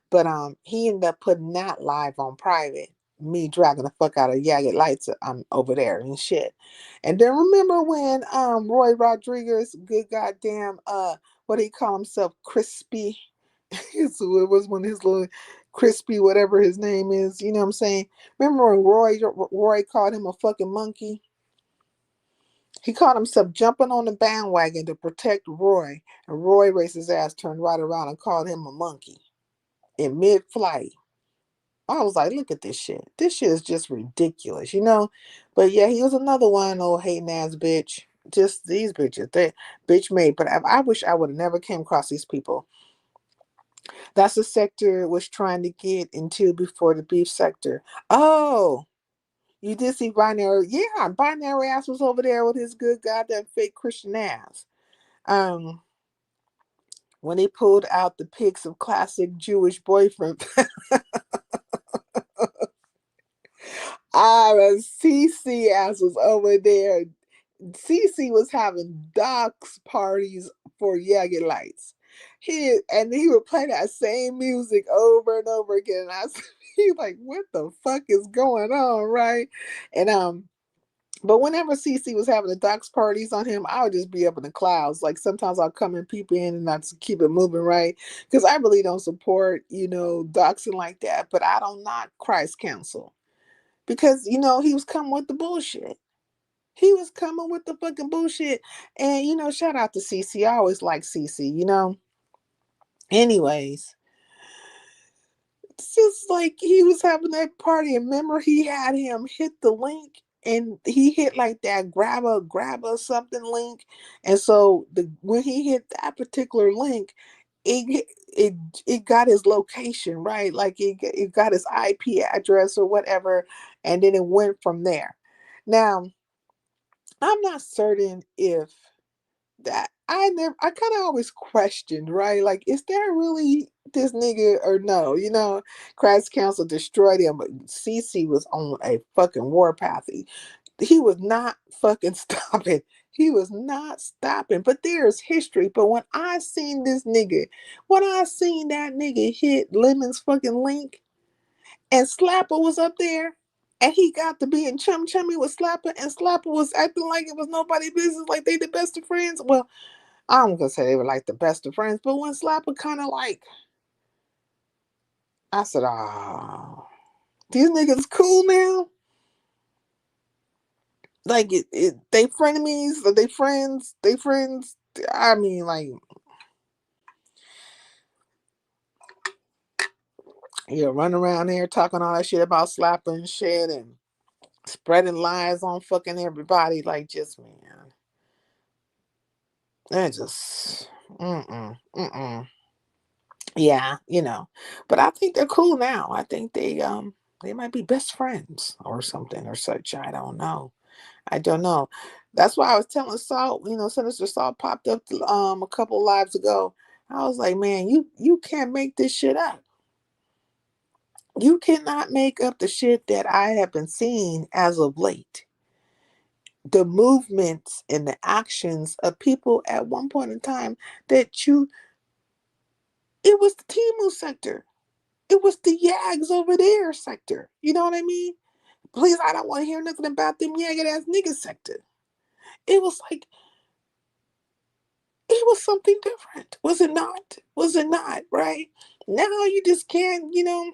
S3: But he ended up putting that live on private. Me dragging the fuck out of Yagged Lights over there and shit. And then remember when Roy Rodriguez, good goddamn what do he call himself? Crispy. So it was when his little Crispy, whatever his name is, you know what I'm saying? Remember when Roy called him a fucking monkey? He caught himself jumping on the bandwagon to protect Roy, and Roy raised his ass, turned right around, and called him a monkey in mid-flight. I was like, look at this shit. This shit is just ridiculous, you know? But yeah, he was another one, old hating ass bitch. Just these bitches, they bitch made. But I wish I would have never came across these people. That's the sector it was trying to get into before the beef sector. Oh, you did see Binary. Yeah, Binary ass was over there with his good goddamn fake Christian ass. Um, when he pulled out the pics of classic Jewish boyfriend. CC ass was over there. CC was having docs parties for Jagged Lights. He would play that same music over and over again. And he like, what the fuck is going on, right? And but whenever CC was having the docs parties on him, I would just be up in the clouds. Like sometimes I'll come and peep in and I just keep it moving, right? Because I really don't support, doxing like that. But I don't knock Christ Council because he was coming with the bullshit. He was coming with the fucking bullshit. And shout out to CC. I always like CC. Anyways, it's just like he was having that party. And remember, he had him hit the link, and he hit like that grab a something link. And so when he hit that particular link, it got his location, right? Like it got his IP address or whatever, and then it went from there. Now, I'm not certain if that I kind of always questioned, right? Like, is there really this nigga or no? Christ Council destroyed him, but CC was on a fucking warpath. He was not fucking stopping. He was not stopping. But there's history. But when I seen that nigga hit Lemon's fucking link, and Slapper was up there, and he got to be in chummy with Slapper, and Slapper was acting like it was nobody business, like they the best of friends. Well, I'm gonna say they were like the best of friends, but when Slapper kind of like, I said, oh, these niggas cool now. Like they frenemies, are they friends? They friends. I mean, like, run around there talking all that shit about Slapper and shit and spreading lies on fucking everybody. Like, just man. It just, mm-mm. Yeah, but I think they're cool now. I think they might be best friends or something or such. I don't know. I don't know. That's why I was telling Saul, Sinister Saul popped up a couple lives ago. I was like, man, you can't make this shit up. You cannot make up the shit that I have been seeing as of late. The movements and the actions of people at one point in time that it was the Timu sector. It was the Yags over there sector. You know what I mean? Please, I don't want to hear nothing about them yagged ass niggas sector. It was like, it was something different. Was it not? Was it not? Right? Now you just can't, you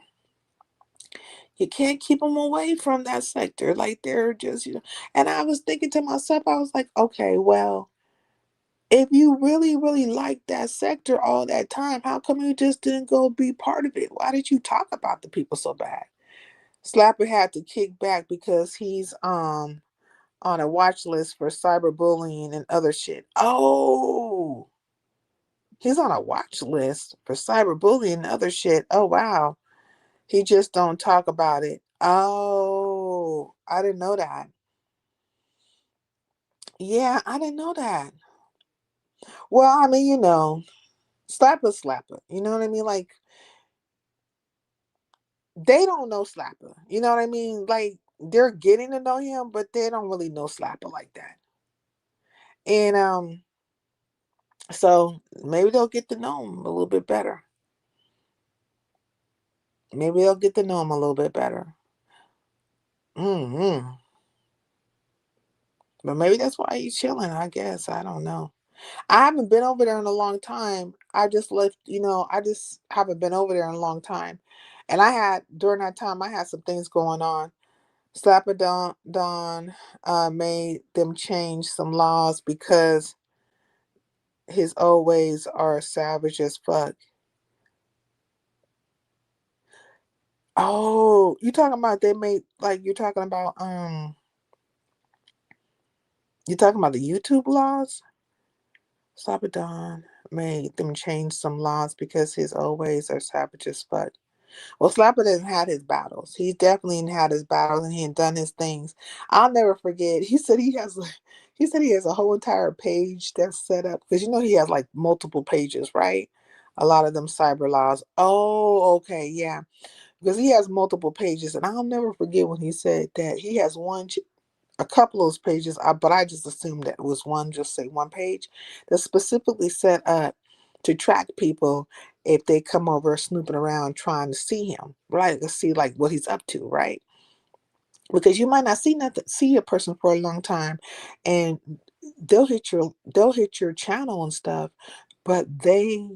S3: can't keep them away from that sector. Like they're just, and I was thinking to myself, I was like, okay, well, if you really, really liked that sector all that time, how come you just didn't go be part of it? Why did you talk about the people so bad? Slapper had to kick back because he's on a watch list for cyberbullying and other shit. Oh, he's on a watch list for cyberbullying and other shit. Oh wow. He just don't talk about it. Oh, I didn't know that. Yeah, I didn't know that. Well, I mean, slapper. You know what I mean? Like they don't know Slapper. You know what I mean? Like they're getting to know him, but they don't really know Slapper like that. And so maybe they'll get to know him a little bit better. Maybe they'll get to know him a little bit better. Hmm. But maybe that's why he's chilling. I guess I don't know. I haven't been over there in a long time. I just left. I just haven't been over there in a long time. And I had during that time, I had some things going on. Slapper Don made them change some laws because his old ways are savage as fuck. Oh, you talking about they made like you're talking about the YouTube laws? Slapper Don made them change some laws because his old ways are savage as fuck. Well, Slapper doesn't had his battles. He's definitely had his battles and he had done his things. I'll never forget. He said he has a whole entire page that's set up because he has like multiple pages, right? A lot of them cyber laws. Oh, okay, yeah, because he has multiple pages, and I'll never forget when he said that he has a couple of those pages, but I just assumed that it was just say one page that's specifically set up to track people if they come over snooping around trying to see him, right? To see like what he's up to, right? Because you might not see a person for a long time, and they'll hit your channel and stuff, but they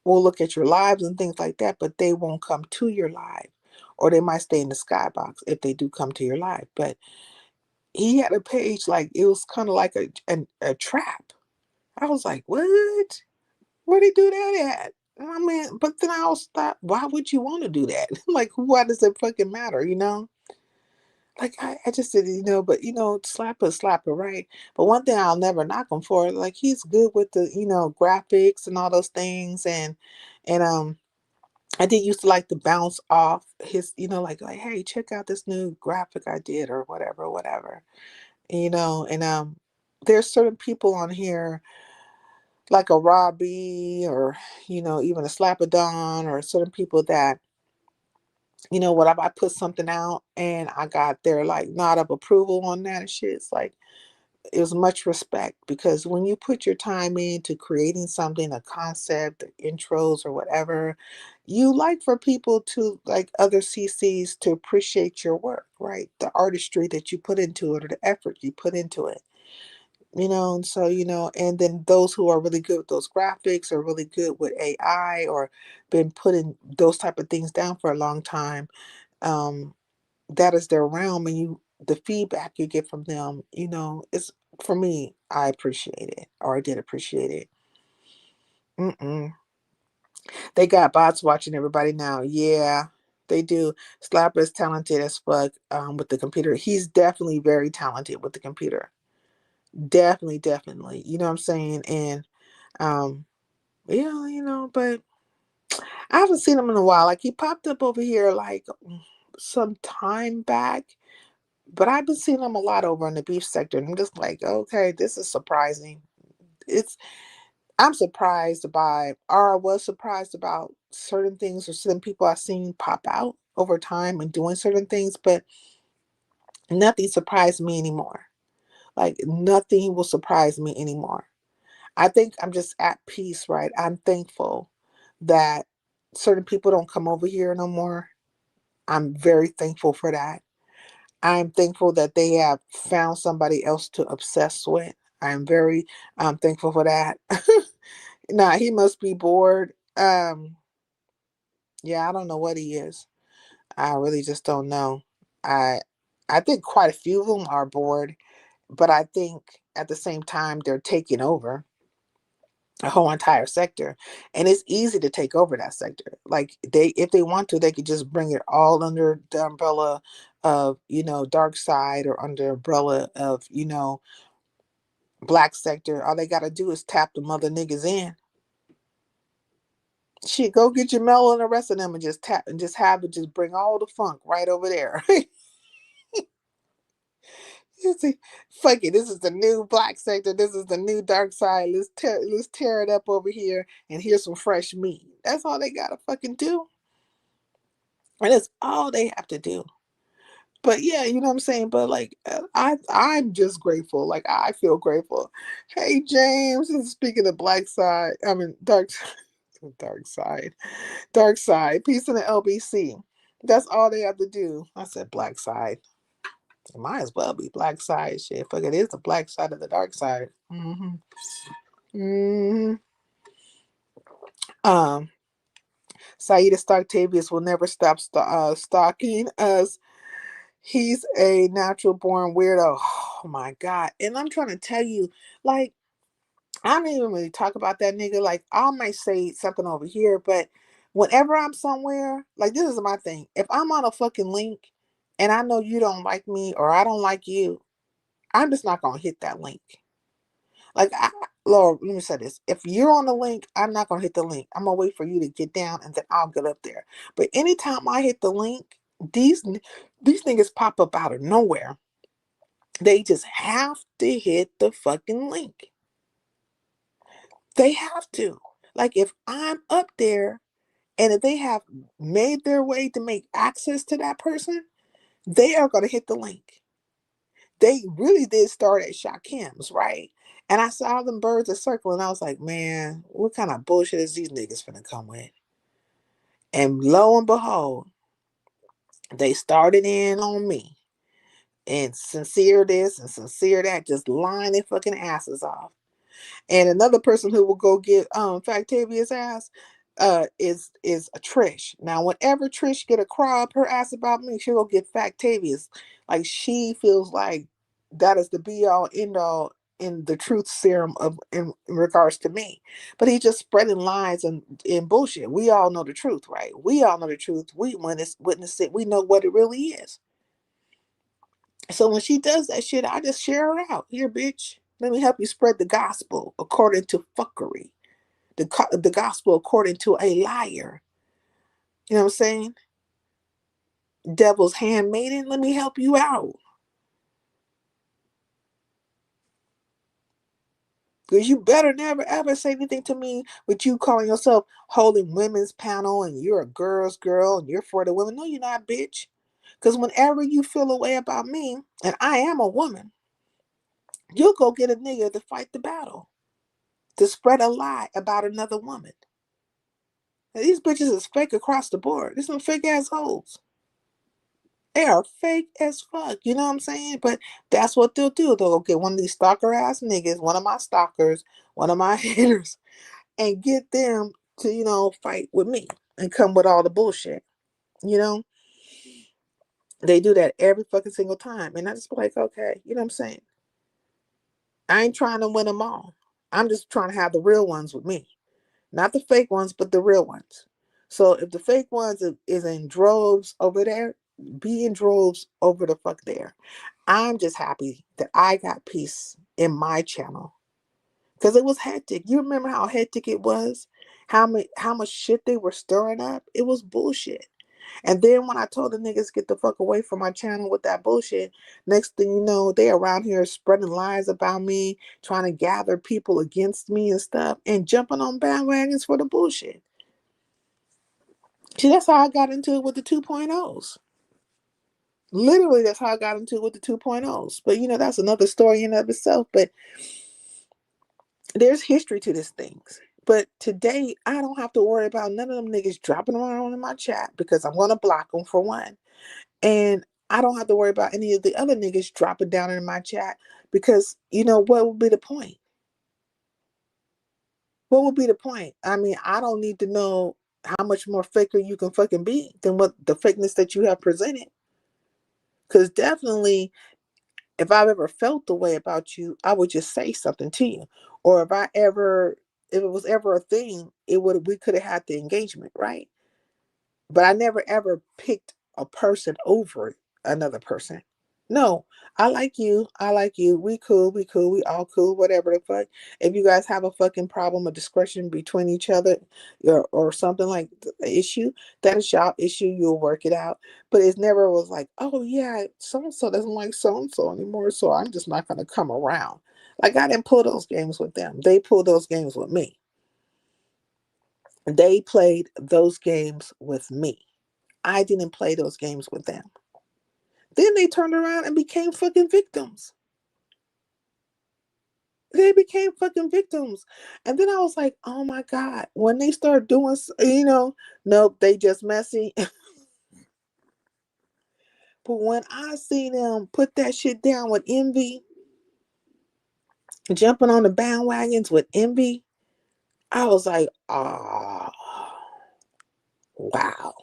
S3: will look at your lives and things like that, but they won't come to your live, or they might stay in the skybox if they do come to your live, but he had a page like it was kind of like a trap. I was like, what? Where'd he do that at? I mean, but then I was thought, why would you want to do that? Like, why does it fucking matter? Like I just did, but slapper, right? But one thing I'll never knock him for, like he's good with the, graphics and all those things, and I did used to like to bounce off his, like, hey, check out this new graphic I did or whatever. And there's certain people on here like a Robbie or even a Slapadon or certain people that what if I put something out and I got their like nod of approval on that and shit. It's like it was much respect because when you put your time into creating something, a concept, intros or whatever, you like for people to like other CCs to appreciate your work, right? The artistry that you put into it or the effort you put into it. And so, and then those who are really good with those graphics or really good with AI or been putting those type of things down for a long time, um, that is their realm and the feedback you get from them, it's for me, I appreciate it or I did appreciate it. Mm-mm. They got bots watching everybody now. Yeah, they do. Slapper is talented as fuck with the computer. He's definitely very talented with the computer. Definitely, definitely. You know what I'm saying? And um, yeah, but I haven't seen him in a while. Like he popped up over here like some time back, but I've been seeing him a lot over in the beef sector. And I'm just like, okay, this is surprising. It's I'm surprised by, or I was surprised about certain things or certain people I've seen pop out over time and doing certain things, but nothing surprised me anymore. Like nothing will surprise me anymore. I think I'm just at peace, right? I'm thankful that certain people don't come over here no more. I'm very thankful for that. I'm thankful that they have found somebody else to obsess with. I'm very thankful for that. Nah, he must be bored. Yeah, I don't know what he is. I really just don't know. I I think quite a few of them are bored, but I think at the same time they're taking over a whole entire sector, and it's easy to take over that sector. Like they, if they want to, they could just bring it all under the umbrella of dark side, or under umbrella of black sector. All they got to do is tap the mother niggas in. Shit, go get your Mello and the rest of them and just tap and just have it just bring all the funk right over there. You see, fuck it. This is the new black sector. This is the new dark side. Let's tear it up over here, and here's some fresh meat. That's all they gotta fucking do, and that's all they have to do. But yeah, you know what I'm saying. But like, I'm just grateful. Like I feel grateful. Hey James, speaking of black side, I mean dark, dark side, dark side. Peace in the LBC. That's all they have to do. I said black side. It might as well be black side shit. Fuck, it is the black side of the dark side. Hmm. Um, Saida Startavius will never stop stalking us. He's a natural born weirdo. Oh my god! And I'm trying to tell you, like, I don't even really talk about that nigga. Like, I might say something over here, but whenever I'm somewhere, like, this is my thing. If I'm on a fucking link and I know you don't like me or I don't like you, I'm just not gonna hit that link. Like, Lord, let me say this. If you're on the link, I'm not going to hit the link. I'm going to wait for you to get down and then I'll get up there. But anytime I hit the link, these niggas pop up out of nowhere. They just have to hit the fucking link. They have to. Like, if I'm up there and if they have made their way to make access to that person, they are going to hit the link. They really did start at Shakim's, right? And I saw them birds a circle, and I was like, man, what kind of bullshit is these niggas finna come with? And lo and behold, they started in on me. And sincere this and sincere that, just lying their fucking asses off. And another person who will go get Factavia's ass is a Trish. Now, whenever Trish get a cry up her ass about me, she'll go get Factavia's. Like she feels like that is the be all end all in the truth serum of in regards to me. But he's just spreading lies and bullshit. We all know the truth, right? We all know the truth. We witness it. We know what it really is. So when she does that shit, I just share her out. Here, bitch. Let me help you spread the gospel according to fuckery. The gospel according to a liar. You know what I'm saying? Devil's handmaiden. Let me help you out. Because you better never ever say anything to me with you calling yourself holding women's panel and you're a girl's girl and you're for the women. No, you're not, bitch. Because whenever you feel a way about me, and I am a woman, you'll go get a nigga to fight the battle, to spread a lie about another woman. Now, these bitches is fake across the board. There's some fake assholes. They are fake as fuck. You know what I'm saying? But that's what they'll do. They'll get one of these stalker ass niggas, one of my stalkers, one of my haters, and get them to, fight with me and come with all the bullshit. You know? They do that every fucking single time. And I just be like, okay, you know what I'm saying? I ain't trying to win them all. I'm just trying to have the real ones with me. Not the fake ones, but the real ones. So if the fake ones is in droves over there, be in droves over the fuck there. I'm just happy that I got peace in my channel because it was hectic. You remember how hectic it was? How much shit they were stirring up? It was bullshit. And then when I told the niggas get the fuck away from my channel with that bullshit, next thing you know, they around here spreading lies about me, trying to gather people against me and stuff, and jumping on bandwagons for the bullshit. See, that's how I got into it with the 2.0s. Literally, that's how I got into it with the 2.0s. But that's another story in and of itself. But there's history to these things. But today, I don't have to worry about none of them niggas dropping around in my chat because I'm going to block them for one. And I don't have to worry about any of the other niggas dropping down in my chat because, what would be the point? What would be the point? I mean, I don't need to know how much more faker you can fucking be than what the fakeness that you have presented. Because definitely, if I've ever felt the way about you, I would just say something to you. Or if it was ever a thing, we could have had the engagement, right? But I never ever picked a person over another person. No, I like you. I like you. We cool. We cool. We all cool. Whatever the fuck. If you guys have a fucking problem of discretion between each other or something like the issue, that is y'all issue. You'll work it out. But it never was like, oh yeah, so and so doesn't like so and so anymore, so I'm just not gonna come around. Like I didn't pull those games with them. They pulled those games with me. They played those games with me. I didn't play those games with them. Then they turned around and became fucking victims. They became fucking victims. And then I was like, oh my God. When they start doing, nope, they just messy. But when I see them put that shit down with envy, jumping on the bandwagons with envy, I was like, oh, wow.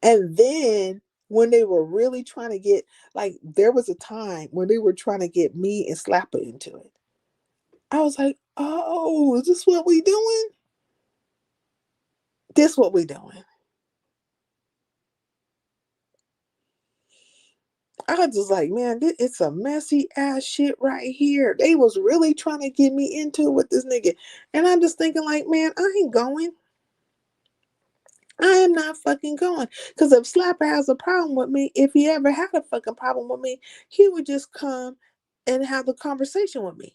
S3: And then when they were really trying to get, like, there was a time when they were trying to get me and Slapper into it. I was like, oh, is this what we doing? This what we doing. I was just like, man, it's a messy ass shit right here. They was really trying to get me into it with this nigga. And I'm just thinking like, man, I ain't going. I am not fucking going. Because if Slapper has a problem with me, if he ever had a fucking problem with me, he would just come and have the conversation with me.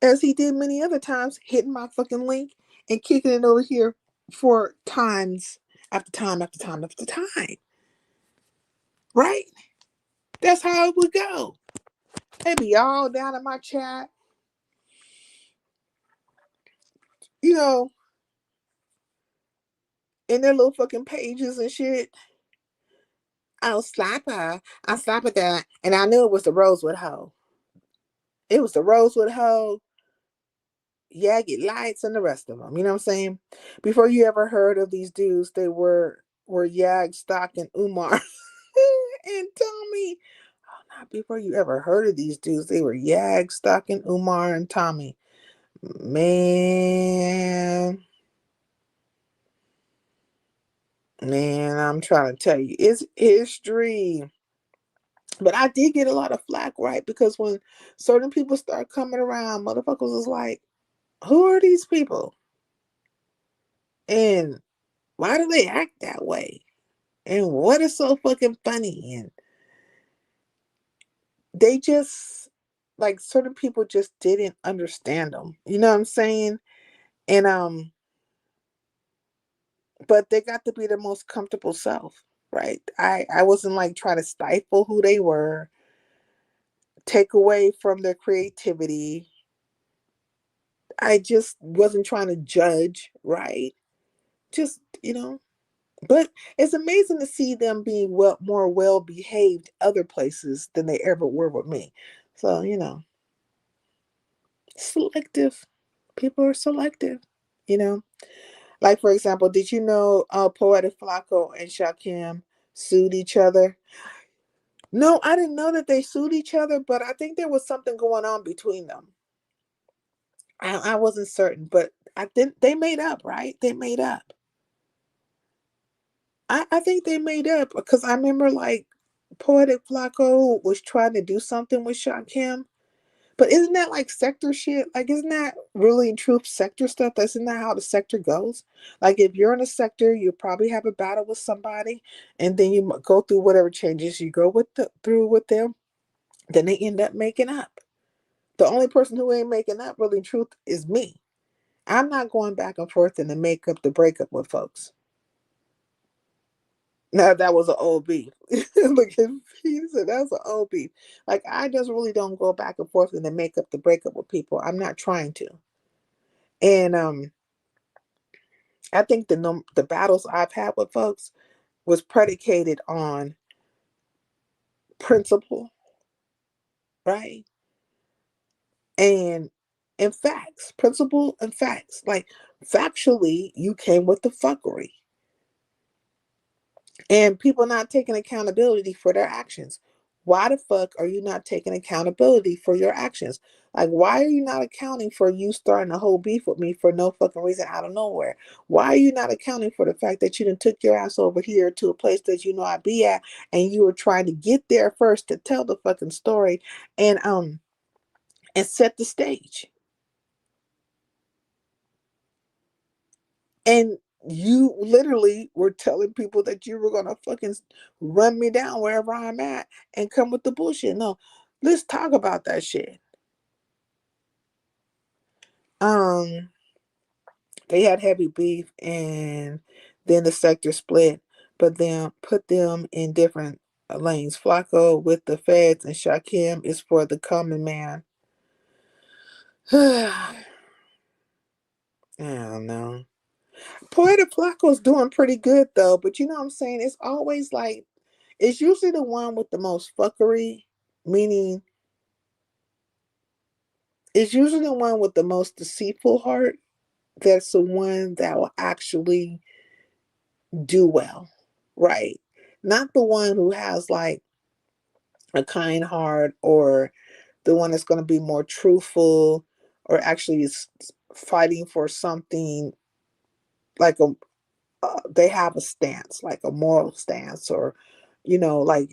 S3: As he did many other times, hitting my fucking link and kicking it over here for times after time after time after time. Right? That's how it would go. They'd be all down in my chat, you know, in their little fucking pages and shit. Oh, Slapper. I slap at that. And I knew it was the Rosewood hoe. It was the Rosewood hoe, Yagged Lights, and the rest of them. You know what I'm saying? Before you ever heard of these dudes, they were Yag, Stock, and Umar. And Tommy. Oh, not before you ever heard of these dudes. They were Yag, Stock, and Umar, and Tommy. Man. Man, I'm trying to tell you, it's history. But I did get a lot of flack, right? Because when certain people start coming around, motherfuckers was like, who are these people? And why do they act that way? And what is so fucking funny? And they just, like, certain people just didn't understand them. You know what I'm saying? And, but they got to be their most comfortable self, right? I wasn't like trying to stifle who they were, take away from their creativity. I just wasn't trying to judge, right? Just, but it's amazing to see them being more well behaved other places than they ever were with me. So, selective. People are selective, you know. Like, for example, did you know Poetic Flacco and Shakim sued each other? No, I didn't know that they sued each other, but I think there was something going on between them. I wasn't certain, but I think they made up, right? They made up. I think they made up because I remember like Poetic Flacco was trying to do something with Shot Kim. But isn't that like sector shit? Like, isn't that really in truth sector stuff? Isn't that how the sector goes? Like, if you're in a sector, you probably have a battle with somebody, and then you go through whatever changes you go through with them. Then they end up making up. The only person who ain't making up, really in truth, is me. I'm not going back and forth in the make up the breakup with folks. Now that was an old beef. Look, he said that's an old beef. Like I just really don't go back and forth in the make up the breakup with people. I'm not trying to. And I think the battles I've had with folks was predicated on principle, right? And facts, principle and facts. Like factually, you came with the fuckery. And people not taking accountability for their actions. Why the fuck are you not taking accountability for your actions? Like, why are you not accounting for you starting a whole beef with me for no fucking reason out of nowhere? Why are you not accounting for the fact that you done took your ass over here to a place that you know I'd be at, and you were trying to get there first to tell the fucking story and set the stage? And you literally were telling people that you were gonna fucking run me down wherever I'm at and come with the bullshit. No, let's talk about that shit. Um, they had heavy beef and then the sector split, but then put them in different lanes. Flacco with the feds and Shaquem is for the common man. I don't know. Poetic Flacco's doing pretty good though, but you know what I'm saying? It's always like it's usually the one with the most fuckery, meaning it's usually the one with the most deceitful heart that's the one that will actually do well, right? Not the one who has like a kind heart or the one that's going to be more truthful or actually is fighting for something like they have a stance, like a moral stance, or like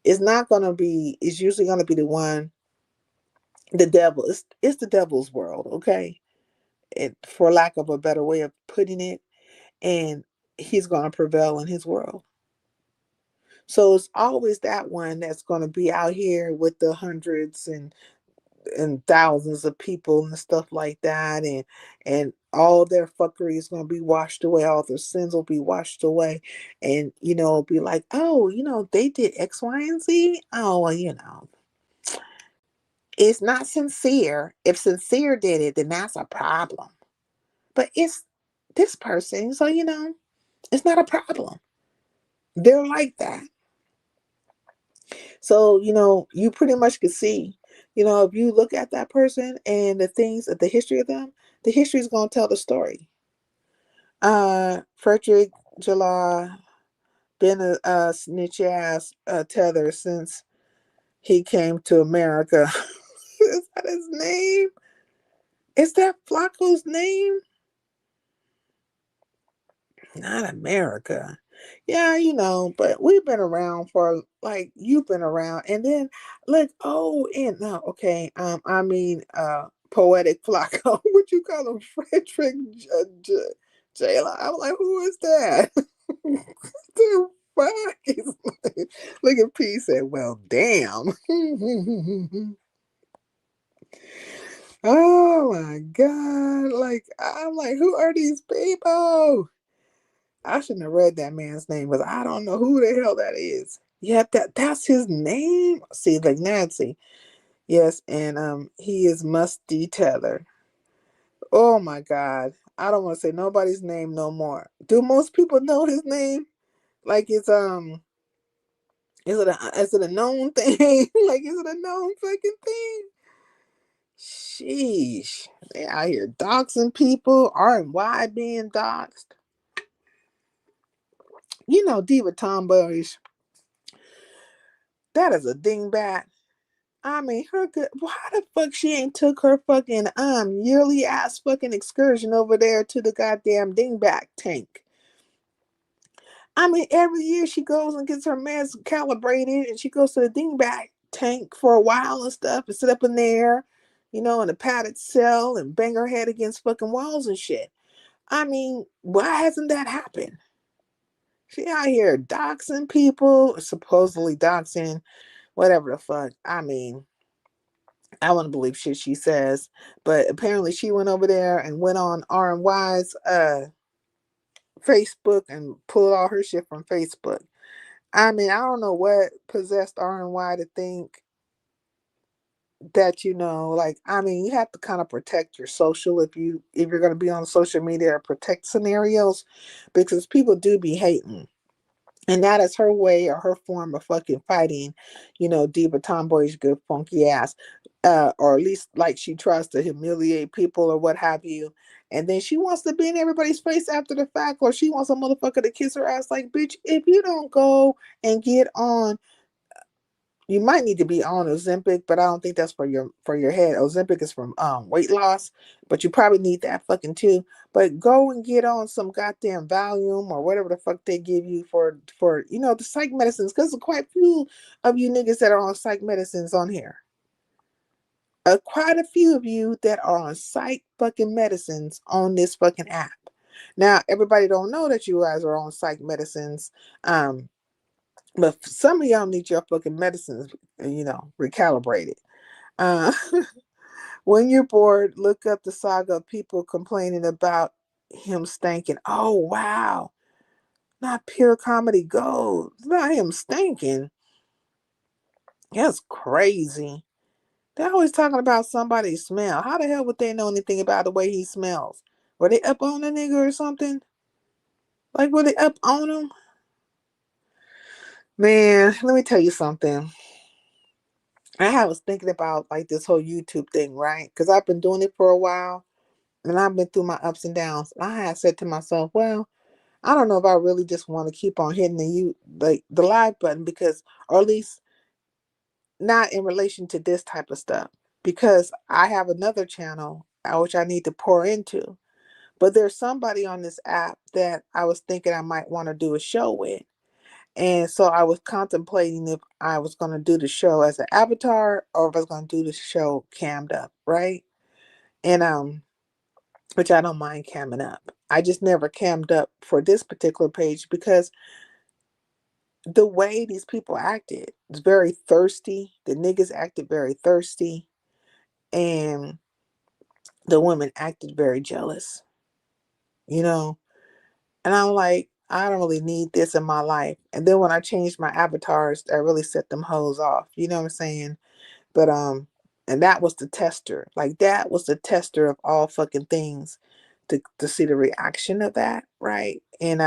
S3: it's not going to be. It's usually going to be the one. The devil. It's the devil's world, okay? For lack of a better way of putting it, and he's going to prevail in his world. So it's always that one that's going to be out here with the hundreds and thousands of people and stuff like that, and all their fuckery is going to be washed away, all their sins will be washed away, and it'll be like, oh, they did X, Y, and Z. Oh, well, it's not sincere. If sincere did it, then that's a problem. But it's this person, so it's not a problem. They're like that. So, you pretty much can see, if you look at that person and the history of them, the history is going to tell the story. Frederick July been a snitch ass tether since he came to America. Is that his name? Is that Flacco's name? Not America. Yeah, but we've been around for like you've been around, and then look, oh, and no, okay, I mean, poetic Flacco. What you call him, Frederick Jayla? I'm like, who is that? The fuck is look at P said, well, damn. Oh my god! Like I'm like, who are these people? I shouldn't have read that man's name because I don't know who the hell that is. Yeah, that's his name. See, like Nancy. Yes, and he is Musty Tether. Oh my God. I don't want to say nobody's name no more. Do most people know his name? Like is it a known thing? Like is it a known fucking thing? Sheesh. They out here doxing people, R&Y being doxed. Diva Tomboyish. That is a dingbat. I mean, her good. Why the fuck she ain't took her fucking yearly ass fucking excursion over there to the goddamn dingbat tank? I mean, every year she goes and gets her meds calibrated, and she goes to the dingbat tank for a while and stuff, and sit up in there, in a padded cell and bang her head against fucking walls and shit. I mean, why hasn't that happened? She out here doxing people, supposedly doxing, whatever the fuck. I mean, I want to believe shit she says, but apparently she went over there and went on RMY's Facebook and pulled all her shit from Facebook. I mean, I don't know what possessed RNY to think that, like, I mean, you have to kind of protect your social if you're going to be on social media, or protect scenarios, because people do be hating. And that is her way or her form of fucking fighting, diva tomboyish good funky ass. Or at least like she tries to humiliate people or what have you. And then she wants to be in everybody's face after the fact, or she wants a motherfucker to kiss her ass like, bitch, if you don't go and get on, you might need to be on Ozempic, but I don't think that's for your head. Ozempic is from weight loss, but you probably need that fucking too. But go and get on some goddamn Valium or whatever the fuck they give you for the psych medicines, because there's quite a few of you niggas that are on psych medicines on here. Quite a few of you that are on psych fucking medicines on this fucking app. Now, everybody don't know that you guys are on psych medicines. But some of y'all need your fucking medicines, recalibrated. Uh, when you're bored, look up the saga of people complaining about him stinking. Oh, wow. Not pure comedy gold. It's not him stinking. That's crazy. They're always talking about somebody's smell. How the hell would they know anything about the way he smells? Were they up on the nigga or something? Like, were they up on him? Man, let me tell you something. I was thinking about like this whole YouTube thing, right? Because I've been doing it for a while and I've been through my ups and downs. I had said to myself, well, I don't know if I really just want to keep on hitting the live button, because, or at least not in relation to this type of stuff, because I have another channel which I need to pour into. But there's somebody on this app that I was thinking I might want to do a show with. And so I was contemplating if I was going to do the show as an avatar or if I was going to do the show cammed up, right? And which I don't mind camming up. I just never cammed up for this particular page because the way these people acted was very thirsty. The niggas acted very thirsty, and the women acted very jealous, you know? And I'm like, I don't really need this in my life. And then when I changed my avatars, I really set them hoes off. You know what I'm saying? But and that was the tester. Like, that was the tester of all fucking things, to see the reaction of that, right? And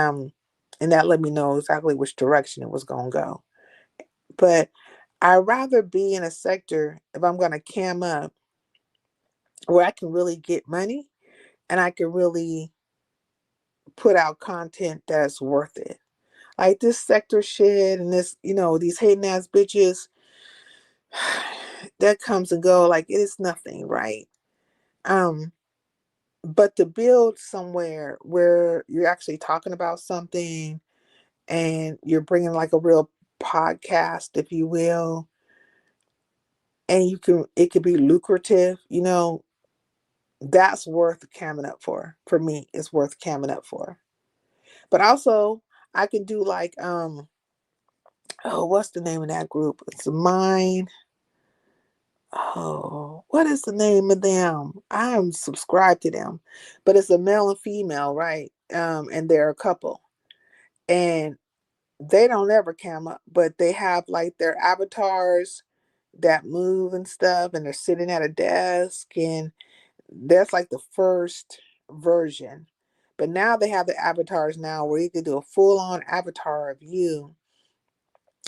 S3: that let me know exactly which direction it was gonna go. But I'd rather be in a sector, if I'm gonna cam up, where I can really get money and I can really put out content that's worth it. Like this sector shit and this, these hating ass bitches, that comes and go like it is nothing, right? Um, but to build somewhere where you're actually talking about something and you're bringing like a real podcast, if you will, and it could be lucrative, that's worth camming up for. For me, it's worth camming up for. But also, I can do like what's the name of that group? It's mine. Oh, what is the name of them? I'm subscribed to them, but it's a male and female, right? And they're a couple, and they don't ever cam up, but they have like their avatars that move and stuff, and they're sitting at a desk, and that's like the first version. But now they have the avatars now where you could do a full-on avatar of you.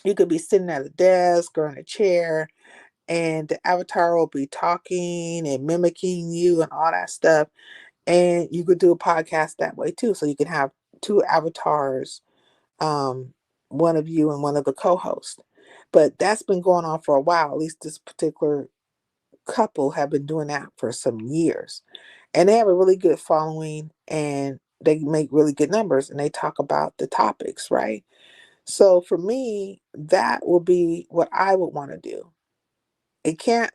S3: You could be sitting at a desk or in a chair, and the avatar will be talking and mimicking you and all that stuff. And you could do a podcast that way too. So you can have two avatars, um, one of you and one of the co-hosts. But that's been going on for a while. At least this particular couple have been doing that for some years. And they have a really good following, and they make really good numbers and they talk about the topics, right? So for me, that will be what I would want to do. It can't,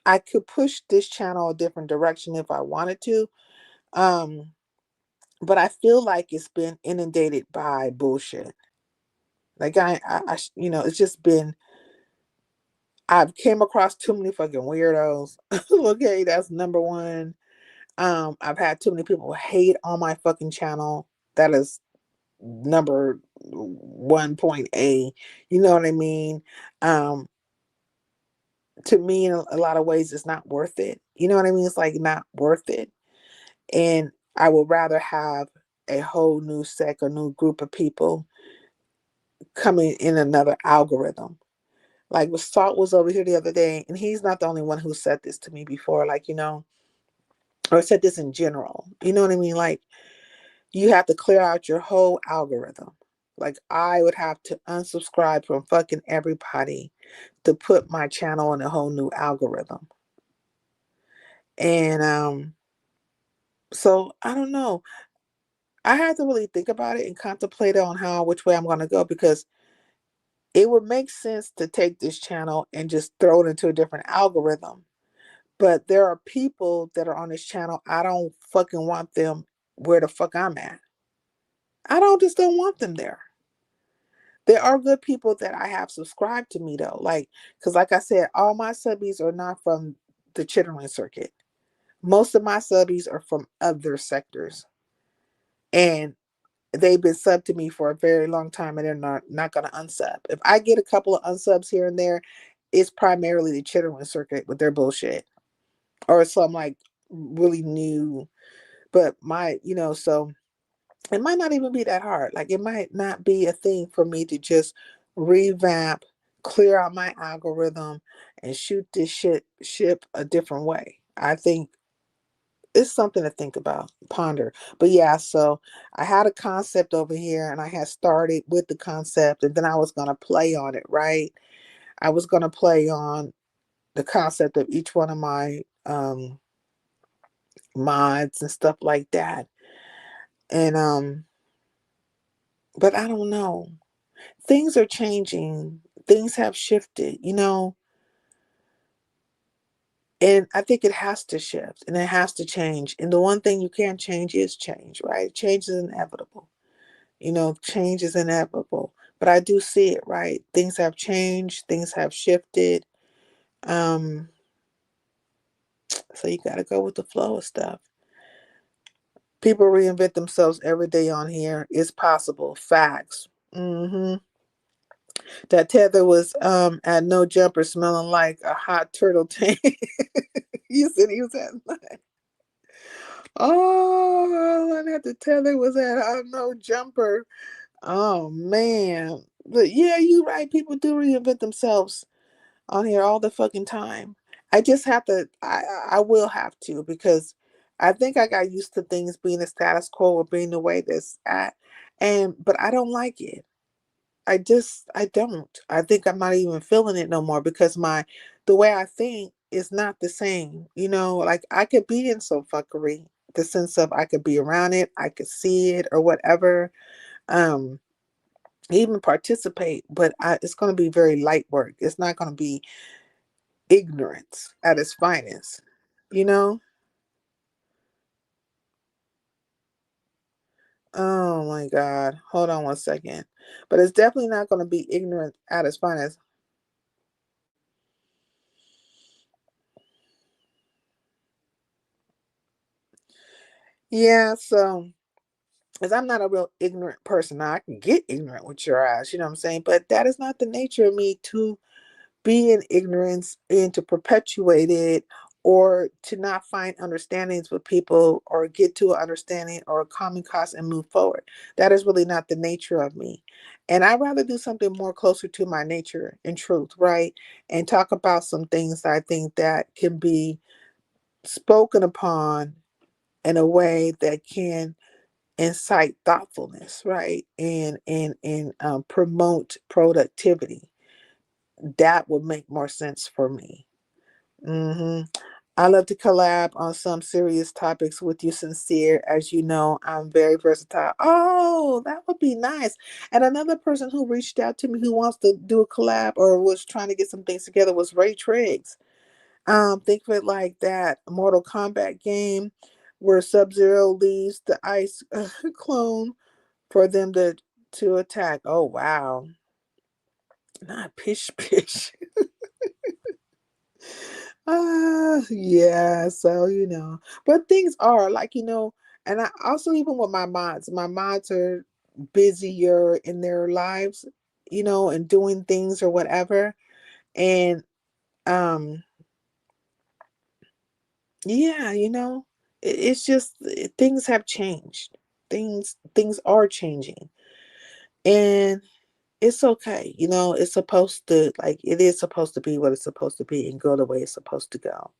S3: I could push this channel a different direction if I wanted to. Um, but I feel like it's been inundated by bullshit. Like it's just been, I've came across too many fucking weirdos. Okay, that's number one. I've had too many people hate on my fucking channel. That is number 1.A. You know what I mean? Um, to me, in a lot of ways, it's not worth it. You know what I mean? It's like not worth it. And I would rather have a whole new sect or new group of people coming in another algorithm. Like Salt was over here the other day, and he's not the only one who said this to me before. Like, or said this in general. You know what I mean? Like, you have to clear out your whole algorithm. Like, I would have to unsubscribe from fucking everybody to put my channel in a whole new algorithm. And so I don't know. I had to really think about it and contemplate on which way I'm going to go, because it would make sense to take this channel and just throw it into a different algorithm. But there are people that are on this channel, I don't fucking want them where the fuck I'm at. I don't want them there. There are good people that I have subscribed to me though. Like, because like I said, all my subbies are not from the chittering circuit. Most of my subbies are from other sectors. And they've been sub to me for a very long time, and they're not gonna unsub. If I get a couple of unsubs here and there, it's primarily the chittering circuit with their bullshit. Or some like really new, but so it might not even be that hard. Like, it might not be a thing for me to just revamp, clear out my algorithm, and shoot this ship a different way. I think it's something to think about, ponder. But yeah, so I had a concept over here, and I had started with the concept, and then I was gonna play on it, right? I was gonna play on the concept of each one of my mods and stuff like that. And but I don't know. Things are changing. Things have shifted, and I think it has to shift and it has to change. And the one thing you can't change is change, right? Change is inevitable. Change is inevitable. But I do see it, right? Things have changed, things have shifted. Um, so you gotta go with the flow of stuff. People reinvent themselves every day on here. It's possible. Facts. That tether was at no jumper smelling like a hot turtle tank. You said he was at and that the tether was at no jumper. Oh man. But yeah, you're right. People do reinvent themselves on here all the fucking time. I just have to I will have to, because I think I got used to things being the status quo or being the way that's at. But I don't like it. I don't. I think I'm not even feeling it no more, because the way I think is not the same. Like, I could be in some fuckery, the sense of I could be around it, I could see it or whatever, um, even participate, but it's going to be very light work. It's not going to be ignorance at its finest, you know? Oh my God. Hold on one second. But it's definitely not going to be ignorant at its finest. Yeah, so, because I'm not a real ignorant person. Now, I can get ignorant with your ass, you know what I'm saying? But that is not the nature of me, to be in ignorance and to perpetuate it, or to not find understandings with people or get to an understanding or a common cause and move forward. That is really not the nature of me. And I'd rather do something more closer to my nature and truth, right? And talk about some things that I think that can be spoken upon in a way that can incite thoughtfulness, right? And promote productivity. That would make more sense for me. hmm I love to collab on some serious topics with you, sincere. As you know, I'm very versatile. Oh, that would be nice. And another person who reached out to me who wants to do a collab or was trying to get some things together was Ray Triggs. Think of it like that Mortal Kombat game where Sub Zero leaves the ice clone for them to attack. Oh wow, not pish pish. Yeah, so but things are like, and I also, even with my mods are busier in their lives, and doing things or whatever. And um, yeah, it's just things have changed. Things are changing, and it's okay. It's supposed to, like, it is supposed to be what it's supposed to be and go the way it's supposed to go.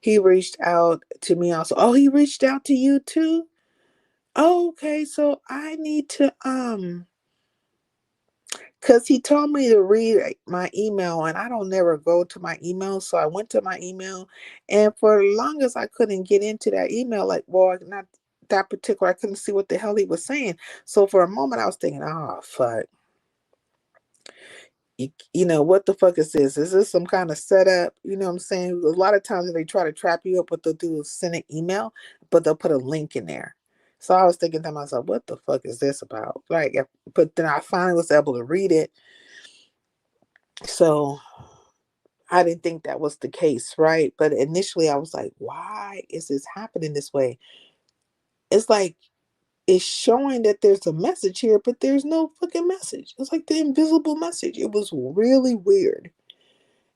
S3: He reached out to me also. Oh, he reached out to you too? Oh, okay, so I need to cuz he told me to read my email, and I don't never go to my email, so I went to my email, and for the longest I couldn't get into that email, like, well, not that particular, I couldn't see what the hell he was saying. So for a moment I was thinking, "Oh, fuck. What the fuck is this? Is this some kind of setup?" You know what I'm saying? A lot of times when they try to trap you up, what they'll do is send an email, but they'll put a link in there. So I was thinking to myself, what the fuck is this about? Like, but then I finally was able to read it. So I didn't think that was the case, right? But initially I was like, why is this happening this way? It's like, it's showing that there's a message here, but there's no fucking message. It's like the invisible message. It was really weird.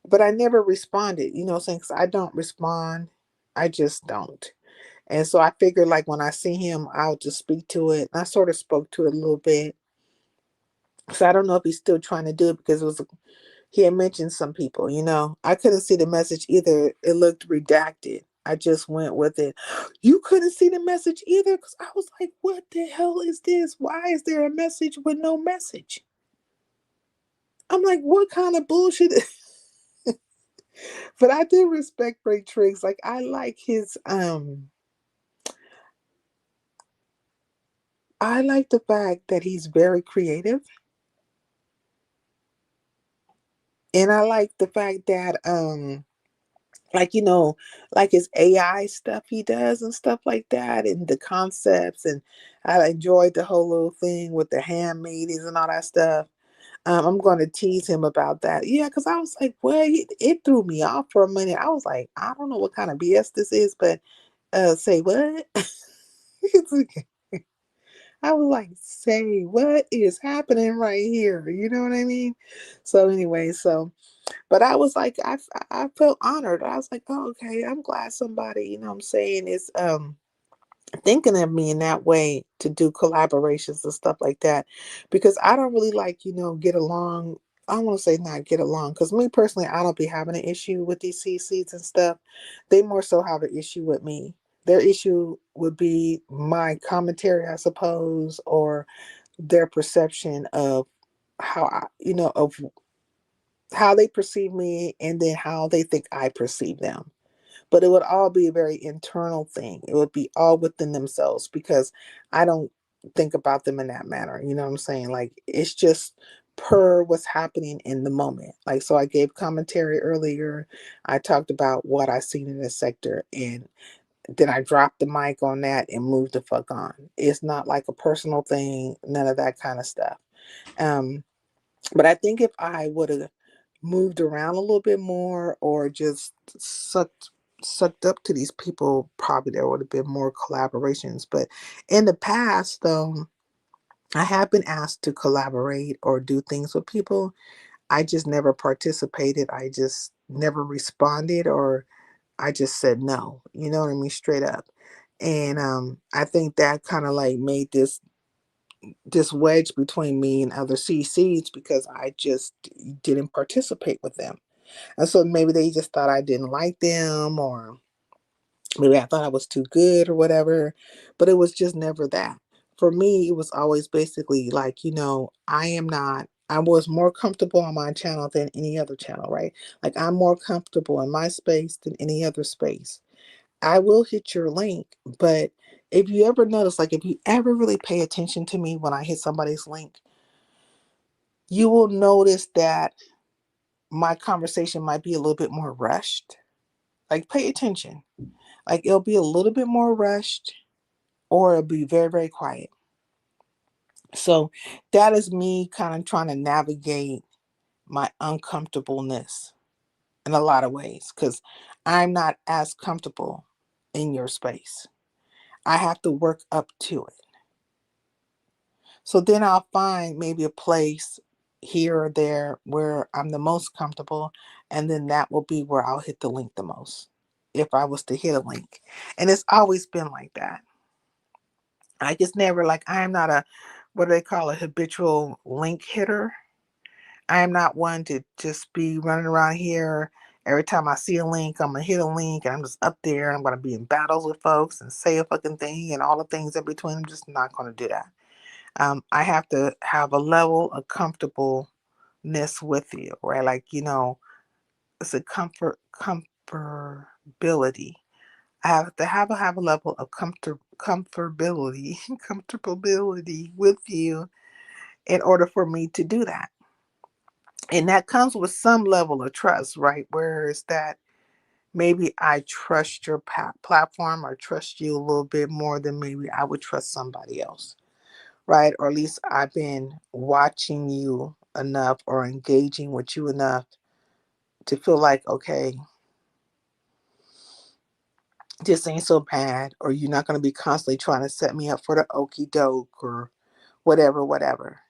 S3: But I never responded, you know what I'm saying? 'Cause I don't respond. I just don't. And so I figured, like, when I see him, I'll just speak to it. And I sort of spoke to it a little bit. So I don't know if he's still trying to do it because he had mentioned some people, I couldn't see the message either. It looked redacted. I just went with it. You couldn't see the message either? Because I was like, what the hell is this? Why is there a message with no message? I'm like, what kind of bullshit? But I do respect Ray Triggs. Like, I like I like the fact that he's very creative. And I like the fact that like, like his AI stuff he does and stuff like that, and the concepts. And I enjoyed the whole little thing with the handmaidens and all that stuff. I'm going to tease him about that. Yeah, because I was like, well, it threw me off for a minute. I was like, I don't know what kind of BS this is, but say what? It's like, I was like, say what is happening right here? You know what I mean? So anyway, but I was like, I felt honored. I was like, oh, okay, I'm glad somebody, you know what I'm saying, is thinking of me in that way to do collaborations and stuff like that. Because I don't really like, get along. I don't want to say not get along, because me personally, I don't be having an issue with these CCs and stuff. They more so have an issue with me. Their issue would be my commentary, I suppose, or their perception of how of how they perceive me, and then how they think I perceive them. But it would all be a very internal thing. It would be all within themselves, because I don't think about them in that manner. You know what I'm saying? Like, it's just per what's happening in the moment. Like, so I gave commentary earlier. I talked about what I seen in the sector, and then I dropped the mic on that and moved the fuck on. It's not like a personal thing, none of that kind of stuff. Um, but I think if I would have moved around a little bit more, or just sucked up to these people, probably there would have been more collaborations. But in the past, though, I have been asked to collaborate or do things with people. I just never participated. I just never responded, or I just said no. You know what I mean? Straight up. And I think that kind of like made this wedge between me and other CCs, because I just didn't participate with them. And so maybe they just thought I didn't like them, or maybe I thought I was too good or whatever. But it was just never that. For me, it was always basically like, I am not I was more comfortable on my channel than any other channel, right? Like I'm more comfortable in my space than any other space. I will hit your link, but if you ever notice, like if you ever really pay attention to me when I hit somebody's link, you will notice that my conversation might be a little bit more rushed. Like pay attention. Like it'll be a little bit more rushed or it'll be very, very quiet. So that is me kind of trying to navigate my uncomfortableness in a lot of ways because I'm not as comfortable in your space. I have to work up to it. So then I'll find maybe a place here or there where I'm the most comfortable, and then that will be where I'll hit the link the most if I was to hit a link. And it's always been like that. I just never like I am not a what do they call a habitual link hitter. I am not one to just be running around here. Every time I see a link, I'm gonna hit a link and I'm just up there and I'm gonna be in battles with folks and say a fucking thing and all the things in between. I'm just not gonna do that. I have to have a level of comfortableness with you, right? Like, it's a comfortability. I have to have a level of comfortability, comfortability with you in order for me to do that. And that comes with some level of trust, right? Whereas that maybe I trust your platform or trust you a little bit more than maybe I would trust somebody else, right? Or at least I've been watching you enough or engaging with you enough to feel like, okay, this ain't so bad, or you're not going to be constantly trying to set me up for the okey doke or whatever, whatever.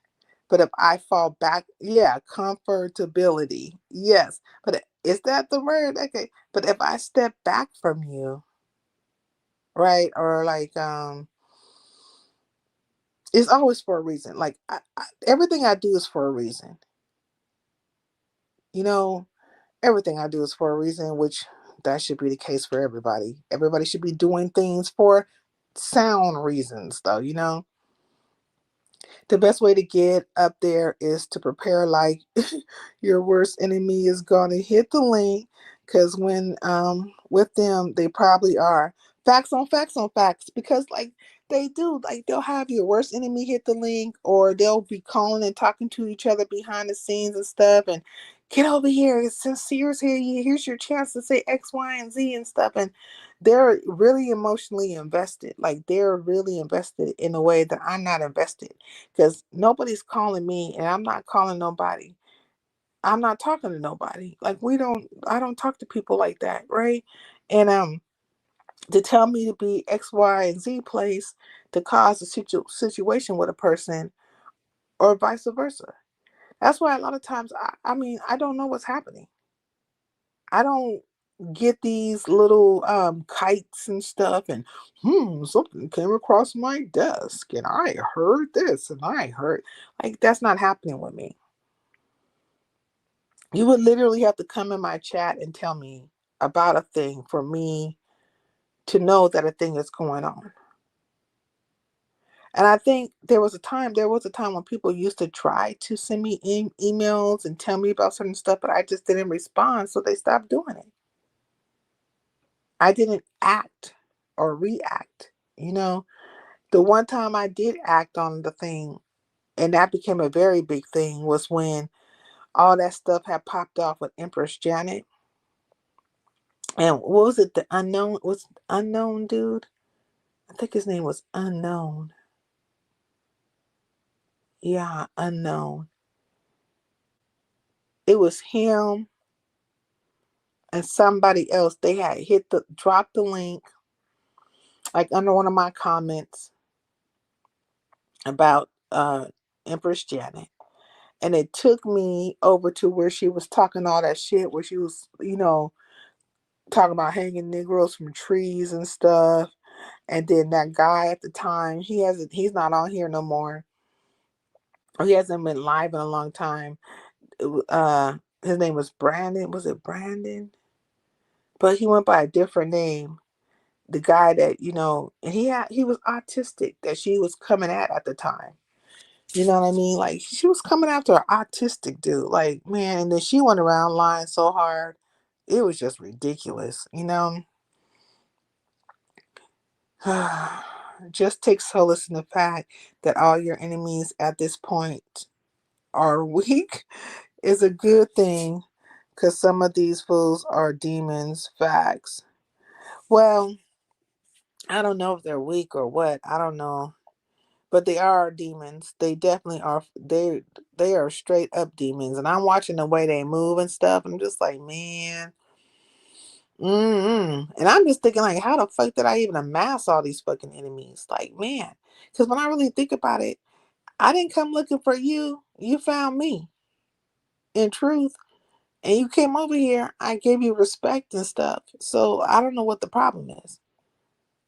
S3: But if I fall back, yeah, comfortability, yes. But is that the word? Okay. But if I step back from you, right, or like, it's always for a reason. Like everything I do is for a reason. You know, everything I do is for a reason, which that should be the case for everybody. Everybody should be doing things for sound reasons, though. The best way to get up there is to prepare like your worst enemy is going to hit the link because when with them they probably are facts on facts on facts because like they do like they'll have your worst enemy hit the link or they'll be calling and talking to each other behind the scenes and stuff and get over here since Sears here here's your chance to say X Y and Z and stuff and they're really emotionally invested like they're really invested in a way that I'm not invested because nobody's calling me and I'm not calling nobody. I'm not talking to nobody. Like I don't talk to people like that, right? And to tell me to be X, Y, and Z place to cause a situation with a person or vice versa. That's why a lot of times I mean I don't know what's happening. I don't get these little kites and stuff and something came across my desk and I heard this and I heard like that's not happening with me. You would literally have to come in my chat and tell me about a thing for me to know that a thing is going on. And I think there was a time when people used to try to send me emails and tell me about certain stuff, but I just didn't respond, so they stopped doing it. I didn't act or react. You know, the one time I did act on the thing, and that became a very big thing, was when all that stuff had popped off with Empress Janet. And what was it? The unknown was unknown dude. I think his name was Unknown. Yeah, Unknown. It was him and somebody else. They had dropped the link like under one of my comments about Empress Janet. And it took me over to where she was talking all that shit, where she was, talking about hanging Negroes from trees and stuff. And then that guy at the time, he's not on here no more. Or he hasn't been live in a long time. His name was Brandon. Was it Brandon? But he went by a different name. The guy that and he was autistic that she was coming at the time. You know what I mean? Like she was coming after an autistic dude. Like, man, and then she went around lying so hard. It was just ridiculous, you know? Just take solace in the fact that all your enemies at this point are weak is a good thing because some of these fools are demons. Facts. Well, I don't know if they're weak or what. I don't know. But they are demons. They definitely are. They are straight up demons. And I'm watching the way they move and stuff. I'm just like, man. And I'm just thinking, like, how the fuck did I even amass all these fucking enemies? Like, man. Because when I really think about it, I didn't come looking for you. You found me. In truth. And you came over here. I gave you respect and stuff. So I don't know what the problem is.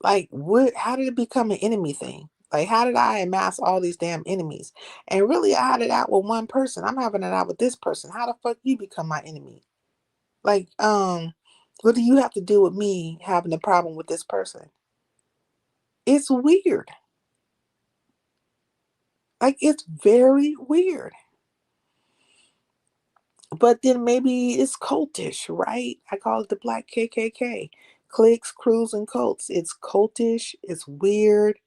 S3: Like, what? How did it become an enemy thing? Like, how did I amass all these damn enemies? And really, I had it out with one person. I'm having it out with this person. How the fuck you become my enemy? Like, what do you have to do with me having a problem with this person? It's weird. Like, it's very weird. But then maybe it's cultish, right? I call it the Black KKK. Cliques, crews, and cults. It's cultish. It's weird.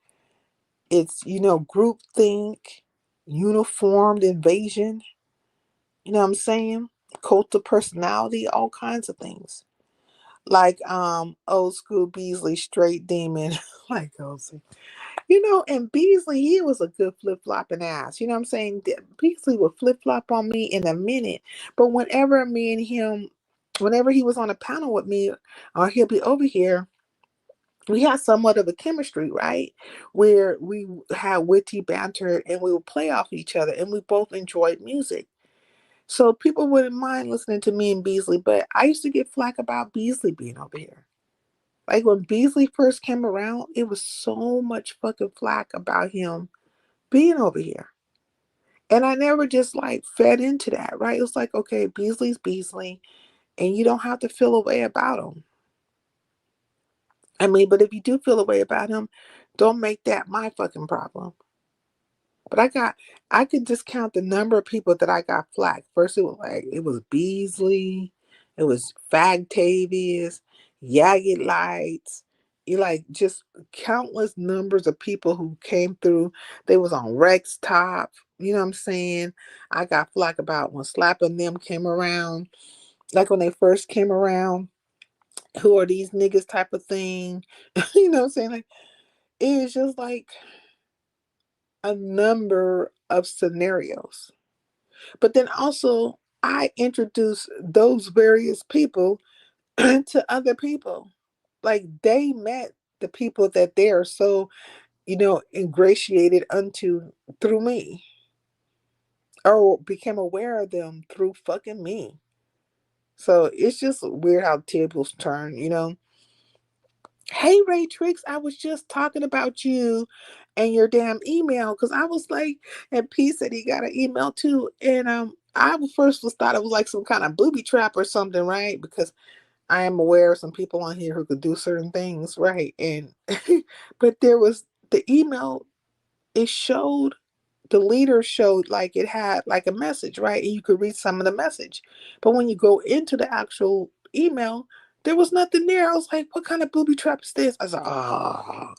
S3: It's, groupthink, uniformed invasion. You know what I'm saying? Cult of personality, all kinds of things. Like old school Beasley, straight demon. Like Ozzy. And Beasley, he was a good flip flopping ass. You know what I'm saying? Beasley would flip flop on me in a minute. But whenever me and him, whenever he was on a panel with me, or he'll be over here, we had somewhat of a chemistry, right? Where we had witty banter and we would play off each other and we both enjoyed music. So people wouldn't mind listening to me and Beasley, but I used to get flack about Beasley being over here. Like when Beasley first came around, it was so much fucking flack about him being over here. And I never just like fed into that, right? It was like, okay, Beasley's Beasley, and you don't have to feel a way about him. I mean, but if you do feel a way about him, don't make that my fucking problem. But I could just count the number of people that I got flack. First, it was Beasley, it was Fagtavius, Yagged Lights. You like just countless numbers of people who came through. They was on Rex Top. You know what I'm saying? I got flack about when Slapping them came around. Like when they first came around, who are these niggas type of thing. You know what I'm saying? Like it's just like a number of scenarios. But then also, I introduce those various people to other people. Like they met the people that they are so, ingratiated unto through me, or became aware of them through fucking me. So it's just weird how tables turn. Hey Ray Tricks, I was just talking about you and your damn email because I was like, and P said he got an email too, and I first was thought it was like some kind of booby trap or something, right? Because I am aware of some people on here who could do certain things, right? And but there was the email. It showed the leader showed like it had like a message, right? And you could read some of the message, but when you go into the actual email, there was nothing there. I was like, what kind of booby trap is this? I was like, oh,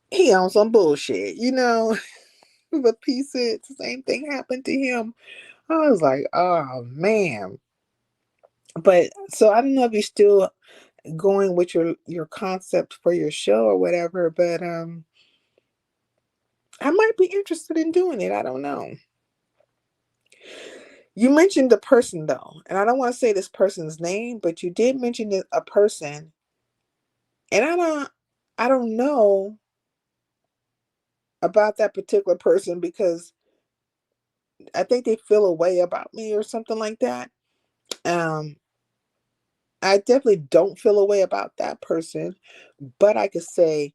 S3: he on some bullshit. But P said the same thing happened to him. I was like, oh man. But so I don't know if you're still going with your concept for your show or whatever, but I might be interested in doing it. I don't know. You mentioned the person though, and I don't want to say this person's name, but you did mention a person, and I don't know about that particular person because I think they feel a way about me or something like that. Um, I definitely don't feel a way about that person, but I could say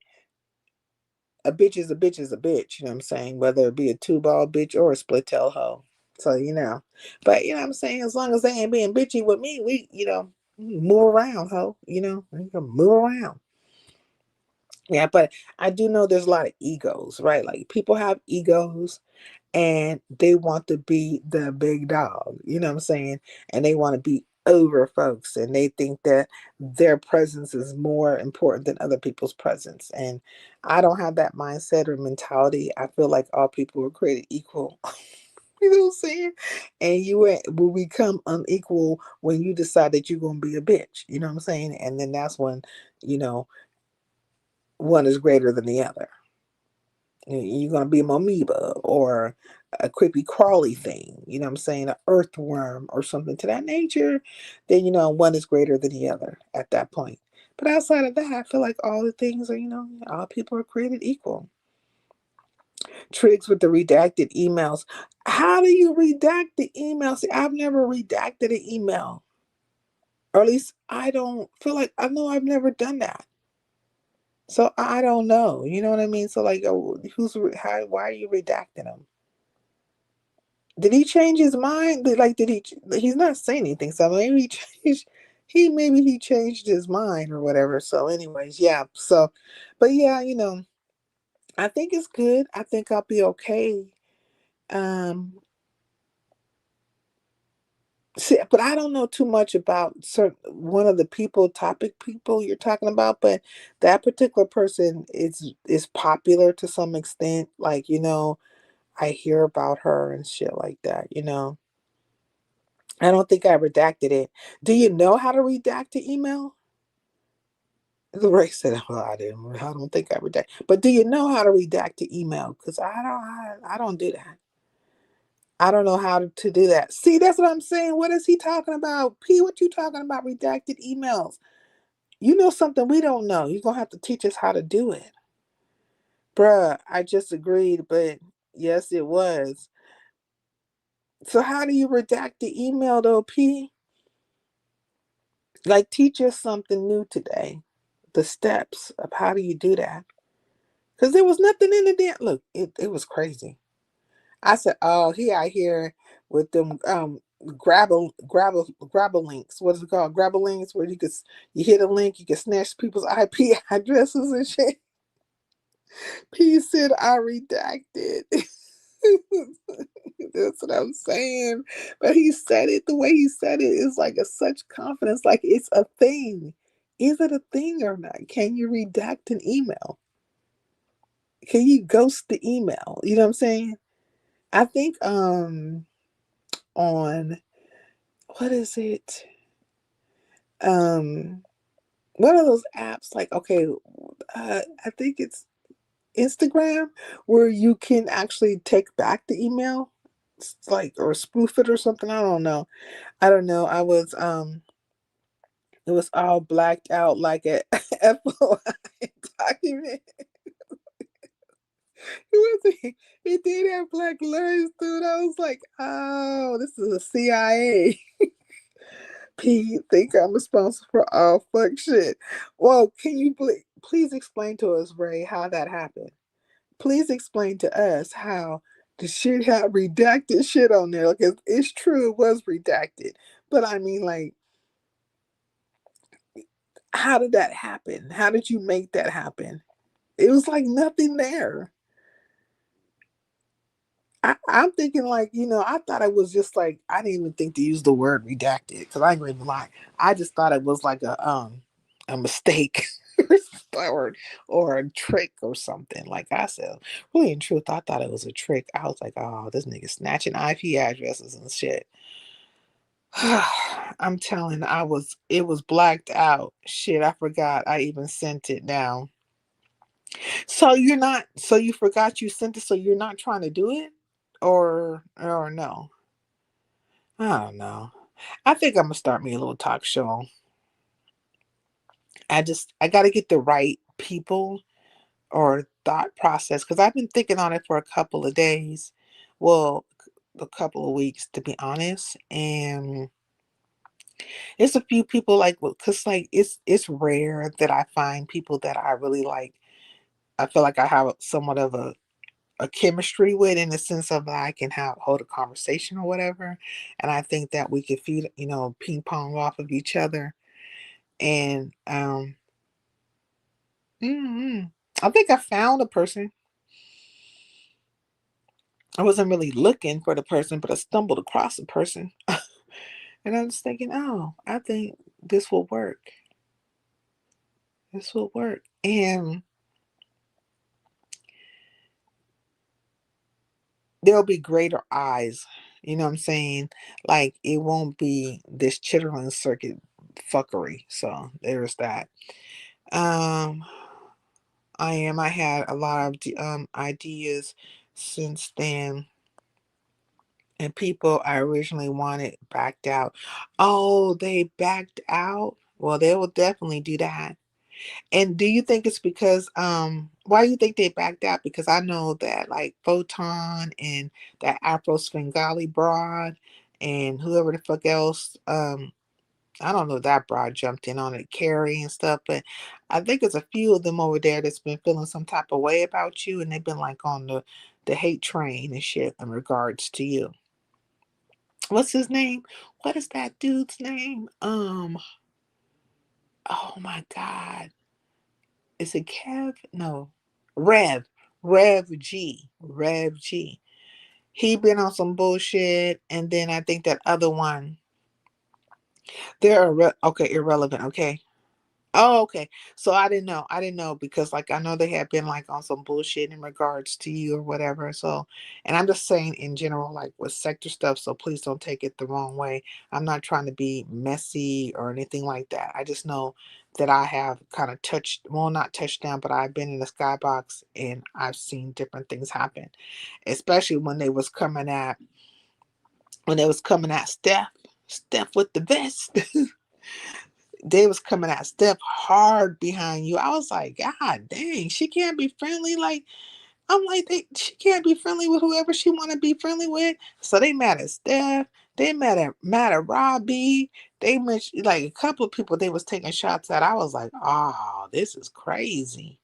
S3: a bitch is a bitch is a bitch. You know what I'm saying? Whether it be a two ball bitch or a split tail hoe. So but you know what I'm saying? As long as they ain't being bitchy with me, we move around, hoe. We can move around. Yeah, but I do know there's a lot of egos, right? Like people have egos and they want to be the big dog, you know what I'm saying? And they want to be over folks and they think that their presence is more important than other people's presence. And I don't have that mindset or mentality. I feel like all people were created equal. You know what I'm saying? And will become unequal when you decide that you're gonna be a bitch. You know what I'm saying? And then that's when, you know, one is greater than the other. You're going to be an amoeba or a creepy crawly thing, you know what I'm saying, an earthworm or something to that nature, then, one is greater than the other at that point. But outside of that, I feel like all the things are, all people are created equal. Tricks with the redacted emails. How do you redact the email? See, I've never redacted an email. Or at least I don't feel like I know I've never done that. So I don't know. You know what I mean? So like, why are you redacting them? Did he change his mind? Did he? He's not saying anything. So maybe he changed. Maybe he changed his mind or whatever. So, anyways, yeah. So, but yeah, I think it's good. I think I'll be okay. Um, See, but I don't know too much about certain one of the topic people you're talking about. But that particular person is popular to some extent. Like I hear about her and shit like that. I don't think I redacted it. Do you know how to redact the email? The Ray said, "Well, I didn't. I don't think I redact." But do you know how to redact the email? Because I don't do that. I don't know how to do that. See, that's what I'm saying. What is he talking about? P, what you talking about? Redacted emails. You know something we don't know. You're gonna have to teach us how to do it, bruh. I just agreed, but yes, it was. So how do you redact the email, though, P? Like, teach us something new today. The steps of how do you do that? Because there was nothing in the damn. Look, it was crazy. I said, "Oh, he out here with them grabble links. What is it called? Grabble links, where you hit a link, you can snatch people's IP addresses and shit." He said, "I redacted." That's what I'm saying. But he said it the way he said it is like such confidence, like it's a thing. Is it a thing or not? Can you redact an email? Can you ghost the email? You know what I'm saying? I think on what is it? Um one of those apps like okay, I think it's Instagram where you can actually take back the email. It's like or spoof it or something. I don't know. I don't know. It was all blacked out like a FOI document. It did have black letters, dude. I was like, oh, this is a CIA. P think I'm responsible for all fuck shit. Well, can you please explain to us, Ray, how that happened? Please explain to us how the shit had redacted shit on there. Like it's true, it was redacted, but I mean, like, how did that happen? How did you make that happen? It was like nothing there. I'm thinking like, I thought it was just like I didn't even think to use the word redacted because I ain't gonna even lie. I just thought it was like a mistake or or a trick or something. Like I said, really in truth, I thought it was a trick. I was like, oh, this nigga snatching IP addresses and shit. I'm telling, it was blacked out. Shit, I forgot. I even sent it now. So you forgot you sent it, so you're not trying to do it? Or no? I don't know. I think I'm gonna start me a little talk show. I gotta get the right people or thought process because I've been thinking on it for a couple of days. Well, a couple of weeks to be honest. And it's a few people like because like it's rare that I find people that I really like. I feel like I have somewhat of a chemistry with in the sense of that I can hold a conversation or whatever. And I think that we could feed, ping pong off of each other. And Mm-hmm. I think I found a person. I wasn't really looking for the person, but I stumbled across the person. And I was thinking, oh, I think this will work. This will work. And there'll be greater eyes. You know what I'm saying? Like it won't be this chittering circuit fuckery. So there's that. Um, I had a lot of ideas since then, and people I originally wanted backed out. Oh, they backed out? Well, they will definitely do that. And do you think it's because why do you think they backed out? Because I know that like Photon and that Afro Svengali broad and whoever the fuck else, I don't know, that broad jumped in on it, Carrie and stuff, but I think there's a few of them over there that's been feeling some type of way about you, and they've been like on the hate train and shit in regards to you. What's his name? What is that dude's name? Oh my God. Is it Kev? No. Rev. Rev G. Rev G. He been on some bullshit, and then I think that other one. Okay, irrelevant. Okay. Oh, okay. So I didn't know. I didn't know because like I know they had been like on some bullshit in regards to you or whatever. So, and I'm just saying in general, like with sector stuff. So please don't take it the wrong way. I'm not trying to be messy or anything like that. I just know that I have kind of touched, well, not touched down, but I've been in the skybox and I've seen different things happen, especially when they was coming at Steph with the vest. They was coming at Steph hard behind you. I was like, God dang, she can't be friendly. Like, I'm like, she can't be friendly with whoever she want to be friendly with. So they mad at Steph. They mad at Robbie. They mentioned like a couple of people they was taking shots at. I was like, oh, this is crazy.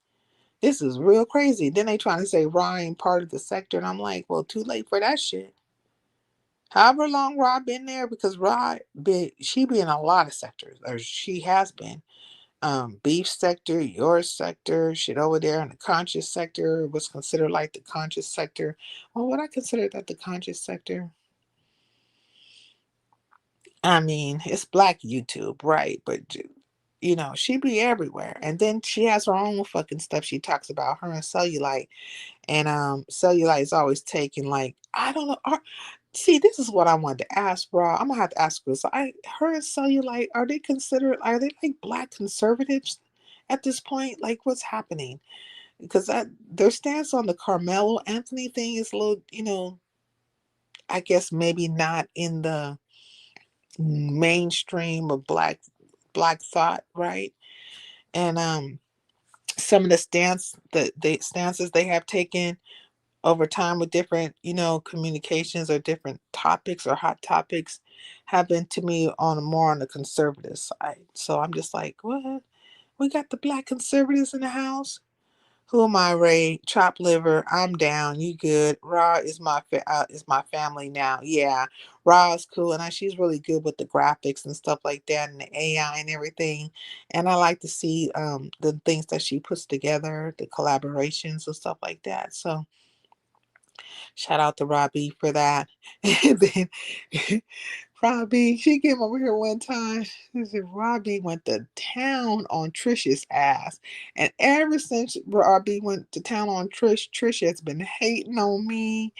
S3: This is real crazy. Then they trying to say Ryan part of the sector, and I'm like, well, too late for that shit. However long Rob been there, because she be in a lot of sectors, or she has been beef sector, your sector, shit over there in the conscious sector was considered like the conscious sector. Well, what I consider that the conscious sector? I mean, it's black YouTube, right? But she be everywhere. And then she has her own fucking stuff she talks about, her and Cellulite. And Cellulite is always taking like, I don't know. See, this is what I wanted to ask, bro. I'm gonna have to ask this. Her and Cellulite, are they like black conservatives at this point? Like what's happening? Because their stance on the Carmelo Anthony thing is a little, I guess maybe not in the mainstream of black thought, right? And some of the stances they have taken over time with different, communications or different topics or hot topics have been to me on a more on the conservative side. So I'm just like, what? We got the black conservatives in the house. Who am I, Ray? Chop liver. I'm down. You good? Ra is my family now. Yeah, Ra is cool, and she's really good with the graphics and stuff like that, and the AI and everything. And I like to see the things that she puts together, the collaborations and stuff like that. So shout out to Robbie for that. And then Robbie, she came over here one time. She said Robbie went to town on Trisha's ass. And ever since Robbie went to town on Trisha has been hating on me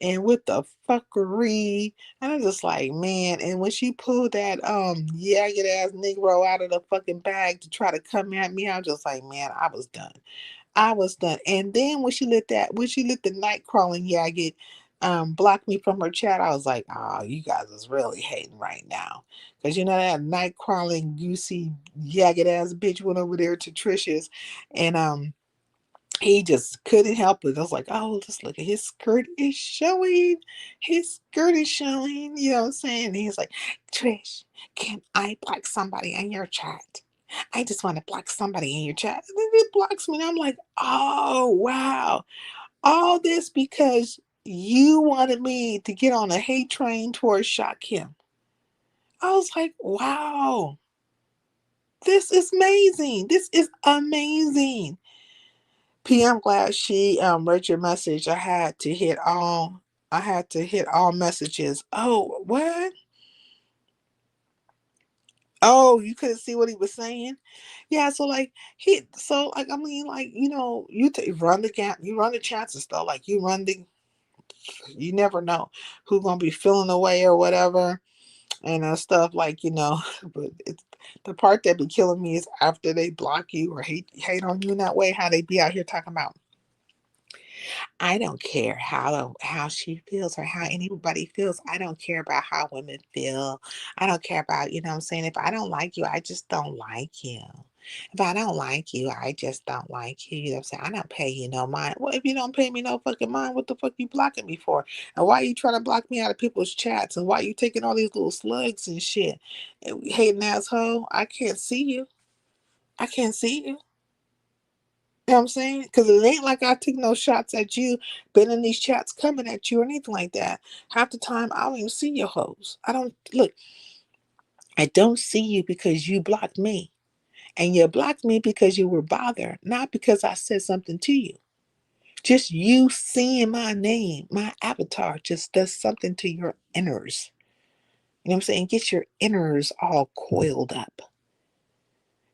S3: and with the fuckery. And I'm just like, man, and when she pulled that yagged ass Negro out of the fucking bag to try to come at me, I was just like, man, I was done. I was done. And then when she let the night crawling Yagged block me from her chat, I was like, oh, you guys is really hating right now. Because that night crawling UC Yagged ass bitch went over there to Trisha's and he just couldn't help it. I was like, oh, just look at his skirt is showing. His skirt is showing. You know what I'm saying? And he's like, Trish, can I block somebody in your chat? I just want to block somebody in your chat. And then he blocks me. And I'm like, oh, wow. All this because you wanted me to get on a hate train towards Shock him. I was like, wow. This is amazing. This is amazing. P, I'm glad she read your message. I had to hit all messages. Oh, what? Oh, you couldn't see what he was saying? Yeah, so like I mean, like, run the gap, you run the chances though. Like you never know who gonna be feeling away or whatever and stuff like, but it's the part that be killing me is after they block you or hate on you in that way, how they be out here talking about, I don't care how she feels or how anybody feels. I don't care about how women feel. I don't care about, you know what I'm saying? If I don't like you, I just don't like you. If I don't like you, I just don't like you. You know what I'm saying? I don't pay you no mind. Well, if you don't pay me no fucking mind, what the fuck you blocking me for? And why you trying to block me out of people's chats? And why you taking all these little slugs and shit? Hating asshole, I can't see you. I can't see you. You know what I'm saying? Because it ain't like I took no shots at you, been in these chats coming at you or anything like that. Half the time, I don't even see your hoes. I don't, look, I don't see you because you blocked me. And you blocked me because you were bothered, not because I said something to you. Just you seeing my name, my avatar, just does something to your inners. You know what I'm saying? Get your inners all coiled up.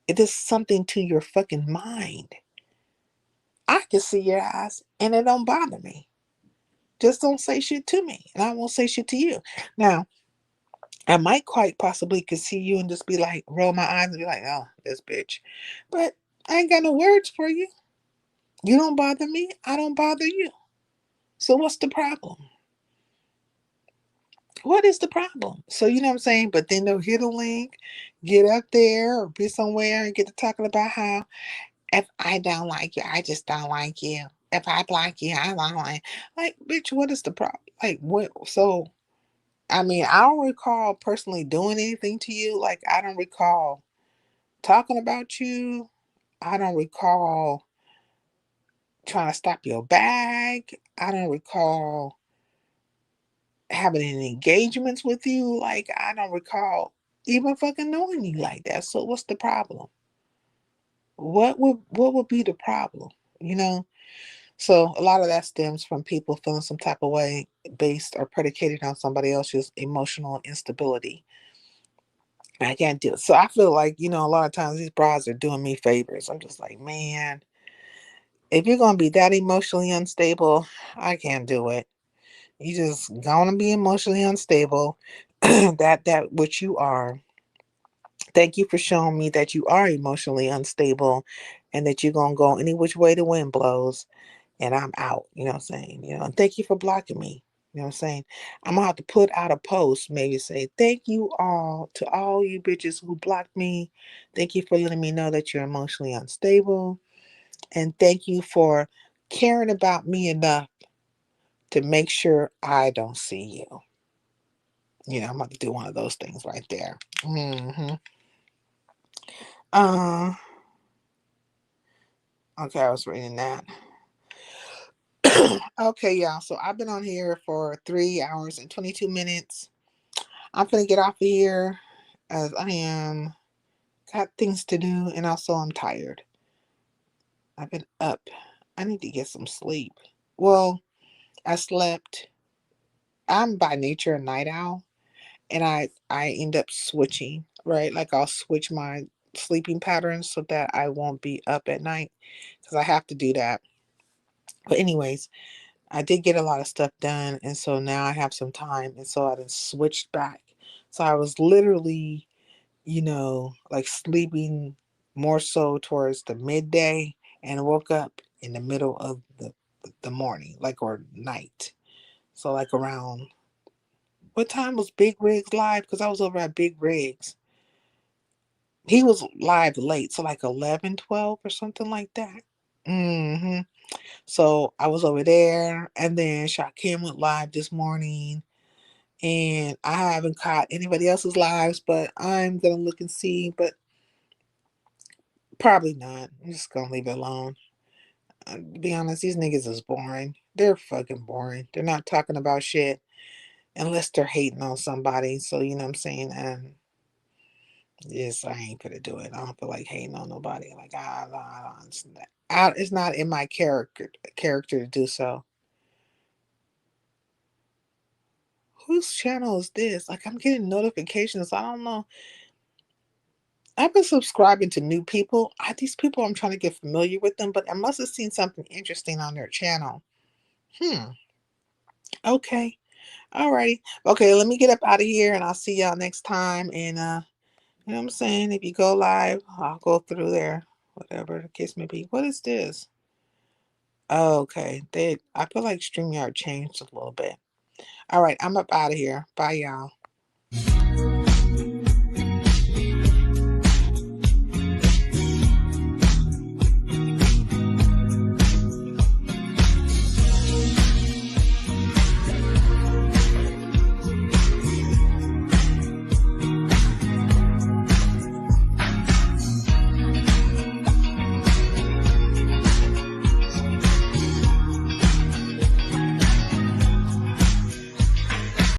S3: It does something to your fucking mind. I can see your eyes and it don't bother me. Just don't say shit to me, and I won't say shit to you. Now, I might quite possibly could see you and just be like, roll my eyes and be like, oh, this bitch. But I ain't got no words for you. You don't bother me. I don't bother you. So what's the problem? What is the problem? So you know what I'm saying? But then they'll hit a link, get up there or be somewhere and get to talking about how if I don't like you, I just don't like you. If I like you, I don't like bitch, what is the problem? Like what so I mean, I don't recall personally doing anything to you. Like, I don't recall talking about you. I don't recall trying to stop your bag. I don't recall having any engagements with you. Like, I don't recall even fucking knowing you like that. So what's the problem? What would be the problem? You know? So a lot of that stems from people feeling some type of way based or predicated on somebody else's emotional instability. I can't do it. So I feel like, a lot of times these bras are doing me favors. I'm just like, man, if you're gonna be that emotionally unstable, I can't do it. You just gonna be emotionally unstable. That which you are. Thank you for showing me that you are emotionally unstable and that you're gonna go any which way the wind blows and I'm out. You know what I'm saying? And thank you for blocking me. You know what I'm saying? I'm gonna have to put out a post, maybe say, thank you all to all you bitches who blocked me. Thank you for letting me know that you're emotionally unstable. And thank you for caring about me enough to make sure I don't see you. I'm about to do one of those things right there. Uh, okay, I was reading that. Okay, y'all. So I've been on here for 3 hours and 22 minutes. I'm gonna get off of here as I am got things to do and also I'm tired. I've been up. I need to get some sleep. Well, I slept. I'm by nature a night owl and I end up switching, right? Like I'll switch my sleeping patterns so that I won't be up at night because I have to do that. But anyways, I did get a lot of stuff done and so now I have some time and so I just switched back. So I was literally like sleeping more so towards the midday and woke up in the middle of the morning, like or night. So like around what time was Big Rigs live? Because I was over at Big Rigs. He was live late, so like 11, 12, or something like that. So I was over there, and then Shakim went live this morning. And I haven't caught anybody else's lives, but I'm gonna look and see. But probably not. I'm just gonna leave it alone. To be honest, these niggas is boring. They're fucking boring. They're not talking about shit unless they're hating on somebody. So you know what I'm saying? And yes, I ain't gonna do it. I don't feel like hating on nobody. Like I don't understand that. It's not in my character to do so. Whose channel is this? Like I'm getting notifications. I don't know. I've been subscribing to new people. These people, I'm trying to get familiar with them, but I must have seen something interesting on their channel. Hmm. Okay. Alrighty. Okay, let me get up out of here and I'll see y'all next time. And you know what I'm saying? If you go live, I'll go through there. Whatever the case may be. What is this? Oh, okay. I feel like StreamYard changed a little bit. All right, I'm up out of here. Bye y'all.